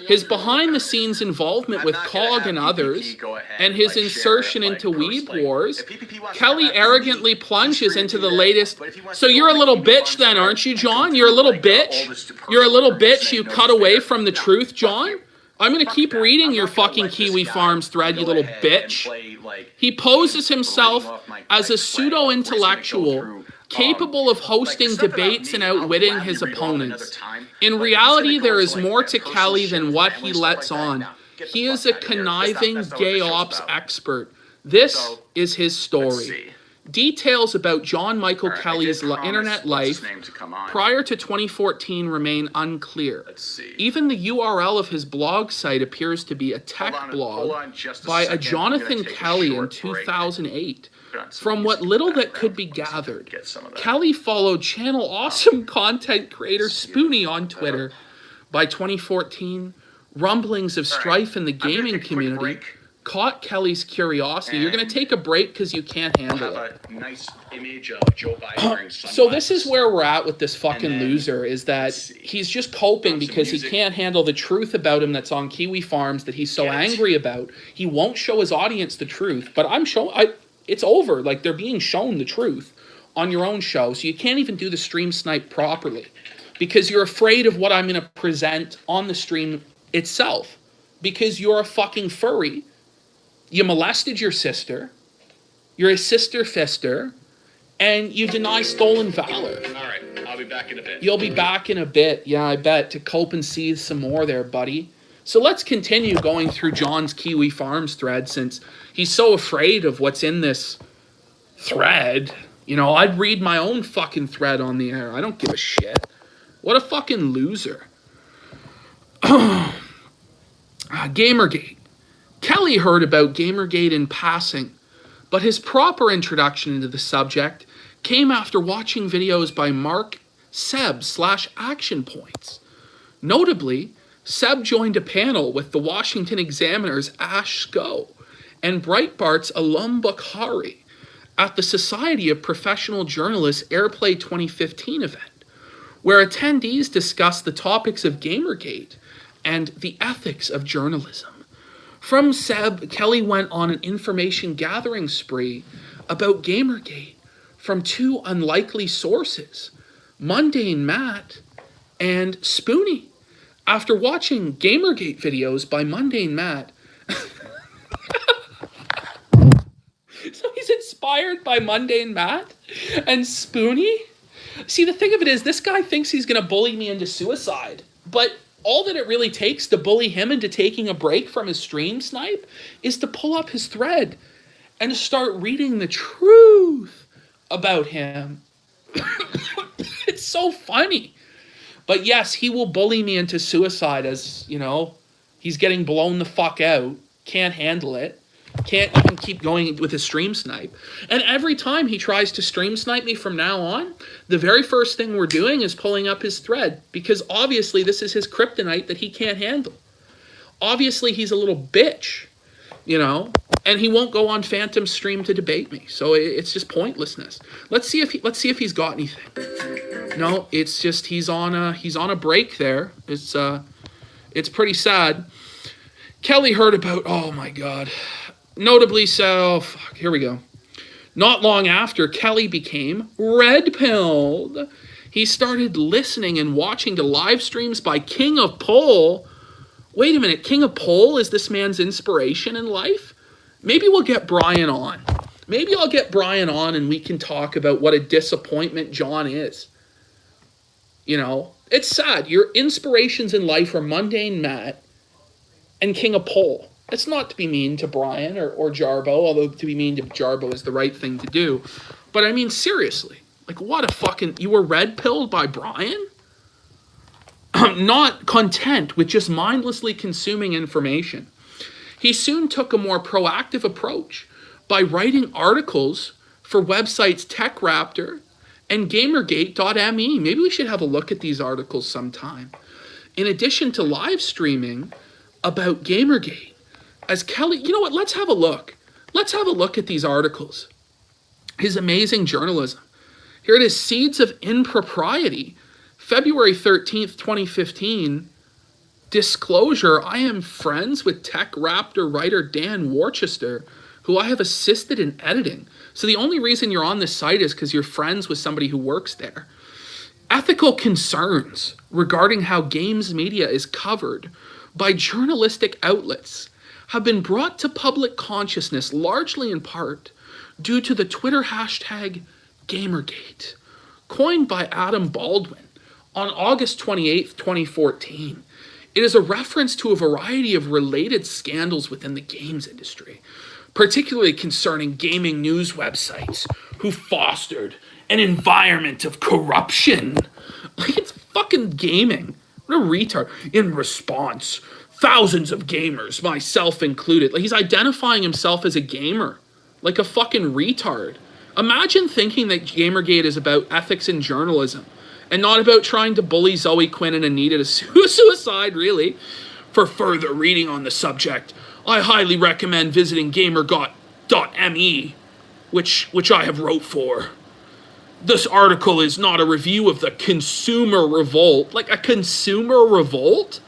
his behind-the-scenes involvement with COG and others, and his insertion into Weeb Wars, Kelly arrogantly plunges into the latest. So you're a little bitch then, aren't you, John? You're a little bitch? You're a little bitch, you cut away from the truth, John? I'm going to keep reading your fucking Kiwi Farms thread, you little bitch. He poses himself as a pseudo-intellectual, capable of hosting debates and outwitting his opponents. In reality, there is more to Kelly than what he lets on. He is a conniving gay ops expert. This is his story. Details about John Michael Kelly's internet life prior to 2014 remain unclear. Even the URL of his blog site appears to be a tech blog by a Jonathan Kelly in 2008. From what little that could be gathered, Kelly followed channel awesome content creator Spoonie on Twitter. By 2014, rumblings of strife in the gaming community caught Kelly's curiosity. You're going to take a break because you can't handle it. Nice image of Joe Biden so this is where we're at with this fucking loser, is that he's just coping because he can't handle the truth about him that's on Kiwi Farms that he's so angry about. He won't show his audience the truth, but it's over. Like, they're being shown the truth on your own show, so you can't even do the stream snipe properly because you're afraid of what I'm going to present on the stream itself because you're a fucking furry. You molested your sister, you're a sister fister, and you deny stolen valor. All right, I'll be back in a bit. You'll be back in a bit, yeah, I bet, to cope and seethe some more there, buddy. So let's continue going through John's Kiwi Farms thread since he's so afraid of what's in this thread. You know, I'd read my own fucking thread on the air. I don't give a shit. What a fucking loser. Gamergate. Kelly heard about Gamergate in passing, but his proper introduction into the subject came after watching videos by Mark Seb /Action Points. Notably, Seb joined a panel with the Washington Examiner's Ash Sko and Breitbart's Alum Bukhari at the Society of Professional Journalists Airplay 2015 event, where attendees discussed the topics of Gamergate and the ethics of journalism. From Seb, Kelly went on an information gathering spree about Gamergate from two unlikely sources, Mundane Matt and Spoonie. After watching Gamergate videos by Mundane Matt, so he's inspired by Mundane Matt and Spoonie? See, the thing of it is, this guy thinks he's going to bully me into suicide, but all that it really takes to bully him into taking a break from his stream snipe is to pull up his thread and start reading the truth about him. It's so funny. But yes, he will bully me into suicide as, you know, he's getting blown the fuck out, can't handle it, can't even keep going with his stream snipe. And every time he tries to stream snipe me from now on, the very first thing we're doing is pulling up his thread, because obviously this is his kryptonite that he can't handle. Obviously he's a little bitch, you know, and he won't go on Phantom's stream to debate me. So it's just pointlessness. Let's see if he's got anything. No, it's just he's on a break there. It's pretty sad. Kelly heard about, oh my God. Notably so, fuck, here we go. Not long after, Kelly became red-pilled. He started listening and watching to live streams by King of Pole. Wait a minute, King of Pole is this man's inspiration in life? Maybe we'll get Brian on. Maybe I'll get Brian on and we can talk about what a disappointment John is. You know, it's sad. Your inspirations in life are Mundane Matt and King of Pole. It's not to be mean to Brian or Jarbo, although to be mean to Jarbo is the right thing to do. But I mean, seriously, like what a fucking, you were red-pilled by Brian? Not content with just mindlessly consuming information. He soon took a more proactive approach by writing articles for websites TechRaptor and Gamergate.me. Maybe we should have a look at these articles sometime. In addition to live streaming about Gamergate, as Kelly, you know what, let's have a look. Let's have a look at these articles. His amazing journalism. Here it is, Seeds of Impropriety, February 13th, 2015. Disclosure, I am friends with TechRaptor writer Dan Worcester, who I have assisted in editing. So the only reason you're on this site is because you're friends with somebody who works there. Ethical concerns regarding how games media is covered by journalistic outlets have been brought to public consciousness largely in part due to the Twitter hashtag Gamergate, coined by Adam Baldwin on August 28th, 2014. It is a reference to a variety of related scandals within the games industry, particularly concerning gaming news websites who fostered an environment of corruption. Like, it's fucking gaming. What a retard. In response, thousands of gamers, myself included. Like, he's identifying himself as a gamer. Like a fucking retard. Imagine thinking that Gamergate is about ethics in journalism and not about trying to bully Zoe Quinn and Anita to suicide, really. For further reading on the subject, I highly recommend visiting gamer.me, which I have wrote for. This article is not a review of the consumer revolt. Like a consumer revolt?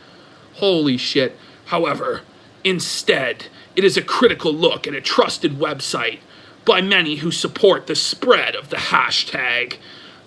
Holy shit. However, instead, it is a critical look at a trusted website by many who support the spread of the hashtag,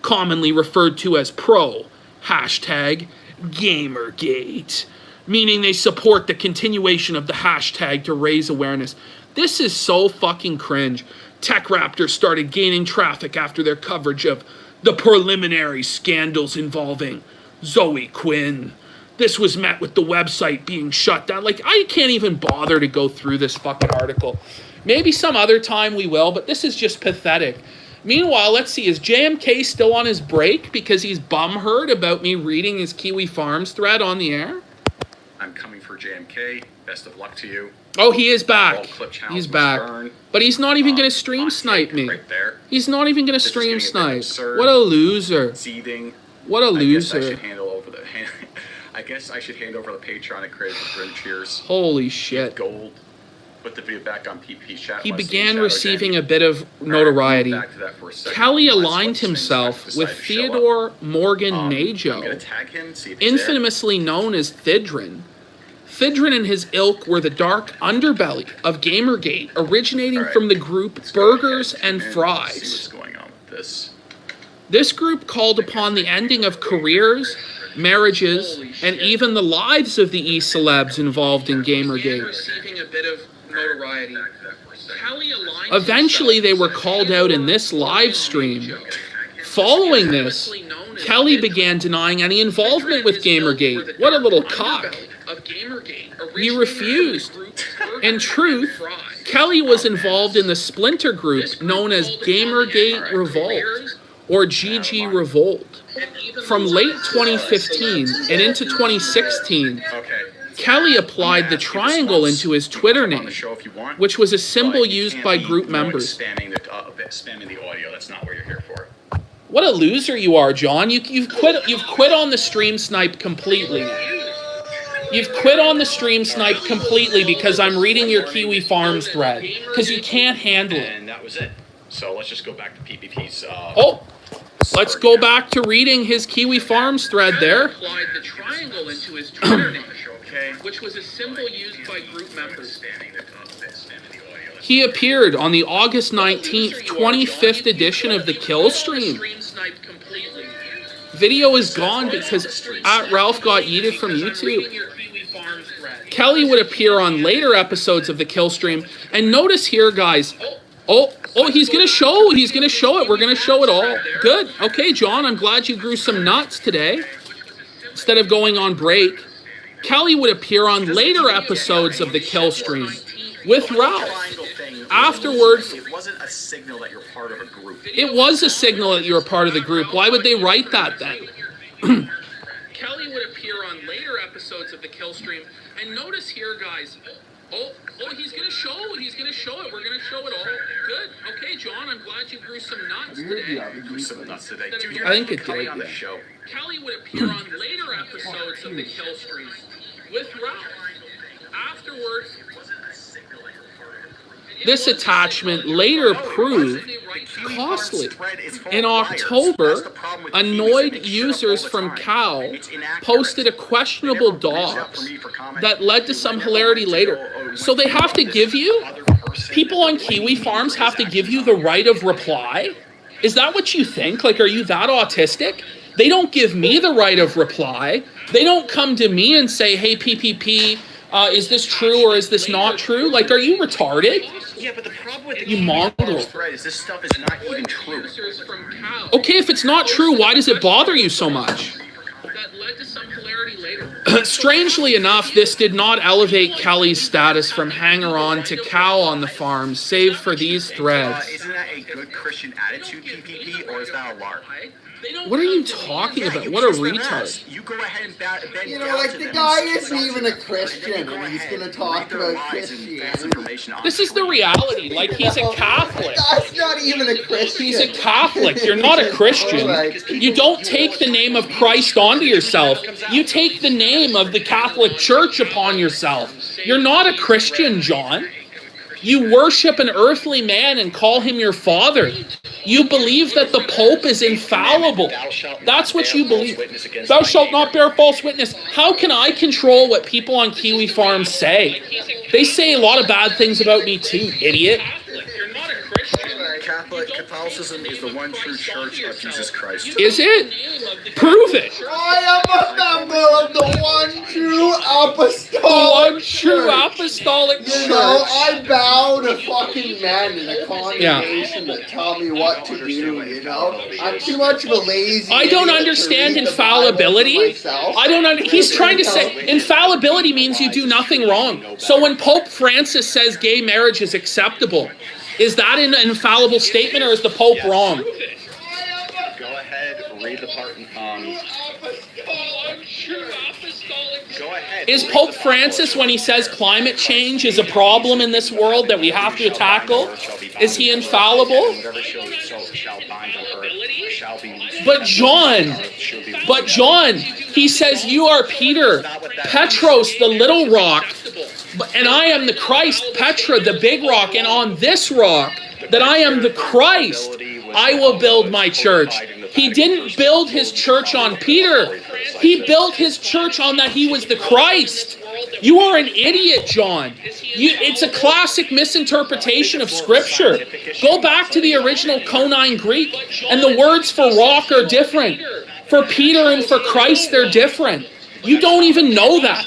commonly referred to as hashtag Gamergate, meaning they support the continuation of the hashtag to raise awareness. This is so fucking cringe. TechRaptor started gaining traffic after their coverage of the preliminary scandals involving Zoe Quinn. This was met with the website being shut down. Like, I can't even bother to go through this fucking article. Maybe some other time we will, but this is just pathetic. Meanwhile, let's see, is JMK still on his break because he's bumhurt about me reading his Kiwi Farms thread on the air? I'm coming for JMK. Best of luck to you. Oh, he is back. All clip channels He's back. burn. But he's not even going to stream snipe me. Right there. He's not even going to This is stream getting a bit snipe. absurd. What a loser. Seething. What a I guess I loser. should handle over the. guess I should hand over the Patreon and create the Grin Cheers. Holy shit. Gold. Put the video back on PPP chat. He began receiving a bit of notoriety. Back to that for a second. Kelly aligned himself with Theodore Morgan I'm Najo, gonna tag him, see if he's infamously known as Thidrin. Thidrin and his ilk were the dark underbelly of Gamergate, originating from the group Burgers and See Fries. what's going on with this. This group called upon the ending of careers, marriages, and even the lives of the e-celebs involved in Gamergate. Receiving a bit of notoriety. Eventually, they were called out in this live stream. Following this, Kelly began denying any involvement with Gamergate. What a little cock. He refused. In truth, Kelly was involved in the splinter group known as Gamergate Revolt, or GG Revolt. From late 2015 and into 2016, Kelly applied the triangle into his Twitter name, which was a symbol used by group members. Spamming the audio, that's not what you're here for. What a loser you are, John. You've quit on the stream snipe completely. You've quit on the stream snipe completely because I'm reading your Kiwi Farms thread, because you can't handle it. And that was it. So let's just go back to PPP's... Let's go back to reading his Kiwi Farms thread there. Applied the triangle into his Twitter name, which was a symbol used by group members. He appeared on the August 19th, 25th edition of the Kill Stream. Video is gone because @Ralph got yeeted from YouTube. Kelly would appear on later episodes of the Kill Stream. And notice here, guys. Oh, he's gonna show it. We're gonna show it all. Good. Okay, John, I'm glad you grew some nuts today. Instead of going on break. Kelly would appear on later episodes of the Kill Stream with Ralph. Afterwards, it wasn't a signal that you're part of a group. It was a signal that you were part of the group. Why would they write that then? Kelly would appear on later episodes of the Kill Stream. And notice here, guys. Oh, he's gonna show it. We're gonna show it all. Good. Okay, John, I'm glad you grew some nuts today. Grew some nuts today. Dude, I think it did. On the show. Kelly would appear on later episodes of the Kill Stream with Ralph. Afterwards, this attachment later proved costly. In October, annoyed users from Cal posted a questionable dox that led to some hilarity later. So they have to give you, people on Kiwi Farms have to give you the right of reply? Is that what you think? Like, are you that autistic? They don't give me the right of reply. They don't come to me and say, hey, PPP, is this true or is this not true? Like, are you retarded? Yeah, but the problem with the you mongrel thread is this stuff is not even true. Okay, if it's not true, why does it bother you so much? Strangely enough, this did not elevate Kelly's status from hanger-on to cow on the farm, save for these threads. Isn't that a good Christian attitude, PPP, or is that a lark? What are you talking about? What a retard. You go ahead and bend like the guy isn't even a Christian and he's gonna talk about Christianity. This is the reality. Like, he's a Catholic. That's not even a Christian. He's a Catholic. You're not a Christian. You don't take the name of Christ onto yourself. You take the name of the Catholic Church upon yourself. You're not a Christian, John. You worship an earthly man and call him your father. You believe that the Pope is infallible. That's what you believe. Thou shalt not bear false witness. How can I control what people on Kiwi Farms say? They say a lot of bad things about me too, idiot. Catholicism is the one true church of Jesus Christ. Is it? Prove it. I am a member of the one true apostolic church. You know, I bow to fucking men in a congregation that tell me what to do, you know? I'm too much of a lazy I don't understand infallibility. He's trying to say infallibility means you do nothing wrong. So when Pope Francis says gay marriage is acceptable, is that an infallible statement or is the Pope wrong? Go ahead, read the part. Is Pope Francis, when he says climate change is a problem in this world that we have to tackle, is he infallible? But John, he says, you are Peter, Petros, the little rock, and I am the Christ, Petra, the big rock, and on this rock, that I am the Christ, I will build my church. He didn't build his church on Peter. He built his church on that he was the Christ. You are an idiot, John. It's a classic misinterpretation of Scripture. Go back to the original Koine Greek, and the words for rock are different. For Peter and for Christ, they're different. You don't even know that.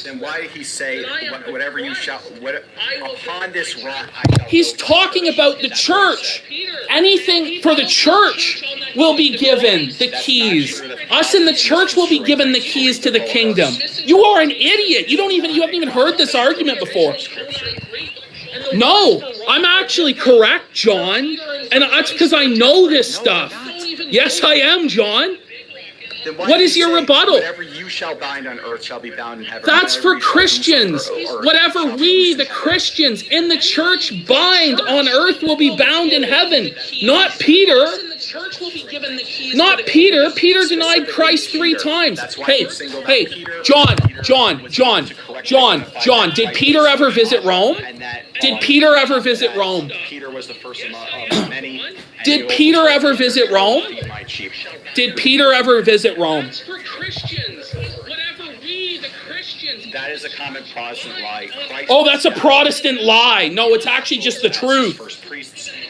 Then why did he say, whatever you shall, upon this rock? He's talking about the church. Anything for the church will be given the keys. Us in the church will be given the keys to the kingdom. You are an idiot. You haven't even heard this argument before. No, I'm actually correct, John. And that's because I know this stuff. Yes, I am, John. What is your rebuttal? Whatever you shall bind on earth shall be bound in heaven. That's for Christians. Whatever we, the Christians, in the church bind on earth will be bound in heaven. Not Peter. Not Peter. Peter denied Christ 3 times. Hey, John, did Peter ever visit Rome? Did Peter ever visit Rome? Peter was the first of many. Did Peter ever visit Rome? Did Peter ever visit Rome? That is a common Protestant lie. Oh, that's a Protestant lie. No, it's actually just the truth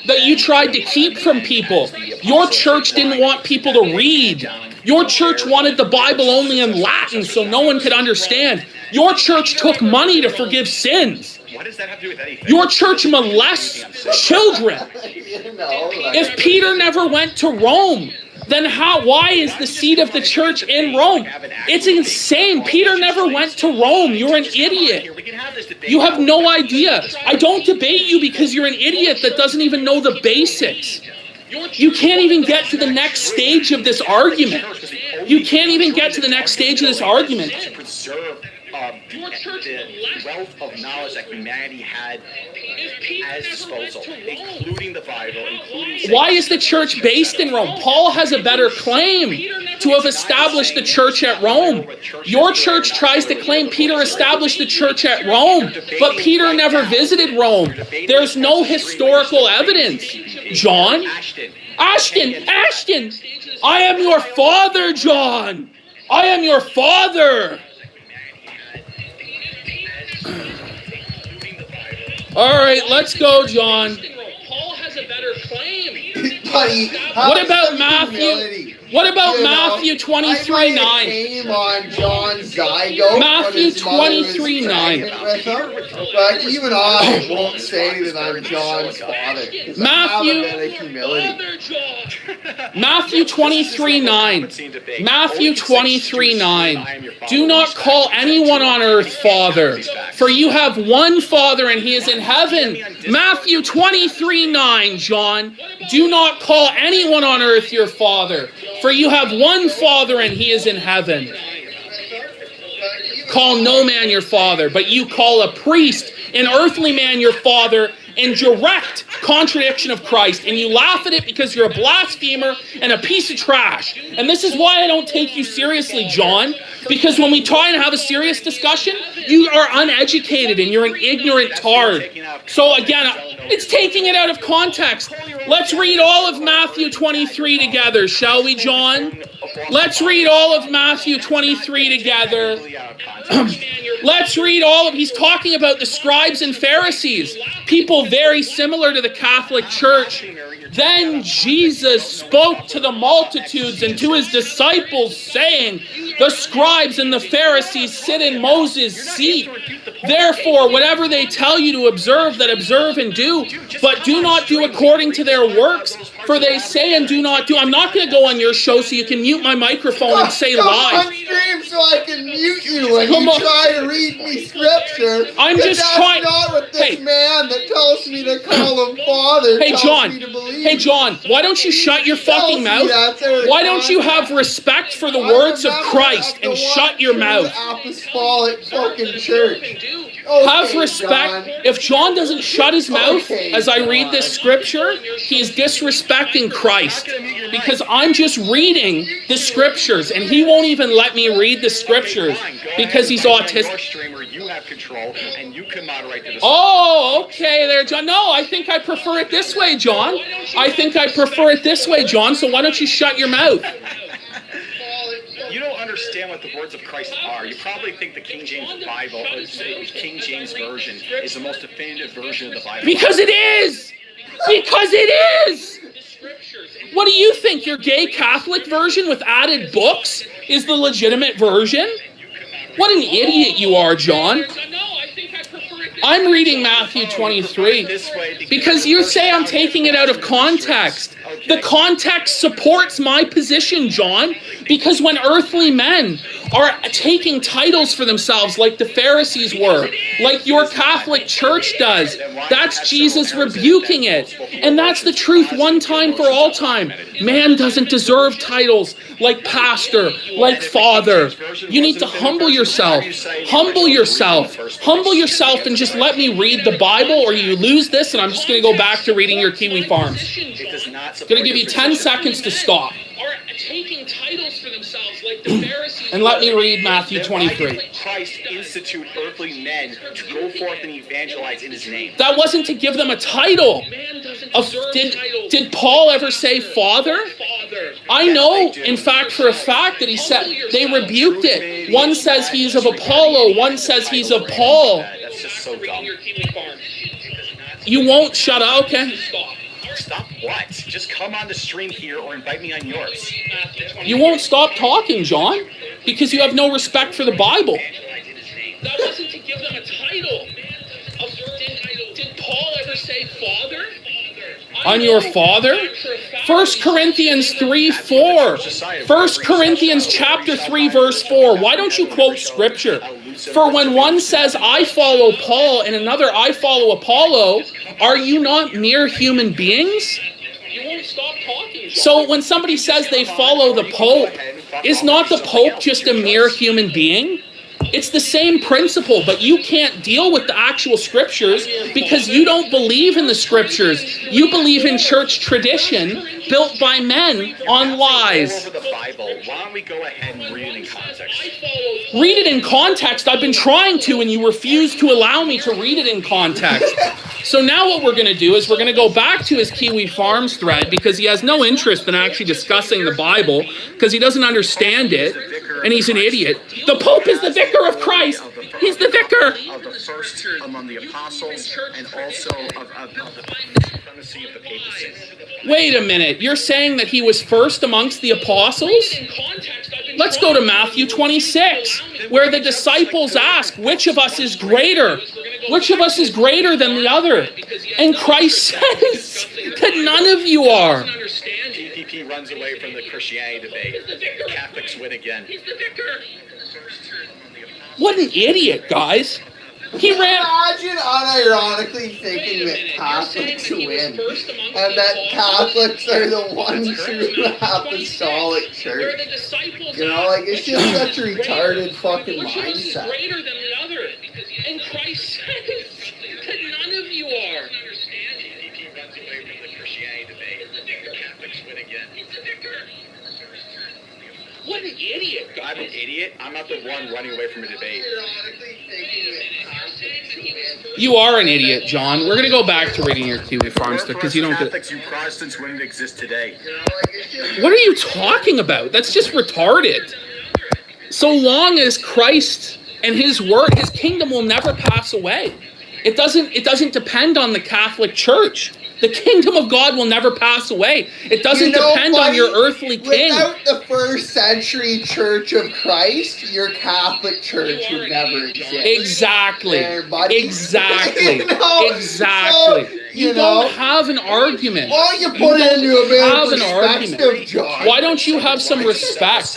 that you tried to keep from people. Your church didn't want people to read. Your church wanted the Bible only in Latin so no one could understand. Your church took money to forgive sins. What does that have to do with anything? Your church molests children. If Peter never went to Rome, then why is the seat of the church in Rome? It's insane. Peter never went to Rome. You're an idiot. You have no idea. I don't debate you because you're an idiot that doesn't even know the basics. You can't even get to the next stage of this argument. You can't even get to the next stage of this argument. The wealth of knowledge that humanity had at its disposal, including the Bible, Why is the church based in Rome? Paul has a better claim to have established the church at Rome. Your church tries to claim Peter established the church at Rome, but Peter never visited Rome. There's no historical evidence. John? Ashton! I am your father, John! I am your father! All right, let's go, John. Paul has a better claim. Buddy, what about Matthew? What about Matthew 23:9? Came on John's zygote. Matthew 23:9. But even I won't say that I'm John's father. Matthew 23:9. Matthew 23:9. Do not call anyone on earth father, for you have one Father and he is in heaven. Matthew 23:9, John. Do not call anyone on earth your father, for you have one Father and he is in heaven. Call no man your father, but you call a priest, an earthly man your father, in direct contradiction of Christ, and you laugh at it because you're a blasphemer and a piece of trash. And this is why I don't take you seriously, John, because when we try and have a serious discussion, you are uneducated and you're an ignorant tard. So again, it's taking it out of context. Let's read all of Matthew 23 together, shall we, John? Let's read all of Matthew 23 together. Let's read all of, he's talking about the scribes and Pharisees, people very similar to the Catholic Church. Then Jesus spoke to the multitudes and to his disciples, saying, the scribes and the Pharisees sit in Moses' seat. Therefore, whatever they tell you to observe, that observe and do, but do not do according to their works, for they say and do not do. I'm not going to go on your show so you can mute my microphone and say lies. On stream so I can mute you when you try to read me scripture. I'm just trying. That's not what this man that tells me to call him Father. Hey, tells John. me to believe. Hey, John, why don't you shut your fucking mouth? Why don't you have respect for the words of Christ and shut your mouth? Apostolic fucking church. Have respect. If John doesn't shut his mouth as I read this scripture, he is disrespecting Christ. Because I'm just reading the scriptures, and he won't even let me read the scriptures because he's autistic. Oh, okay there, John. No, I think I prefer it this way, John. I think I prefer it this way, John, so why don't you shut your mouth? You don't understand what the words of Christ are. You probably think the King James Bible, or King James Version, is the most definitive version of the Bible. Because it is! Because it is! What do you think? Your gay Catholic version with added books is the legitimate version? What an idiot you are, John. I'm reading Matthew 23 because you say I'm taking it out of context. The context supports my position, John, because when earthly men are taking titles for themselves like the Pharisees were, like your Catholic Church does, that's Jesus rebuking it. And that's the truth one time for all time. Man doesn't deserve titles like pastor, like father. You need to humble yourself. Humble yourself. Humble yourself and just let me read the Bible, or you lose this and I'm just going to go back to reading your Kiwi Farms. I'm going to give you 10 seconds to stop. Taking titles for themselves like the Pharisees. And let me read Matthew 23. Christ institute earthly men to go forth and evangelize in his name. That wasn't to give them a title. Did Paul ever say Father? I know, in fact, for a fact that he said they rebuked it. One says he's of Apollo, one says he's of Paul. That's just so dumb. You won't shut up, okay? Stop what? Just come on the stream here or invite me on yours. You won't stop talking, John, because you have no respect for the Bible. That wasn't to give them a title. Did Paul ever say Father? On your father? 1 Corinthians 3:4. 1 Corinthians chapter 3 verse 4. Why don't you quote scripture? For when one says, I follow Paul, and another, I follow Apollo, are you not mere human beings? You won't stop talking. So when somebody says they follow the Pope, is not the Pope just a mere human being? It's the same principle, but you can't deal with the actual scriptures because you don't believe in the scriptures. You believe in church tradition built by men on lies. Over the Bible. Why don't we go ahead and read it in context? Read it in context. I've been trying to, and you refuse to allow me to read it in context. So now what we're going to do is we're going to go back to his Kiwi Farms thread because he has no interest in actually discussing the Bible because he doesn't understand it, and he's an idiot. The Pope is the vicar of Christ. He's the vicar. Of the first among the apostles, and also of the supremacy of the papacy. Wait a minute. You're saying that he was first amongst the apostles? Let's go to Matthew 26, where the disciples ask, which of us is greater? Which of us is greater than the other? And Christ says that none of you are. PPP runs away from the Christianity debate. The Catholics win again. What an idiot, guys. He ran. Imagine unironically thinking that Catholics win, and that Catholics are the one true apostolic church. You know, like, it's just such a retarded fucking mindset. Greater than the other. And Christ says that none of you are. PPP runs away from the Christianity debate. The Catholics win again. What an idiot, guys. I'm an idiot. I'm not the one running away from a debate. You are an idiot, John. We're going to go back to reading your Kiwi Farm stuff because you don't get... Catholics, you Protestants wouldn't exist today. What are you talking about? That's just retarded. So long as Christ and his word, his kingdom will never pass away. It doesn't depend on the Catholic Church. The kingdom of God will never pass away. It doesn't depend on your earthly king. Without the first century Church of Christ, your Catholic Church would never exist. Exactly. Exactly. So, you don't have an argument. Why don't you put it into a bit of perspective, John? Why don't you have some respect?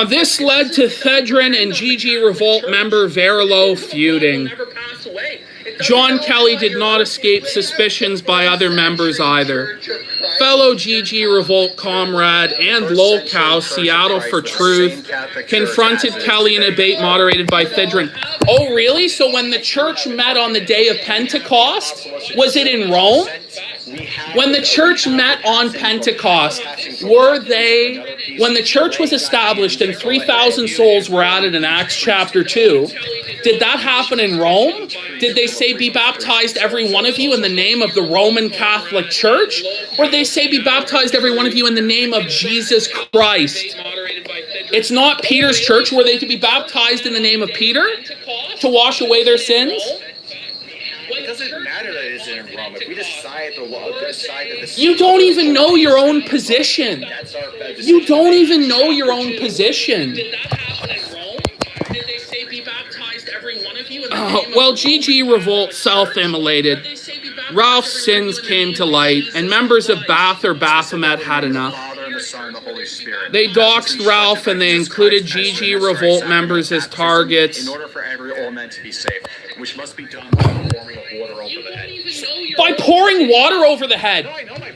This led to Thedrin and GG Revolt member Verilo feuding. John Kelly did not escape suspicions by other members either. Fellow GG Revolt comrade and lolcow Seattle for Truth confronted Kelly in a debate moderated by Thidron. Oh, really? So when the church met on the day of Pentecost, was it in Rome? When the church met on Pentecost, when the church was established and 3,000 souls were added in Acts chapter 2, did that happen in Rome? Did they say, be baptized every one of you in the name of the Roman Catholic Church? Or did they say, be baptized every one of you in the name of Jesus Christ? It's not Peter's church where they could be baptized in the name of Peter to wash away their sins? It doesn't matter that it isn't in Rome. If we decide that you don't even know your own position. You don't even know your own position. Well, GG Revolt self-immolated. Ralph's sins came to light, and members of Bath or Baphomet had enough. They doxed Ralph, and they included GG Revolt members as targets. In order for every element to be safe, which must be done by pouring of water over the head. By pouring water over the head.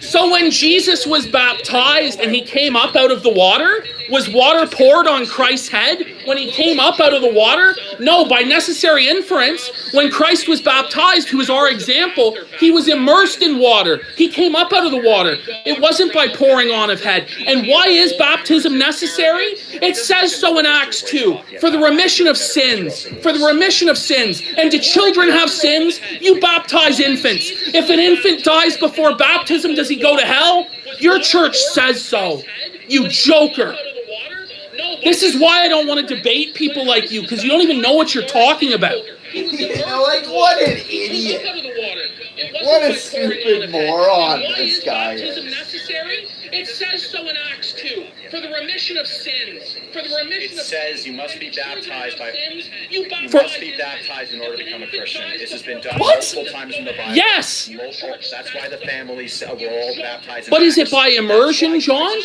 So when Jesus was baptized and he came up out of the water, was water poured on Christ's head when he came up out of the water? No, by necessary inference, when Christ was baptized, who is our example, he was immersed in water. He came up out of the water. It wasn't by pouring on of head. And why is baptism necessary? It says so in Acts 2, for the remission of sins. For the remission of sins. And do children have sins? You baptize infants. If an infant dies before baptism, does he go to hell? Your church says so. You joker. This is why I don't want to debate people like you, because you don't even know what you're talking about. Like, what an idiot. What a stupid moron this guy is. It says so in Acts 2, for the remission of sins. For the remission It says you must be baptized by. You You must be baptized in order to become a Christian. This has been done multiple times in the Bible. Yes. That's why the families were all baptized. But is it by immersion, John?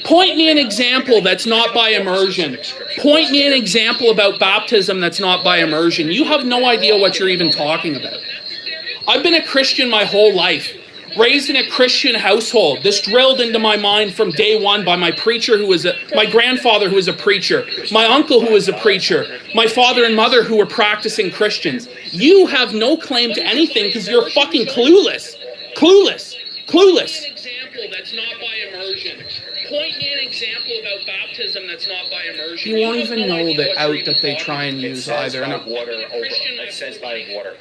Point me an example that's not by immersion. Point me an example about baptism that's not by immersion. You have no idea what you're even talking about. I've been a Christian my whole life. Raised in a Christian household. This drilled into my mind from day one by my preacher my grandfather who was a preacher, my uncle who was a preacher, my father and mother who were practicing Christians. You have no claim to anything because you're fucking clueless. Clueless. Clueless. That's not by immersion. Point me an example about baptism that's not by immersion. You won't even know the out that they try and use either. It says by water.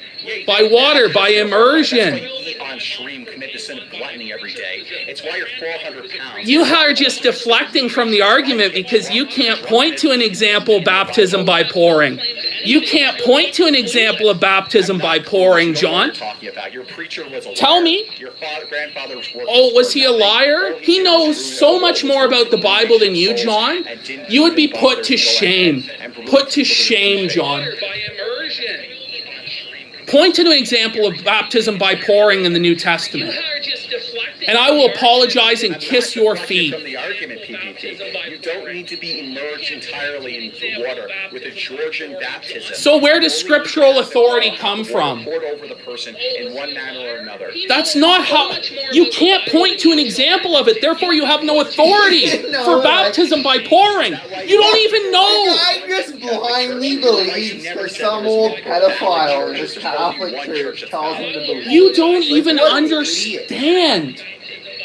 By water, by immersion. Eat on stream, commit the sin of gluttony every day. It's why you're 400 pounds. You are just deflecting from the argument because you can't point to an example of baptism by pouring. You can't point to an example of baptism by pouring, John. Your preacher was a liar. Tell me. Your grandfather was working. Oh, was he a liar? He knows so much more about the Bible than you, John. You would be put to shame. Put to shame, John. Point to an example of baptism by pouring in the New Testament. And I will apologize and kiss your feet. From the argument, PPP, you don't need to be immersed entirely in water with a Georgian baptism. So where does scriptural authority come from? Poured over the person in one manner or another. That's not how... You can't point to an example of it. Therefore, you have no authority for baptism by pouring. You don't even know. The guy just blindly believes because some old pedophile in this Catholic church tells him to believe. You don't even understand.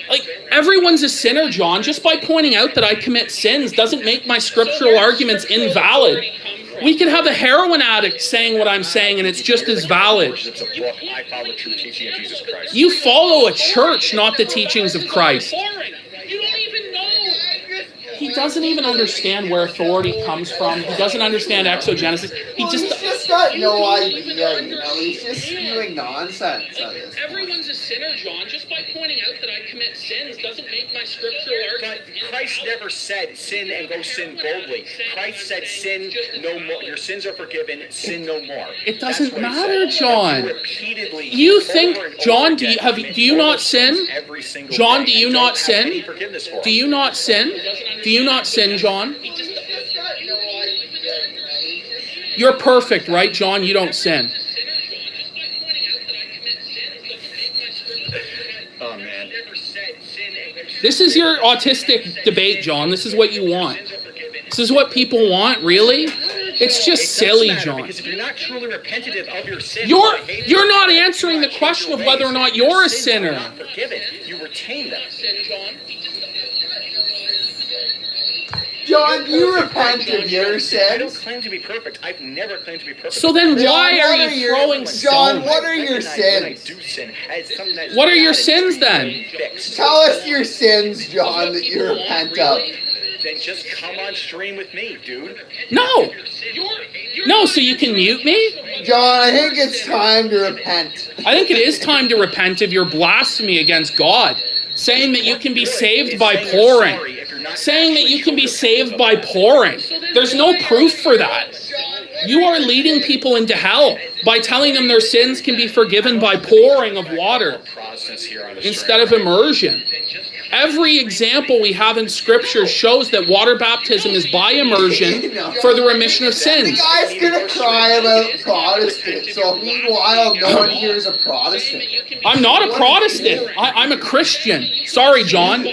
Like, everyone's a sinner, John. Just by pointing out that I commit sins doesn't make my scriptural arguments invalid. We could have a heroin addict saying what I'm saying, and it's just as valid. It's a book. I follow the true teaching of Jesus Christ. You follow a church, not the teachings of Christ. He doesn't even understand where authority comes from. He doesn't understand exogenesis. He's just got no idea, you know. He's just spewing nonsense at this point. Everyone's a sinner, John. Just by pointing out that I commit sins doesn't make my scriptural argument. But Christ never said sin and go sin boldly. Christ said sin no more. Your sins are forgiven. Sin no more. It doesn't matter, John. You think, John? Do you not sin? John, do you not sin? Do you not sin? Do you not sin, John? You're perfect, right, John? You don't sin. Oh, man. This is your autistic debate, John. This is what you want. This is what people want, really? It's just silly, John. Because if you're not truly repentative of your sin, You're not answering the question of whether or not you're a sinner. You retain them. John, you repent of your I don't sins. claim to be perfect. I've never claimed to be perfect. So then why John, are you throwing John, stones? what are your sins? What are your sins then? Tell us your sins, John, that you repent of. Then just come on stream with me, dude. No. No, so you can mute me? John, I think it's time to repent. I think it is time to repent of your blasphemy against God. Saying that you can be saved by pouring. Saying that you can be saved by pouring. There's no proof for that. You are leading people into hell by telling them their sins can be forgiven by pouring of water instead of immersion. Every example we have in Scripture shows that water baptism is by immersion for the remission of The sins. guy's gonna cry about Protestants, so meanwhile no one here is a Protestant. I'm not a Protestant. I'm a Christian. Sorry, John.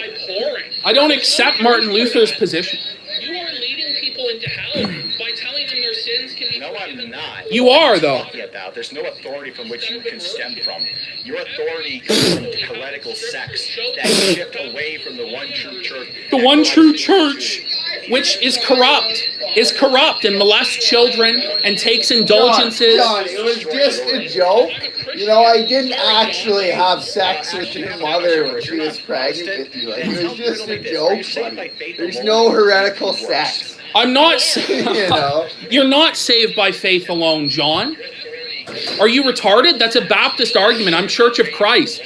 I don't accept Martin Luther's position. You are leading people into hell by telling them their sins can be No, I'm not. You are, though. There's no authority from which you can stem from. Your authority comes from heretical sects that shift away from the one true church. The one true church, which is corrupt and molests children and takes indulgences. John, it was just a joke. You know, I didn't actually have sex with your mother when she was pregnant with you. Like, it was just a joke, buddy. There's no heretical sex. I'm not. You know? You're not saved by faith alone, John. Are you retarded? That's a Baptist argument. I'm Church of Christ.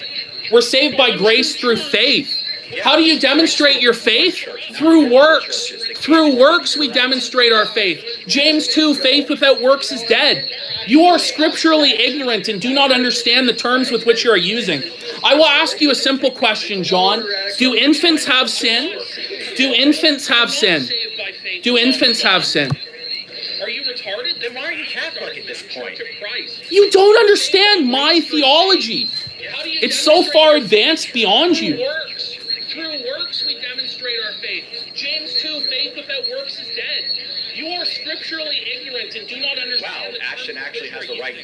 We're saved by grace through faith. How do you demonstrate your faith? Through works. Through works we demonstrate our faith. James 2, faith without works is dead. You are scripturally ignorant and do not understand the terms with which you are using. I will ask you a simple question, John. Do infants have sin? Do infants have sin? Do infants have sin? Are you retarded? Then why are you Catholic at this point? You don't understand my theology. It's so far advanced beyond you. Through works we demonstrate our faith. James 2, faith without works is dead. You are scripturally ignorant and do not understand. Wow, Ashton actually has the right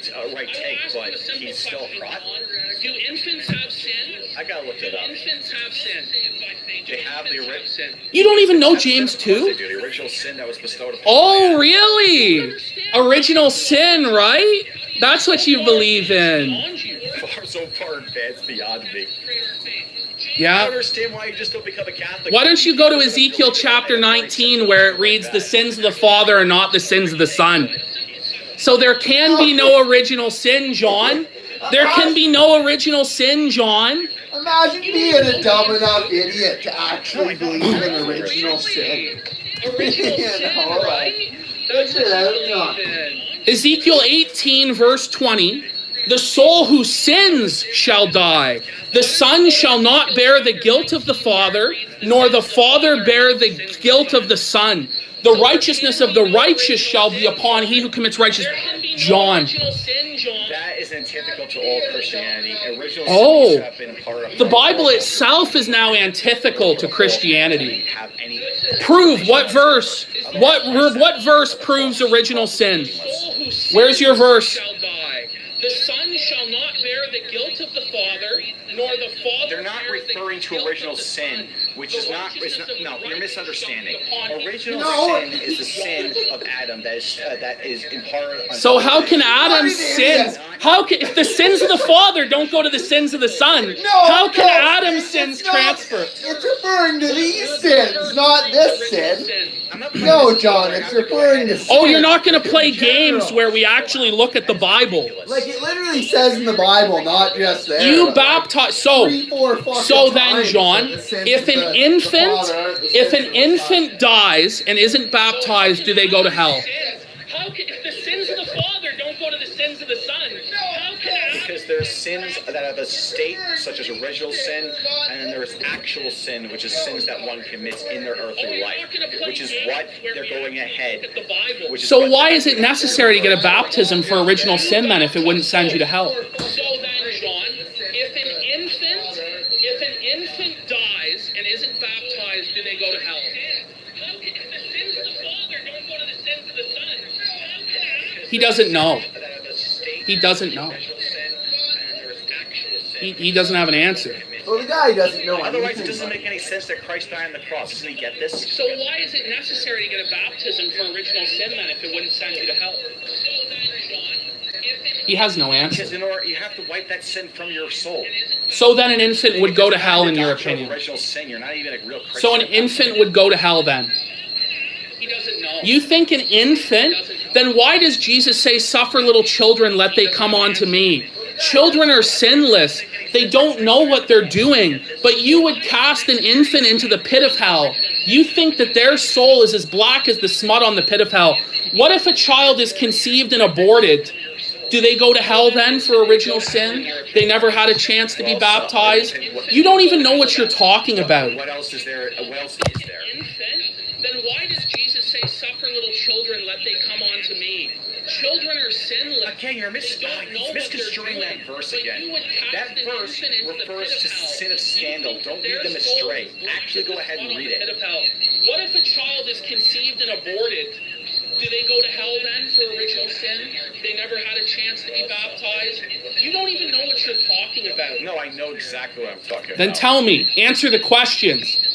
take, but he's still a fraud. Do infants have sin? I gotta look it up. Infants have sin. They have the original. You don't even know James 2? The original sin that was bestowed upon. Oh, really? Original sin, right? That's what you believe in. So far advanced beyond me. I Yeah. don't understand why you just don't become a Catholic. Why don't you go to Ezekiel chapter 19 where it reads, the sins of the Father are not the sins of the Son. So there can be no original sin, John. There can be no original sin, John. Imagine being a dumb enough idiot to actually believe in original sin. Original You sin, know, right? That's That's what what I you thought. believe in. Ezekiel 18 verse 20. The soul who sins shall die. The son shall not bear the guilt of the father, nor the father bear the guilt of the son. The righteousness of the righteous shall be upon he who commits righteousness. John. That is antithetical to all Christianity. Original Oh. sins have been part of The Bible itself is now antithetical to Christianity. Have any Prove what verse? What verse proves original sin? Where's your verse? The son shall not bear the guilt of the father, nor the father. They're not referring to original sin, which is not. No, you're misunderstanding. Original sin is the sin of Adam that is imparted. On So how can Adam's sins? How can if the sins of the father don't go to the sins of the son? How can Adam's sins transfer? It's referring to these sins, not this sin. No, John, it's referring to sin. Oh, you're not going to play games where we actually look at the Bible. Like it literally says in the Bible, not just there. You baptize. So then, times John, that the sins if of an infant dies and isn't baptized, do they go to hell? How can, if the sins of the father don't go to the sins of the son? How can Because there's sins that have a state, such as original sin, and then there's actual sin, which is sins that one commits in their earthly life, which is what they're going ahead. So why is it necessary to get a baptism for original sin then if it wouldn't send you to hell? So then, John, if If an infant dies and isn't baptized, do they go to hell? He doesn't know. He doesn't know. He doesn't have an answer. Well, the guy doesn't know Otherwise, it anything. doesn't make any sense that Christ died on the cross. Doesn't he get this? So why is it necessary to get a baptism for original sin then if it wouldn't send you to hell? He has no answer. Because in order, you have to wipe that sin from your soul. So then an infant would go to hell in your The doctrine of opinion. Original sin. You're not even a real Christian. So an infant would go to hell then. He doesn't know. You think an infant? Then why does Jesus say, suffer little children, let they come unto me? Children are sinless. They don't know what they're doing. But you would cast an infant into the pit of hell. You think that their soul is as black as the smut on the pit of hell. What if a child is conceived and aborted? Do they go to hell then for original sin? They never had a chance to be baptized? You don't even know what you're talking about. What else is there? What else is there? Then why does Jesus say, suffer little children, let they come unto me? Children are sinless. Again, you're misconstruing that verse again. That verse refers to sin of scandal. Don't lead them astray. Actually, go ahead and read it. What if a child is conceived and aborted? Do they go to hell then for original sin? They never had a chance to be baptized? You don't even know what you're talking about. No, I know exactly what I'm talking about. Then tell me, answer the questions.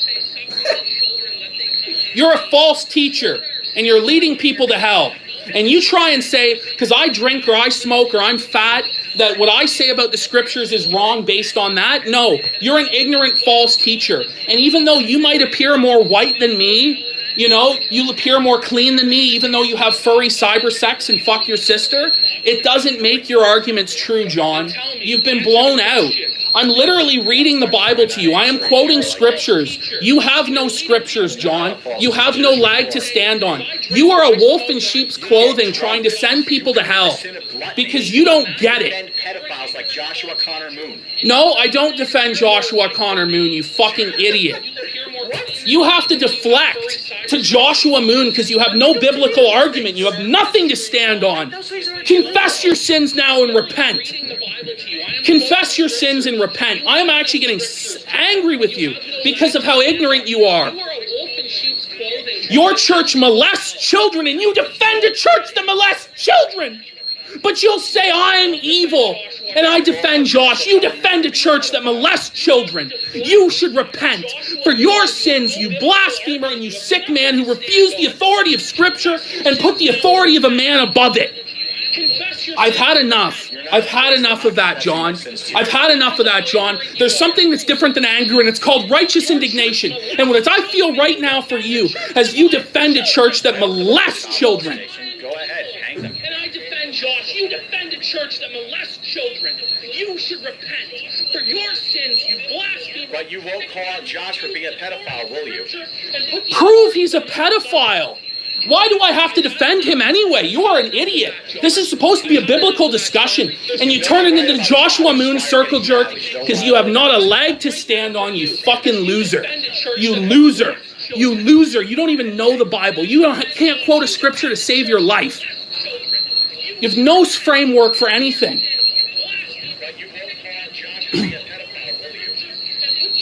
You're a false teacher, and you're leading people to hell. And you try and say, because I drink or I smoke or I'm fat, that what I say about the scriptures is wrong based on that? No, you're an ignorant false teacher. And even though you might appear more white than me, you know, you appear more clean than me, even though you have furry cyber sex and fuck your sister, it doesn't make your arguments true, John. You've been blown out. I'm literally reading the Bible to you. I am quoting scriptures. You have no scriptures, John. You have no leg to stand on. You are a wolf in sheep's clothing trying to send people to hell because you don't get it. Pedophiles like Joshua Connor Moon. No, I don't defend Joshua Connor Moon, you fucking idiot. You have to deflect to Joshua Moon because you have no biblical argument. You have nothing to stand on. Confess your sins now and repent. Confess your sins and repent. I am actually getting angry with you because of how ignorant you are. Your church molests children and you defend a church that molests children. But you'll say I'm evil and I defend Josh. You defend a church that molests children. You should repent for your sins, you blasphemer and you sick man who refused the authority of Scripture and put the authority of a man above it. I've had enough. I've had enough of that, John. I've had enough of that, John. There's something that's different than anger, and it's called righteous indignation. And what I feel right now for you, as you defend a church that molests children. Go ahead, hang them. And I defend Josh. You defend a church that molests children. You should repent for your sins, you blasphemer. But you won't call out Josh for being a pedophile, will you? Prove he's a pedophile. Why do I have to defend him anyway? You are an idiot. This is supposed to be a biblical discussion, and you turn it into Joshua Moon circle jerk because you have not a leg to stand on, you fucking loser. You loser. You loser. You don't even know the Bible. You can't quote a scripture to save your life. You have no framework for anything.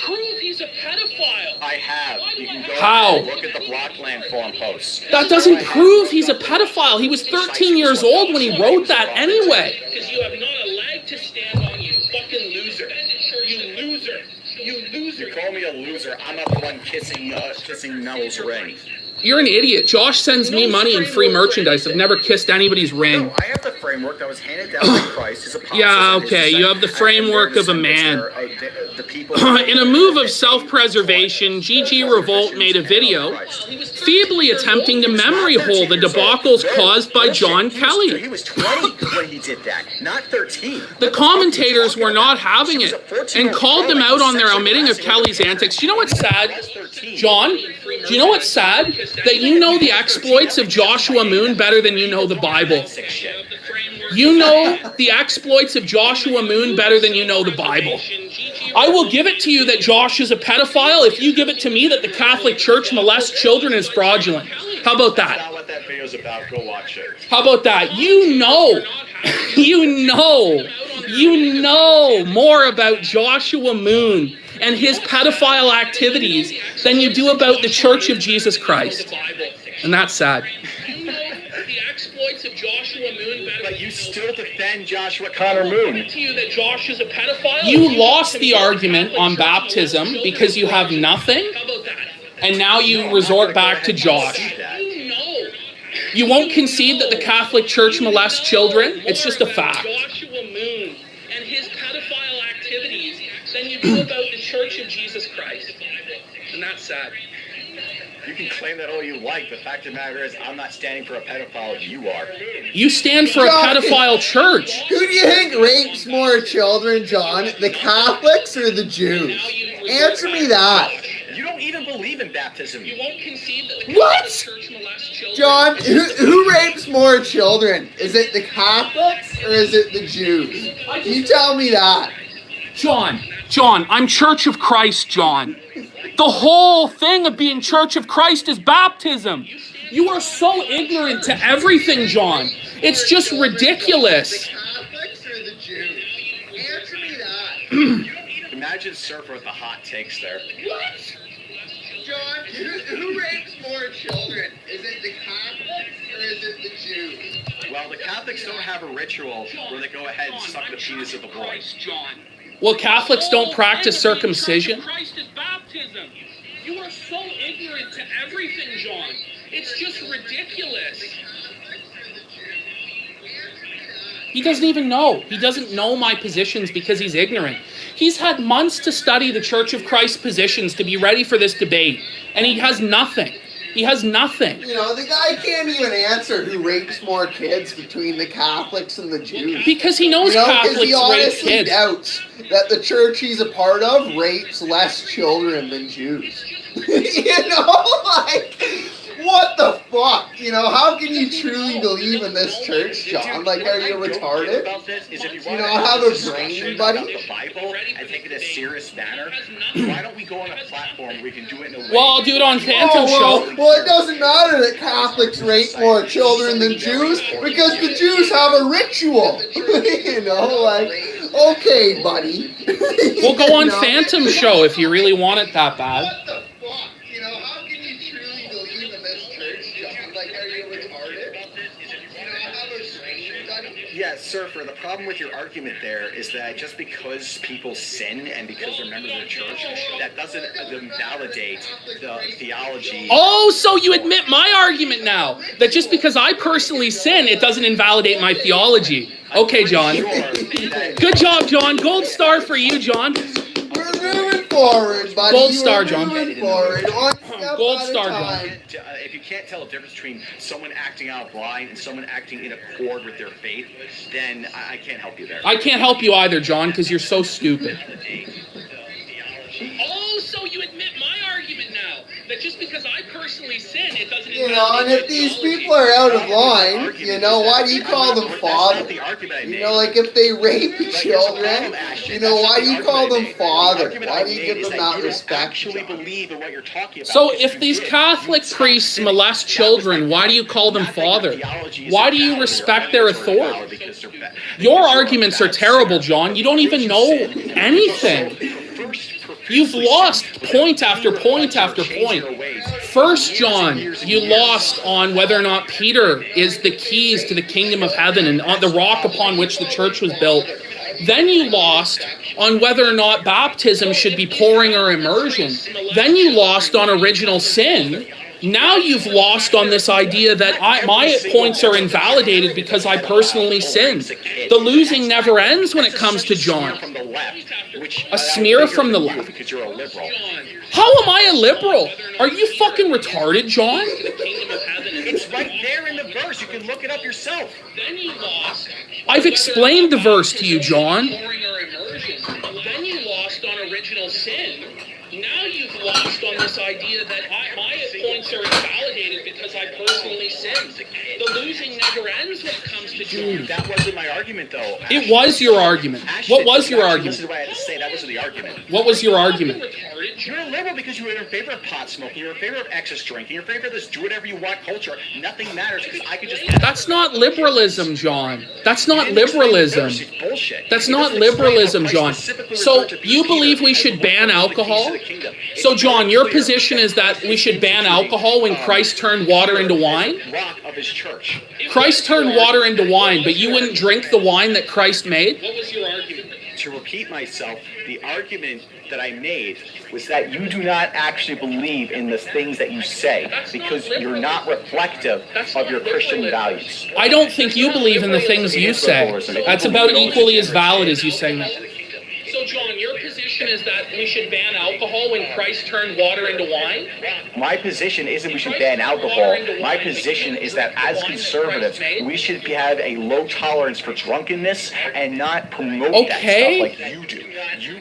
Prove he's a pedophile. I have. You can go How? and look at the Blockland forum posts. That doesn't prove he's a pedophile. He was 13 years old when he wrote that anyway. Because you have not a leg to stand on, you fucking loser. You loser. You loser. You call me a loser. I'm not the one kissing Nell's ring. You're an idiot. Josh sends me money and free merchandise. I've never kissed anybody's ring. No, I have the framework that was handed down by Christ, his apostles. Yeah, and his okay. You have the framework of a man. The people In a move of self-preservation, GG Revolt made a video feebly attempting to memory hole the debacles caused by John Kelly. He was 20 when he did that, not 13. The commentators were not having it and called them out on their omitting of Kelly's antics. Do you know what's sad, John? Do you know what's sad? That you know the exploits of Joshua Moon better than you know the Bible. You know the exploits of Joshua Moon better than you know the Bible. I will give it to you that Josh is a pedophile if you give it to me that the Catholic Church molests children and is fraudulent. How about That's that? not what that video's about. Go watch it. How about that? You know You know more about Joshua Moon and his pedophile activities than you do about the Church of Jesus Christ. And that's sad. You know the exploits of Joshua Moon better. But you still defend Joshua Connor Moon. To you that Josh is a pedophile. You lost the argument on baptism because you have nothing, How about that? and now you resort back to Josh. You know You won't concede that the Catholic Church molests children. It's just a fact. Joshua Moon and his pedophile activities than you do about the Church of Jesus Christ. And that's sad. You can claim that all you like. The fact of the matter is, I'm not standing for a pedophile. You are. You stand for a pedophile church. Who do you think rapes more children, John? The Catholics or the Jews? Answer me that. You don't even believe in baptism. You won't concede that the What? Catholic Church molests children. John, who rapes more children? Is it the Catholics or is it the Jews? You tell me that. John, I'm Church of Christ, John. The whole thing of being Church of Christ is baptism. You are so ignorant to everything, John. It's just ridiculous. The Catholics or the Jews? Answer me that. Imagine Surfer with the hot takes there. What? John, who rapes more children? Is it the Catholics or is it the Jews? Well, the Catholics don't have a ritual where they go ahead and suck the penis of a boy. Well, Catholics don't practice circumcision. Christ is baptism. You are so ignorant to everything, John. It's just ridiculous. He doesn't even know. He doesn't know my positions because he's ignorant. He's had months to study the Church of Christ positions to be ready for this debate, and he has nothing. He has nothing. You know, the guy can't even answer who rapes more kids between the Catholics and the Jews. Because he knows You know, 'cause Catholics he rape honestly kids. doubts that the church he's a part of rapes less children than Jews. You know, like, what the fuck? You know, how can you truly believe in this church, John? Like, are you retarded? About this is if you Do want you to not have a a discussion brain, about buddy? the Bible and take it in a serious manner, why don't we go on a platform where we can do it in a way? Well, I'll do it on Phantom Show. Well, it doesn't matter that Catholics rape more children than Jews because the Jews have a ritual. You know, like, okay, buddy. We'll go on You know? Phantom Show if you really want it that bad. What the fuck? You know, how can you truly believe in this church, John? Like, are you retarded? You know, have a brain, buddy. Yeah, Surfer, the problem with your argument there is that just because people sin and because they're members of the church, that doesn't invalidate the theology. Oh, so you admit my argument now, that just because I personally sin, it doesn't invalidate my theology. Okay, John. Good job, John. Gold star for you, John. We're moving forward, buddy. Gold star, John. We're moving forward. One step Gold at a star, time. If you can't tell the difference between someone acting out blind and someone acting in accord with their faith, then I can't help you there. I can't help you either, John, because you're so stupid. Oh, so you admit my argument now, that just because I personally sin, it doesn't You know, and if these people are out of line, you know, why do you call them father? You know, like if they rape children, you know, why do you call them father? Why do you give them that respect? Actually believe in what you're talking about. So if these Catholic priests molest children, why do you call them father? Why do you respect their authority? Your arguments are terrible, John. You don't even know anything. You've lost point after point after point. First, John, you lost on whether or not Peter is the keys to the kingdom of heaven and on the rock upon which the church was built. Then you lost on whether or not baptism should be pouring or immersion. Then you lost on original sin. Now you've lost on this idea that my points are invalidated because I personally sinned. The losing never ends when it comes to John. A smear from the left. Because you're a liberal. How am I a liberal? Are you fucking retarded, John? It's right there in the verse. You can look it up yourself. Then you lost. I've explained the verse to you, John. Then you lost on original sin. Now you've lost on this idea that my points are invalidated because I personally sinned. The losing never ends when it comes to John. That wasn't my argument, though. It was your argument. What was your argument? Listen to what I had to say. That wasn't the argument. What was your argument? You're a liberal because you were in favor of pot smoking. You're in favor of excess drinking. You're in favor of this do whatever you want culture. Nothing matters because I could just... That's not liberalism, John. That's not liberalism. Bullshit. That's not liberalism, John. So you believe we should ban alcohol? So, John, your position is that we should ban alcohol when Christ turned water into wine? Rock of his church. Christ turned water into wine, but you wouldn't drink the wine that Christ made? What was your argument? To repeat myself, the argument that I made was that you do not actually believe in the things that you say because you're not reflective of your Christian values. I don't think you believe in the things you say. That's about equally as valid as you saying that. So, John, your position is that we should ban alcohol when Christ turned water into wine? My position isn't we should ban alcohol. My position is that as conservatives, we should have a low tolerance for drunkenness and not promote that stuff like you do.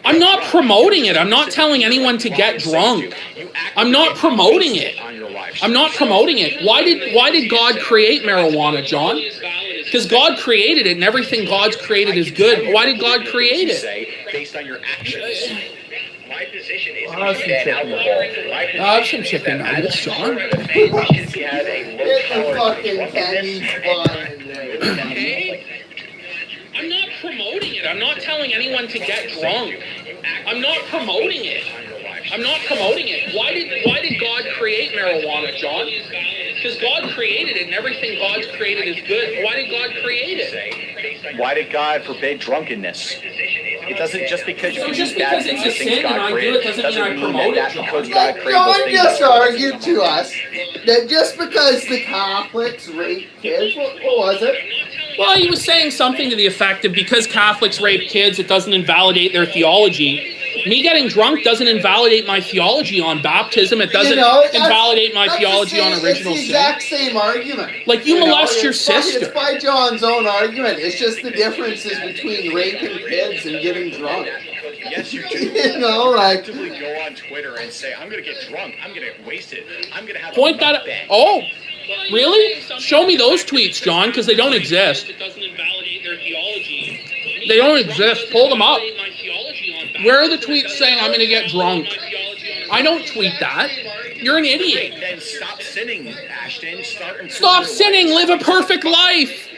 I'm not promoting it. I'm not telling anyone to get drunk. I'm not promoting it. I'm not promoting it. Why did God create marijuana, John? Because God created it, and everything God's created is good. Why did God create it? Based on your actions. My position is I'll have some chicken nuggets. I'll have some chicken nuggets, John. Get the fucking candy fine. Okay? I'm not promoting it. I'm not telling anyone to get drunk. I'm not promoting it. I'm not promoting it. Why did God create marijuana, John? Because God created it, and everything God's created is good. Why did God create it? Why did God forbid drunkenness? It doesn't just because you just do bad because things, it's a the things sin and God I do created, it doesn't mean I promote that it, John. because God created those John things. just argued to us that just because the Catholics rape kids, what was it? Well, he was saying something to the effect of because Catholics rape kids, it doesn't invalidate their theology. Me getting drunk doesn't invalidate my theology on baptism. It doesn't invalidate my theology on original sin. It's the exact same argument. Like you molest your sister. It's by John's own argument. It's just the differences between raping kids and getting drunk. Yes, you do. You know, like actively go on Twitter and say, I'm going to get drunk, I'm going to get wasted, I'm going to have Point a that. bang. Oh, really? Show me those tweets, John, because they don't exist. It doesn't invalidate their theology. They don't exist. Pull them up. Where are the tweets saying I'm going to get drunk? I don't tweet that. You're an idiot. Then stop sinning, Ashton. Stop sinning. Live a perfect life.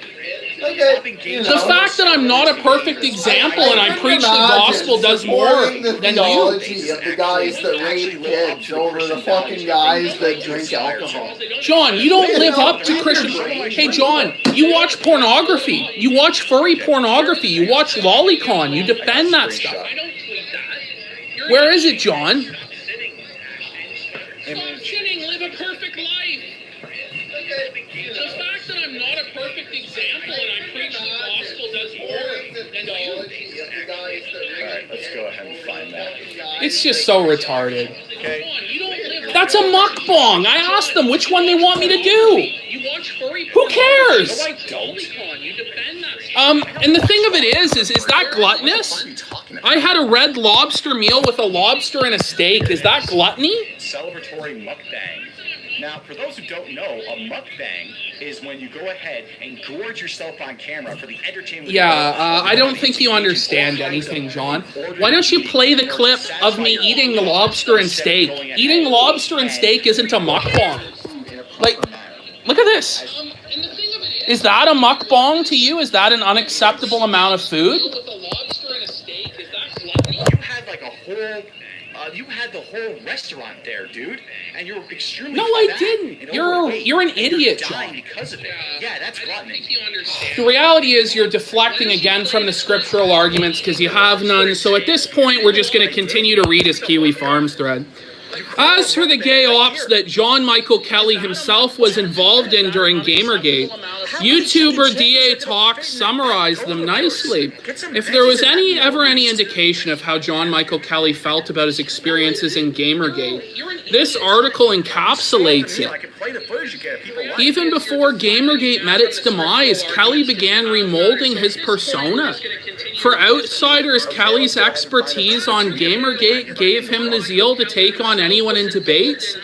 The fact that I'm not a perfect example and I preach the gospel does more than you. Theology of the guys that rape kids over the fucking guys that drink alcohol. John, you don't live up to Christian. Hey, John, you watch pornography. You watch furry pornography. You watch Lolicon. You defend that stuff. Where is it, John? Stop sinning, live a perfect life. The fact that I'm not a perfect example and I preach the gospel does more than you. Alright, let's go ahead and find that. It's just so retarded. Okay. That's a mukbang. I asked them which one they want me to do. Who cares? No, I don't. You defend that. And the thing of it is that gluttonous? I had a red lobster meal with a lobster and a steak. Is that gluttony? Celebratory mukbang. Now, for those who don't know, a mukbang is when you go ahead and gorge yourself on camera for the entertainment. Yeah, I don't think you understand anything, John. Why don't you play the clip of me eating the lobster and steak? Eating lobster and steak isn't a mukbang. Like, look at this. Is that a mukbang to you? Is that an unacceptable amount of food? You had like a whole... you had the whole restaurant there, dude, and you're extremely No, I fat didn't. and You're an overweight, idiot, and you're dying John. because of it. Yeah, that's gluttony. The reality is you're deflecting again from the scriptural arguments because you have none. So at this point, we're just going to continue to read his Kiwi Farms thread. As for the gay ops that John Michael Kelly himself was involved in during Gamergate, YouTuber DA Talk summarized them nicely. If there was ever any indication of how John Michael Kelly felt about his experiences in Gamergate, this article encapsulates it. Even before Gamergate met its demise, Kelly began remolding his persona. For outsiders, Kelly's expertise on Gamergate gave him the zeal to take on anyone in debates,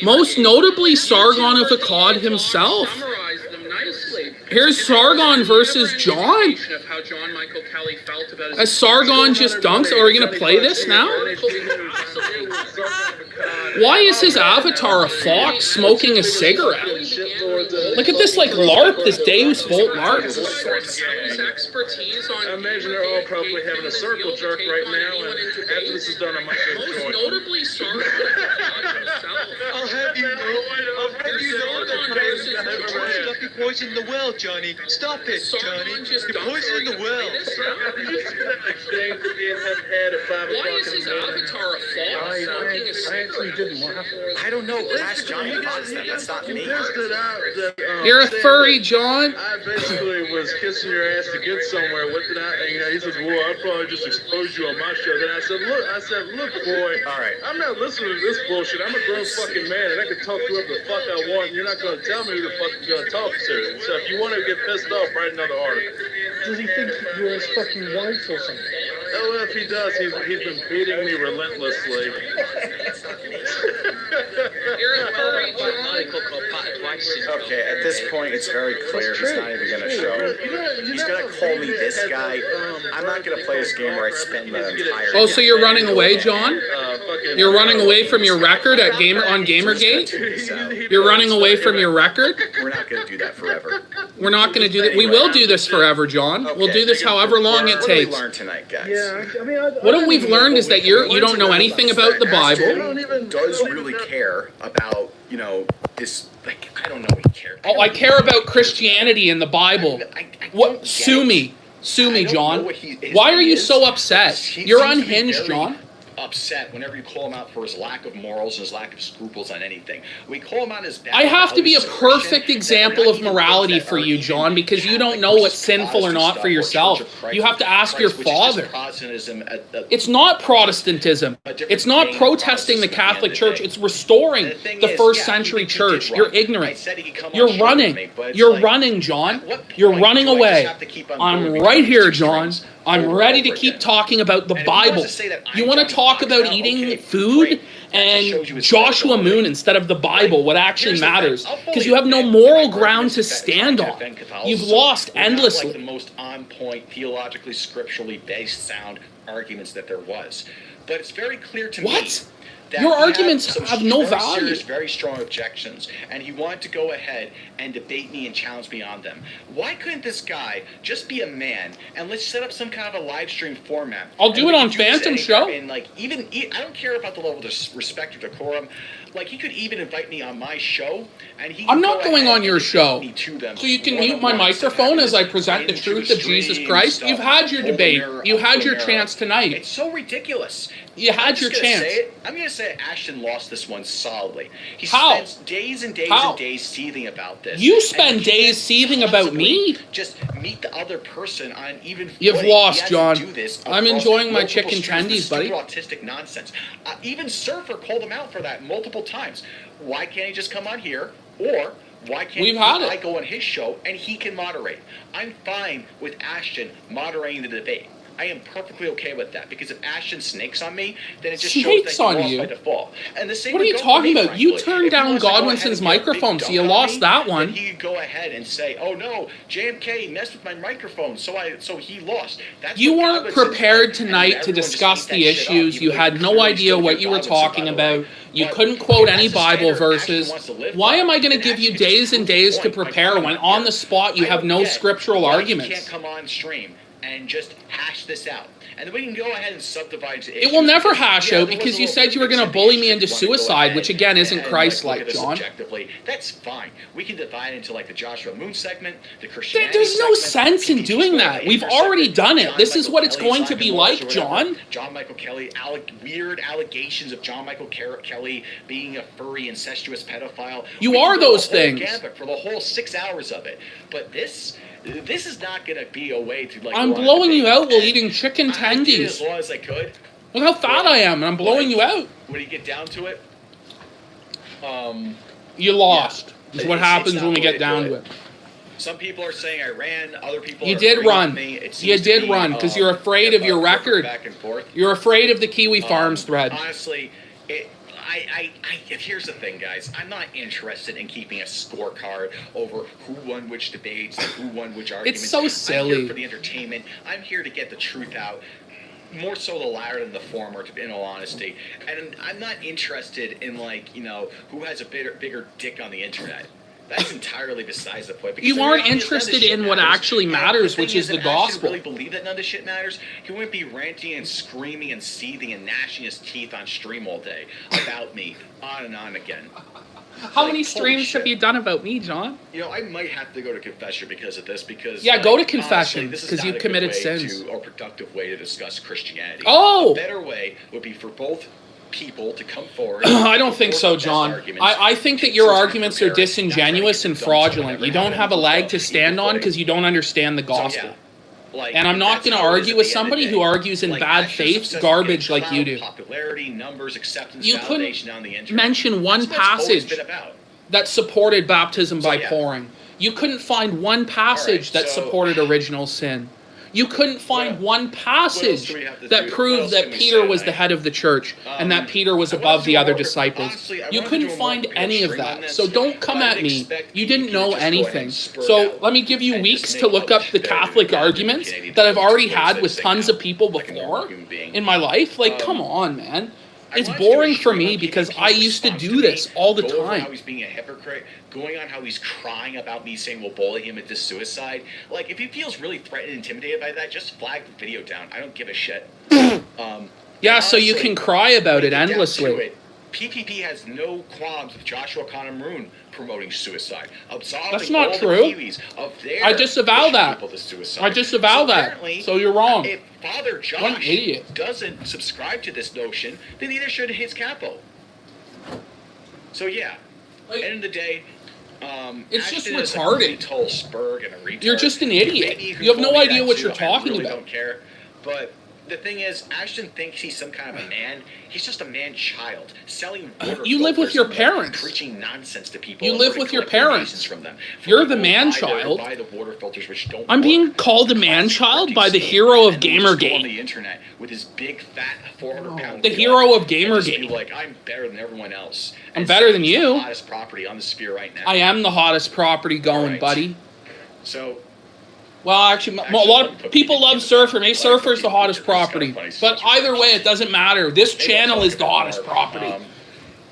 most notably Sargon of Akkad himself. Here's Sargon versus John. As Sargon just dunks, are we going to play this now? Why is his avatar a fox smoking a cigarette? Look at this, like, LARP, this Deus Volt LARP. I imagine they're all probably having a circle jerk right now, and after this is done, I might go join. Notably, Sargon. I'll have you know stop you poisoning the well, Johnny. Stop it, Johnny. You're poisoning the well. Why is his avatar a fox smoking a cigarette? I don't know. Ask Johnny about that. That's not me. You're a furry, John. I basically was kissing your ass to get somewhere with it. And he says, well, I'll probably just expose you on my show. Then I said, look, boy. All right. I'm not listening to this bullshit. I'm a grown fucking man, and I can talk to whoever the fuck I want, and you're not going to tell me who the fuck I'm going to talk to. So if you want to get pissed off, write another article. Does he think you're his fucking wife or something? Oh, well, if he does, he's been beating me relentlessly. Okay, at this point, it's very clear he's not even going to show. He's going to call me this guy. I'm not going to play this game where I spend the entire... Oh, so you're running away, John? You're running away from your record at on Gamergate? You're running away from your record? We're not going to do that forever. We're not going to do that. We will do this forever, John. We'll do this however long it takes. What did we learn tonight, guys? What we've learned is that you don't know anything about the Bible. Does really care about, you know, this, like, I don't know what he cares. Oh, I care about Christianity and the Bible. What? Sue me, John. Why are you so upset? You're unhinged, John. Upset whenever you call him out for his lack of morals and his lack of scruples on anything. We call him out as bad. I have to be a perfect example of morality for you, John, because you don't know what's sinful or not for yourself. You have to ask your father. It's not Protestantism. It's not protesting the Catholic Church. It's restoring the first century church. You're ignorant. You're running. You're running, John. You're running away. I'm right here, John. I'm ready to keep talking about the Bible. You want to talk about eating food and Joshua Moon instead of the Bible, what actually matters, because you have no moral ground to stand on. You've lost endlessly. Like the most on-point, theologically, scripturally based sound arguments that there was. But it's very clear to me that your arguments have no value. Serious, very strong objections, and he wanted to go ahead and debate me and challenge me on them. Why couldn't this guy just be a man and let's set up some kind of a live stream format? I'll do it on Phantom Show. And like I don't care about the level of respect or decorum. Like he could even invite me on my show, and I'm not going on your show, so you can mute my microphone as I present the truth of Jesus Christ. You've had your debate. You had your chance tonight. It's so ridiculous. You had your chance. I'm going to say Ashton lost this one solidly. He spends days and days and days seething about this. You spend days seething about me? Just meet the other person on even... You've lost, John. I'm enjoying my chicken tendies, buddy. Autistic nonsense. Even Surfer called him out for that multiple times. Why can't he just come on here? Or... why can't I go on his show and he can moderate? I'm fine with Ashton moderating the debate. I am perfectly okay with that, because if Ashton snakes on me, then it just shows that he lost by default. And the same what are you talking about? You turned down Godwinson's microphone, so you lost that one. He could go ahead and say, "Oh no, JMK messed with my microphone, so he lost." You weren't prepared tonight to discuss the issues. You had no idea what you were talking about. You couldn't quote any Bible verses. Why am I going to give you days and days to prepare when on the spot you have no scriptural arguments? You can't come on stream and just hash this out. And then we can go ahead and subdivide it. It will never hash out because you said you were going to bully me into suicide, which again isn't Christ-like, John. That's fine. We can divide into like the Joshua Moon segment, the Christianity There's no sense in doing that. We've already done it. This is what it's going to be like, John. John Michael Kelly, weird allegations of John Michael Kelly being a furry, incestuous pedophile. You are those things. For the whole 6 hours of it. But this is not going to be a way to like... I'm blowing you out while eating chicken tendies. I did as long as I could. Look how fat I am, and I'm blowing you out. When you get down to it, you lost. Is what happens when we get down to it. Some people are saying I ran. Other people You are did agreeing run. with me. It seems You to did be, run because you're afraid of your record. Back and forth. You're afraid of the Kiwi Farms thread. Honestly, here's the thing, guys. I'm not interested in keeping a scorecard over who won which debates and who won which arguments. It's so silly. I'm here for the entertainment. I'm here to get the truth out. More so the latter than the former, in all honesty. And I'm not interested in, like, you know, who has a bigger dick on the internet. That's entirely besides the point. Because You aren't interested in what actually matters, which is the gospel. If Ashton really believed that none of this shit matters, he wouldn't be ranting and screaming and seething and gnashing his teeth on stream all day about me, on and on again. How many streams have you done about me, John? You know, I might have to go to confession because of this. Yeah, go to confession because you committed sins. Or productive way to discuss Christianity. Oh, a better way would be for both people to come forward. I don't think so, John. I think that your arguments are disingenuous and fraudulent. You don't have a leg to stand on because you don't understand the gospel. And I'm not going to argue with somebody who argues in bad faith garbage like you do. Popularity, numbers, acceptance, you couldn't validation on the internet. mention one passage that supported baptism by pouring. You couldn't find one passage that supported original sin. You couldn't find one passage that proved that Peter was the head of the church and that Peter was above the other disciples. You couldn't find any of that. So don't come at me. You didn't know anything. So let me give you weeks to look up the Catholic arguments that I've already had with tons of people before in my life. Like, come on, man. It's boring for me because I used to do this all the time. How he's being a hypocrite, going on how he's crying about me saying we'll bully him into suicide. Like, if he feels really threatened and intimidated by that, just flag the video down. I don't give a shit. Yeah, honestly, so you can cry about it endlessly. PPP has no qualms with Joshua Connor Maroon promoting suicide. That's not true. I disavow that. I disavow that. So you're wrong. If Father Josh doesn't subscribe to this notion, then neither should his capo. So yeah, end of the day, it's just Ashton retarded. Is a Spurg and a retard. You're just an idiot. You have no idea what you're talking I really about. don't care, but the thing is, Ashton thinks he's some kind of a man. He's just a man-child selling water. You live with your parents. Preaching nonsense to people. You live with your parents. From them. You're the man-child. I'm being called a man-child by the hero of Gamergate. On the internet with his big fat 400-pound. The hero of Gamergate. Like, I'm better than everyone else. I'm better than you. The hottest property on the sphere right now. I am the hottest property going, buddy. So. Well, actually, a lot of people love Surfer. Maybe Surfer's the hottest property. But either way, it doesn't matter. This channel is the hottest property.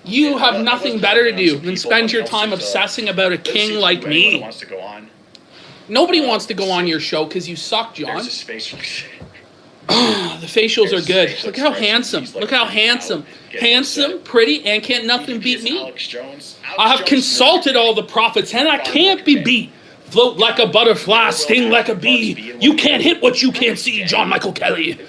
You have nothing better to do than spend your time obsessing about a king like me. Nobody wants to go on your show because you suck, John. The facials are good. Look how handsome. Look how handsome. Handsome, pretty, and can't nothing beat me. I have consulted all the prophets, and I can't be beat. Float like a butterfly, sting like a bee. You can't hit what you can't see, John Michael Kelly.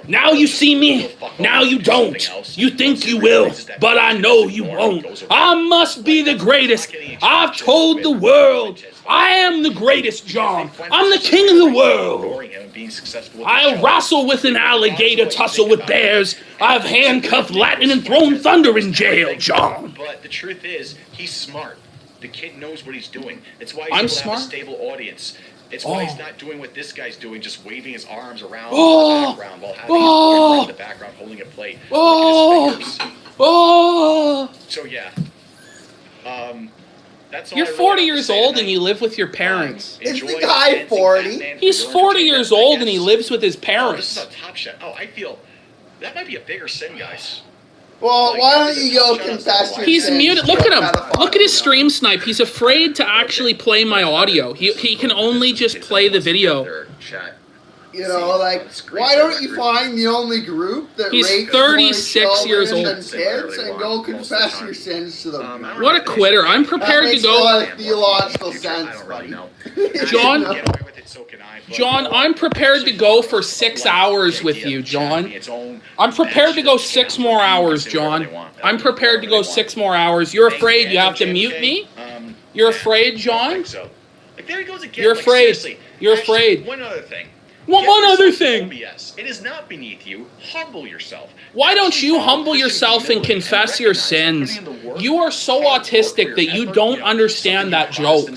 Now you see me, now you don't. You think you will, but I know you won't. I must be the greatest. I've told the world. I am the greatest, John. I'm the king of the world. I'll wrestle with an alligator, tussle with bears. I've handcuffed Latin and thrown thunder in jail, John. But the truth is, he's smart. The kid knows what he's doing. It's why he's able to have a stable audience. It's why he's not doing what this guy's doing, just waving his arms around the background while having his boyfriend in the background holding a plate. So yeah. That's all. You're 40 years old and you live with your parents. Is the guy 40? He's 40 years old and he lives with his parents. This is a top shot. Oh, I feel that might be a bigger sin, guys. Well, why don't you go confess your He's sins? muted. Look at him. Look at his stream snipe. He's afraid to actually play my audio. He can only just play the video. You know, like, why don't you find the only group that He's rapes 36 years old. and kids and go confess your sins to them? What a quitter. I'm prepared to go. That makes a lot of theological sense, buddy. John, I'm prepared to go for 6 hours with you, John. I'm prepared to go 6 more hours, John. I'm prepared to go 6 more hours. You're afraid you have to mute me? You're afraid, John? You're afraid. You're afraid. One other thing. One other thing. It is not beneath you. Humble yourself. Why don't you humble yourself and confess your sins? You are so autistic that you don't understand that joke.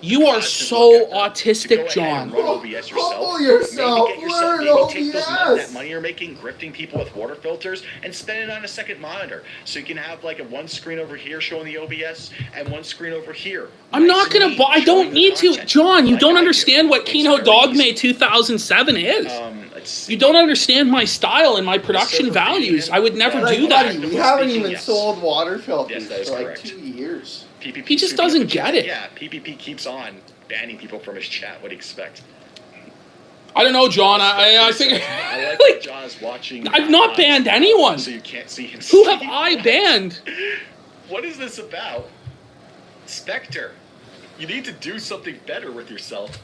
You are so autistic, John. Run OBS yourself. Humble yourself. Learn Take those OBS. that money you're making, grifting people with water filters, and spend it on a second monitor. So you can have like a one screen over here showing the OBS and one screen over here. I'm not gonna buy. I don't need to, John. You don't understand what Keynote Dogme 2007 is. You don't understand my style and my production values. I would never do that. We haven't even sold water filters Yes, that is for like correct. 2 years. PPP He just doesn't get it. Yeah, PPP keeps on banning people from his chat. What do you expect? I don't know, John. I think I like like, that John's watching. I've not banned anyone. So you can't see him. Who have I banned? What is this about? Spectre, you need to do something better with yourself.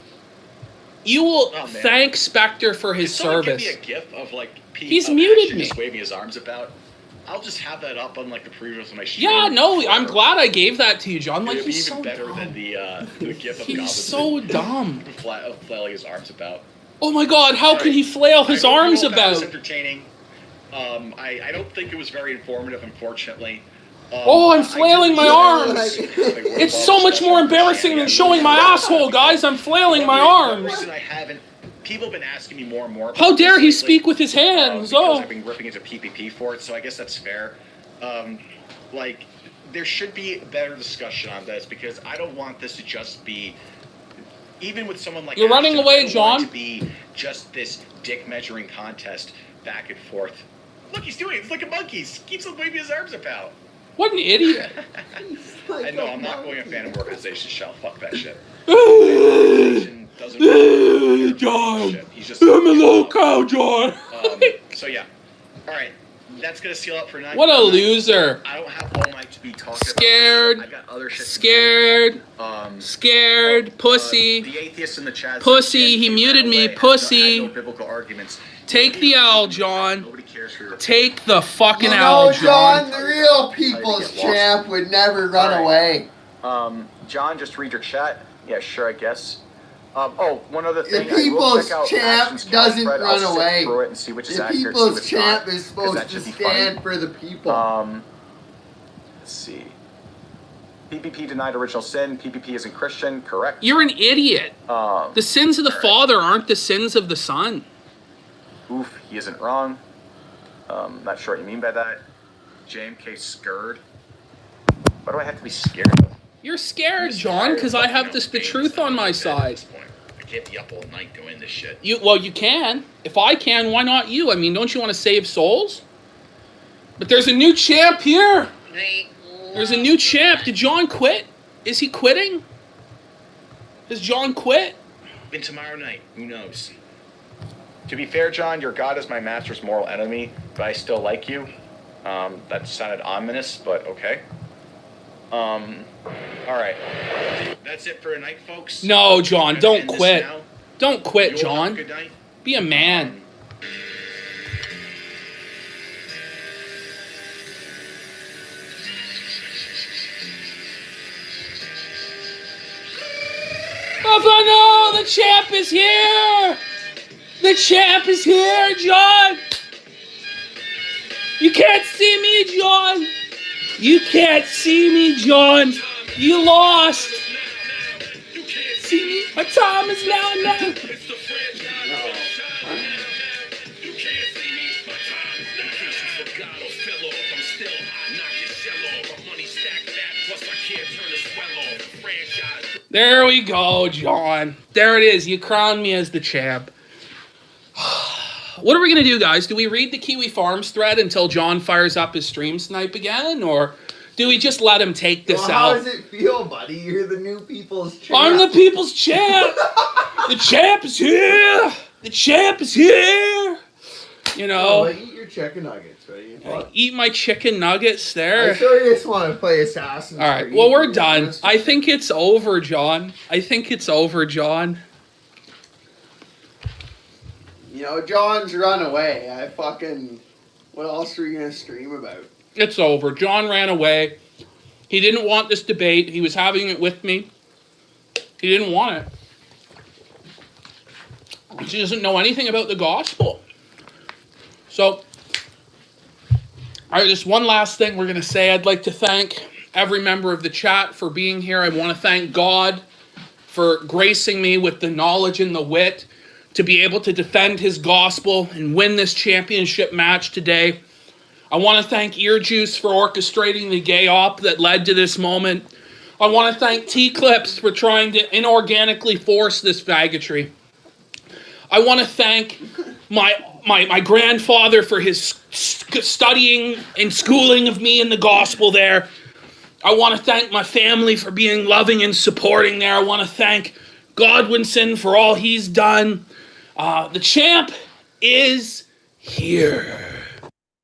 You will thank Spectre for his service. Give me a gif of like He's muted me. Just waving his arms about. I'll just have that up on like the previews of my stream. Yeah, no, I'm glad I gave that to you, John. Like, It'd be he's even so better dumb. than the gif of He's so dumb. flailing his arms about. Oh my God, how could he flail his arms That was about? entertaining. I don't think it was very informative, unfortunately. Oh, I'm flailing my arms. It's so much more embarrassing than showing my asshole, guys. I'm flailing my The reason arms. I haven't. People have been asking me more and more. How dare he lately, speak with his hands? because Oh. I've been ripping into PPP for it, so I guess that's fair. Like, there should be a better discussion on this because I don't want this to just be. Even with someone like You're running Ashton, away, I don't John. want it to be just this dick measuring contest back and forth. Look, he's doing it. It's like a monkey. He keeps on waving his arms about. What an idiot. I know, I'm not going a fan of organization shell. Fuck that shit. John, He's just I'm a loco, John. So yeah. Alright. That's gonna seal up for tonight. What a loser. I don't have all night to be talking Scared. about this shit. I got other shit to Scared. do. Scared. Pussy. The atheists in the chat. Pussy. He muted me. Pussy. No biblical arguments. Take the L, John. Nobody cares for your Take the fucking You L, know, John. John, the real people's champ would never run away. John, just read your chat. Yeah, sure, I guess. One other The thing. people's champ doesn't run I'll away. sit through it and see which is The accurate, see people's what's champ not, is 'cause supposed that to should be funny. stand for the people. Let's see. PPP denied original sin. PPP isn't Christian. Correct. You're an idiot. The sins of the father aren't the sins of the son. Oof, he isn't wrong. Not sure what you mean by that. JMK scared. Why do I have to be scared of? You're scared, John, because I have the truth on my side. I can't be up all night doing this shit. You can. If I can, why not you? I mean, don't you want to save souls? But there's a new champ here. There's a new champ. Did John quit? Is he quitting? Has John quit? And tomorrow night, who knows? To be fair, John, your God is my master's moral enemy, but I still like you. That sounded ominous, but okay. Alright. That's it for tonight, folks. No, John, We're gonna don't end this quit. now. Don't quit, You all have a John. good night. Be a man. Oh no, the champ is here! The champ is here, John! You can't see me, John! You can't see me, John! You lost! See me? My time is now. There we go, John. There it is. You crowned me as the champ. What are we going to do, guys? Do we read the Kiwi Farms thread until John fires up his stream snipe again? Or do we just let him take this Well, out? how does it feel, buddy? You're the new people's champ. I'm the people's champ. The champ is here. The champ is here. You know. Oh, eat your chicken nuggets, buddy. Eat my chicken nuggets there. I sure just want to play Assassin's All right. Creed. Well, we're done. I think it's over, John. I think it's over, John. You know, John's run away. What else are you going to stream about? It's over. John ran away. He didn't want this debate. He was having it with me. He didn't want it. He doesn't know anything about the gospel. So, all right, just one last thing we're going to say. I'd like to thank every member of the chat for being here. I want to thank God for gracing me with the knowledge and the wit to be able to defend his gospel and win this championship match today. I want to thank Earjuice for orchestrating the gay op that led to this moment. I want to thank T-Clips for trying to inorganically force this faggotry. I want to thank my grandfather for his studying and schooling of me in the gospel there. I want to thank my family for being loving and supporting there. I want to thank Godwinson for all he's done. The champ is here.